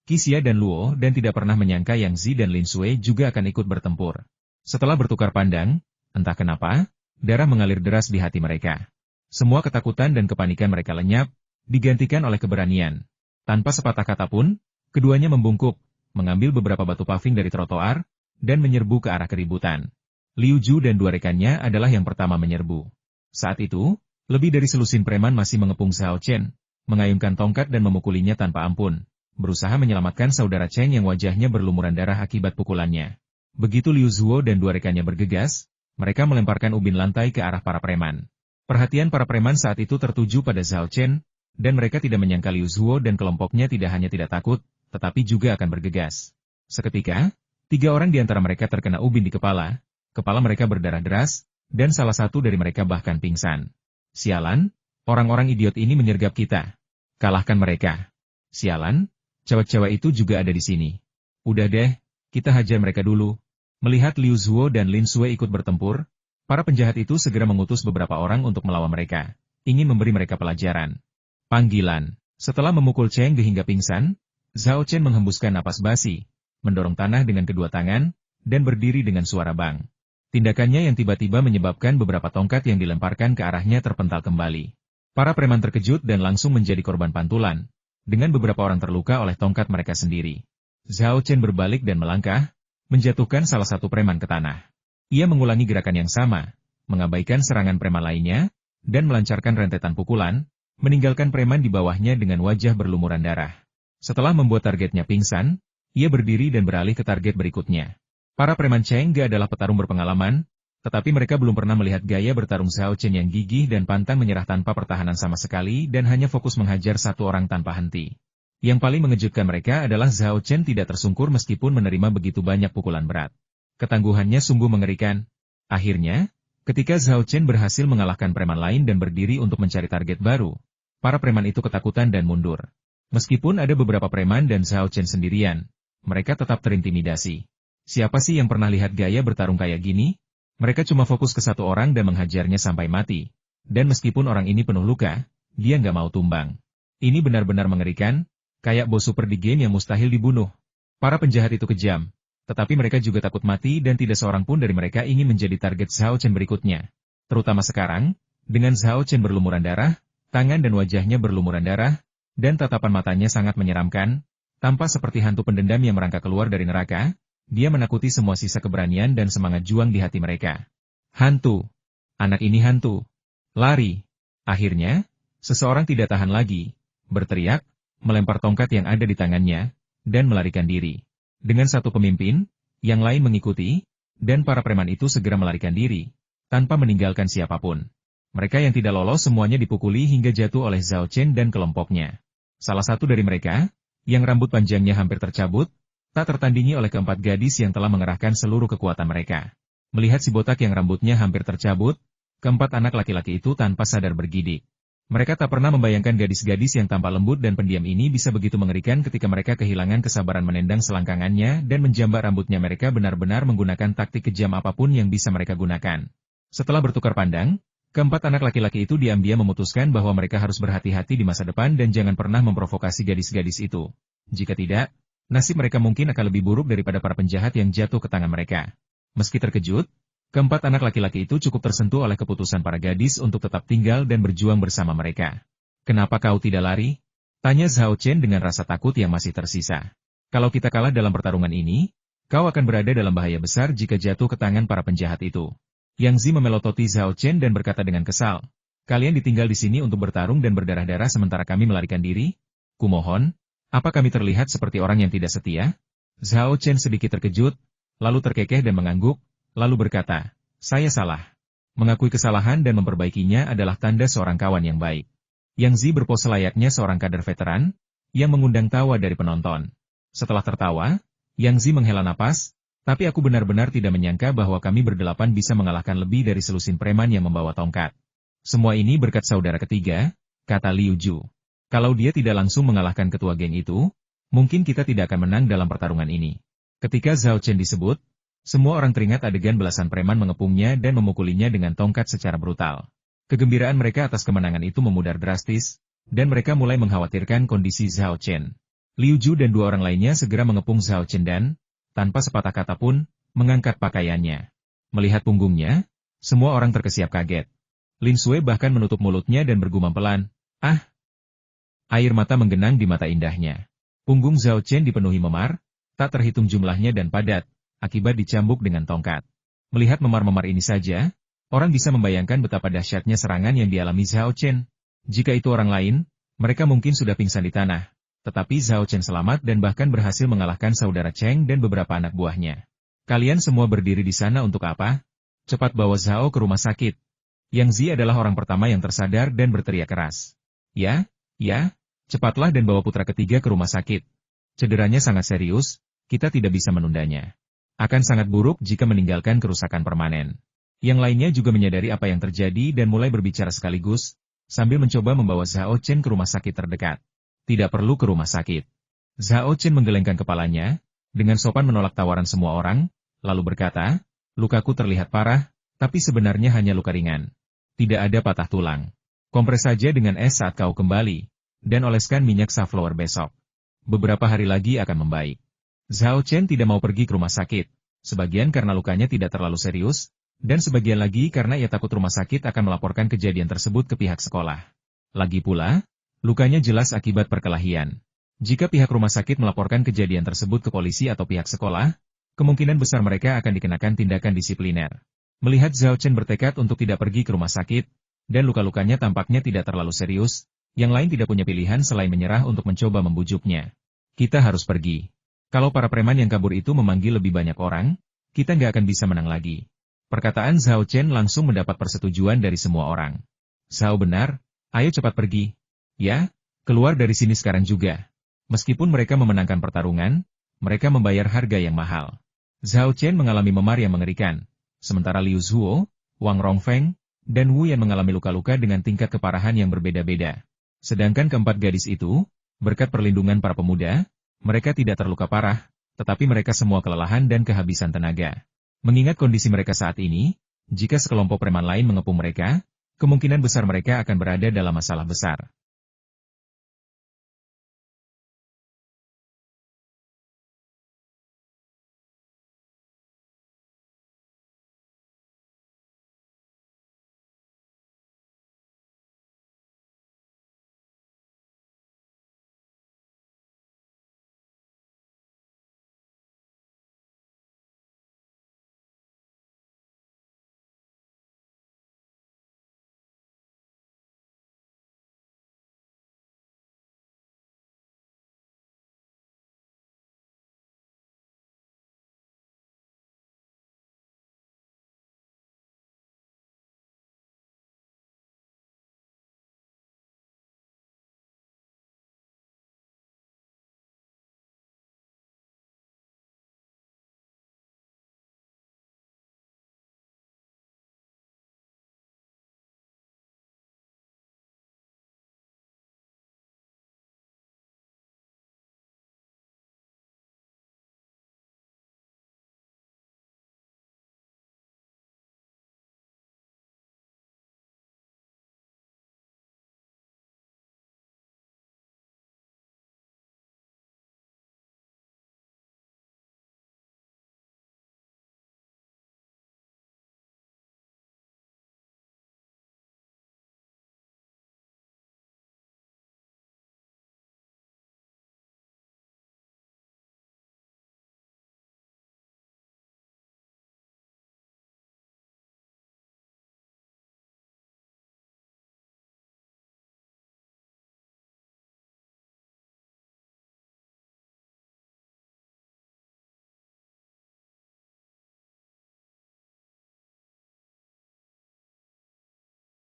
Qixia dan Luo Dan tidak pernah menyangka Yang Zi dan Lin Sui juga akan ikut bertempur. Setelah bertukar pandang, entah kenapa, darah mengalir deras di hati mereka. Semua ketakutan dan kepanikan mereka lenyap, digantikan oleh keberanian. Tanpa sepatah kata pun, keduanya membungkuk, mengambil beberapa batu paving dari trotoar, dan menyerbu ke arah keributan. Liu Ju dan dua rekannya adalah yang pertama menyerbu. Saat itu, lebih dari selusin preman masih mengepung Zhao Chen, mengayunkan tongkat dan memukulinya tanpa ampun, berusaha menyelamatkan saudara Cheng yang wajahnya berlumuran darah akibat pukulannya. Begitu Liu Zuo dan dua rekannya bergegas, mereka melemparkan ubin lantai ke arah para preman. Perhatian para preman saat itu tertuju pada Zhao Chen, dan mereka tidak menyangka Liu Zuo dan kelompoknya tidak hanya tidak takut, tetapi juga akan bergegas. Seketika, 3 orang di antara mereka terkena ubin di kepala mereka berdarah deras, dan salah satu dari mereka bahkan pingsan. Sialan, orang-orang idiot ini menyergap kita. Kalahkan mereka. Sialan, cewek-cewek itu juga ada di sini. Udah deh, kita hajar mereka dulu. Melihat Liu Zuo dan Lin Sui ikut bertempur, para penjahat itu segera mengutus beberapa orang untuk melawan mereka, ingin memberi mereka pelajaran. Panggilan. Setelah memukul Cheng Ge hingga pingsan, Zhao Chen menghembuskan napas basi, mendorong tanah dengan kedua tangan, dan berdiri dengan suara bang. Tindakannya yang tiba-tiba menyebabkan beberapa tongkat yang dilemparkan ke arahnya terpental kembali. Para preman terkejut dan langsung menjadi korban pantulan, dengan beberapa orang terluka oleh tongkat mereka sendiri. Zhao Chen berbalik dan melangkah, menjatuhkan salah satu preman ke tanah. Ia mengulangi gerakan yang sama, mengabaikan serangan preman lainnya, dan melancarkan rentetan pukulan, meninggalkan preman di bawahnya dengan wajah berlumuran darah. Setelah membuat targetnya pingsan, ia berdiri dan beralih ke target berikutnya. Para preman Cheng Ge adalah petarung berpengalaman, tetapi mereka belum pernah melihat gaya bertarung Zhao Chen yang gigih dan pantang menyerah tanpa pertahanan sama sekali dan hanya fokus menghajar satu orang tanpa henti. Yang paling mengejutkan mereka adalah Zhao Chen tidak tersungkur meskipun menerima begitu banyak pukulan berat. Ketangguhannya sungguh mengerikan. Akhirnya, ketika Zhao Chen berhasil mengalahkan preman lain dan berdiri untuk mencari target baru, para preman itu ketakutan dan mundur. Meskipun ada beberapa preman dan Zhao Chen sendirian, mereka tetap terintimidasi. Siapa sih yang pernah lihat gaya bertarung kayak gini? Mereka cuma fokus ke satu orang dan menghajarnya sampai mati. Dan meskipun orang ini penuh luka, dia nggak mau tumbang. Ini benar-benar mengerikan, kayak bos super di game yang mustahil dibunuh. Para penjahat itu kejam, tetapi mereka juga takut mati dan tidak seorang pun dari mereka ingin menjadi target Zhao Chen berikutnya. Terutama sekarang, dengan Zhao Chen berlumuran darah, tangan dan wajahnya berlumuran darah, dan tatapan matanya sangat menyeramkan, tampak seperti hantu pendendam yang merangkak keluar dari neraka. Dia menakuti semua sisa keberanian dan semangat juang di hati mereka. Hantu. Anak ini hantu. Lari. Akhirnya, seseorang tidak tahan lagi, berteriak, melempar tongkat yang ada di tangannya, dan melarikan diri. Dengan satu pemimpin, yang lain mengikuti, dan para preman itu segera melarikan diri, tanpa meninggalkan siapapun. Mereka yang tidak lolos semuanya dipukuli hingga jatuh oleh Zhao Chen dan kelompoknya. Salah satu dari mereka, yang rambut panjangnya hampir tercabut, tak tertandingi oleh keempat gadis yang telah mengerahkan seluruh kekuatan mereka. Melihat si botak yang rambutnya hampir tercabut, keempat anak laki-laki itu tanpa sadar bergidik. Mereka tak pernah membayangkan gadis-gadis yang tampak lembut dan pendiam ini bisa begitu mengerikan ketika mereka kehilangan kesabaran menendang selangkangannya dan menjambak rambutnya. Mereka benar-benar menggunakan taktik kejam apapun yang bisa mereka gunakan. Setelah bertukar pandang, keempat anak laki-laki itu diam-diam memutuskan bahwa mereka harus berhati-hati di masa depan dan jangan pernah memprovokasi gadis-gadis itu. Jika tidak, nasib mereka mungkin akan lebih buruk daripada para penjahat yang jatuh ke tangan mereka. Meski terkejut, keempat anak laki-laki itu cukup tersentuh oleh keputusan para gadis untuk tetap tinggal dan berjuang bersama mereka. "Kenapa kau tidak lari?" tanya Zhao Chen dengan rasa takut yang masih tersisa. "Kalau kita kalah dalam pertarungan ini, kau akan berada dalam bahaya besar jika jatuh ke tangan para penjahat itu." Yang Zi memelototi Zhao Chen dan berkata dengan kesal, "Kalian ditinggal di sini untuk bertarung dan berdarah-darah sementara kami melarikan diri? Kumohon, apa kami terlihat seperti orang yang tidak setia?" Zhao Chen sedikit terkejut, lalu terkekeh dan mengangguk, lalu berkata, "Saya salah. Mengakui kesalahan dan memperbaikinya adalah tanda seorang kawan yang baik." Yang Zi berpose layaknya seorang kader veteran, yang mengundang tawa dari penonton. Setelah tertawa, Yang Zi menghela napas, tapi aku benar-benar tidak menyangka bahwa kami berdelapan bisa mengalahkan lebih dari selusin preman yang membawa tongkat. Semua ini berkat saudara ketiga, kata Liu Ju. Kalau dia tidak langsung mengalahkan ketua geng itu, mungkin kita tidak akan menang dalam pertarungan ini. Ketika Zhao Chen disebut, semua orang teringat adegan belasan preman mengepungnya dan memukulinya dengan tongkat secara brutal. Kegembiraan mereka atas kemenangan itu memudar drastis, dan mereka mulai mengkhawatirkan kondisi Zhao Chen. Liu Ju dan dua orang lainnya segera mengepung Zhao Chen dan, tanpa sepatah kata pun, mengangkat pakaiannya. Melihat punggungnya, semua orang terkesiap kaget. Lin Sui bahkan menutup mulutnya dan bergumam pelan, "Ah!" Air mata menggenang di mata indahnya. Punggung Zhao Chen dipenuhi memar, tak terhitung jumlahnya dan padat, akibat dicambuk dengan tongkat. Melihat memar-memar ini saja, orang bisa membayangkan betapa dahsyatnya serangan yang dialami Zhao Chen. Jika itu orang lain, mereka mungkin sudah pingsan di tanah. Tetapi Zhao Chen selamat dan bahkan berhasil mengalahkan saudara Cheng dan beberapa anak buahnya. Kalian semua berdiri di sana untuk apa? Cepat bawa Zhao ke rumah sakit. Yang Zi adalah orang pertama yang tersadar dan berteriak keras. Ya, cepatlah dan bawa putra ketiga ke rumah sakit. Cederanya sangat serius, kita tidak bisa menundanya. Akan sangat buruk jika meninggalkan kerusakan permanen. Yang lainnya juga menyadari apa yang terjadi dan mulai berbicara sekaligus, sambil mencoba membawa Zhao Chen ke rumah sakit terdekat. Tidak perlu ke rumah sakit. Zhao Chen menggelengkan kepalanya, dengan sopan menolak tawaran semua orang, lalu berkata, lukaku terlihat parah, tapi sebenarnya hanya luka ringan. Tidak ada patah tulang. Kompres saja dengan es saat kau kembali, dan oleskan minyak safflower besok. Beberapa hari lagi akan membaik. Zhao Chen tidak mau pergi ke rumah sakit, sebagian karena lukanya tidak terlalu serius, dan sebagian lagi karena ia takut rumah sakit akan melaporkan kejadian tersebut ke pihak sekolah. Lagi pula, lukanya jelas akibat perkelahian. Jika pihak rumah sakit melaporkan kejadian tersebut ke polisi atau pihak sekolah, kemungkinan besar mereka akan dikenakan tindakan disipliner. Melihat Zhao Chen bertekad untuk tidak pergi ke rumah sakit, dan luka-lukanya tampaknya tidak terlalu serius, yang lain tidak punya pilihan selain menyerah untuk mencoba membujuknya. Kita harus pergi. Kalau para preman yang kabur itu memanggil lebih banyak orang, kita nggak akan bisa menang lagi. Perkataan Zhao Chen langsung mendapat persetujuan dari semua orang. Zhao benar, ayo cepat pergi. Ya, keluar dari sini sekarang juga. Meskipun mereka memenangkan pertarungan, mereka membayar harga yang mahal. Zhao Chen mengalami memar yang mengerikan, sementara Liu Zuo, Wang Rongfeng, dan Wu Yan mengalami luka-luka dengan tingkat keparahan yang berbeda-beda. Sedangkan keempat gadis itu, berkat perlindungan para pemuda, mereka tidak terluka parah, tetapi mereka semua kelelahan dan kehabisan tenaga. Mengingat kondisi mereka saat ini, jika sekelompok preman lain mengepung mereka, kemungkinan besar mereka akan berada dalam masalah besar.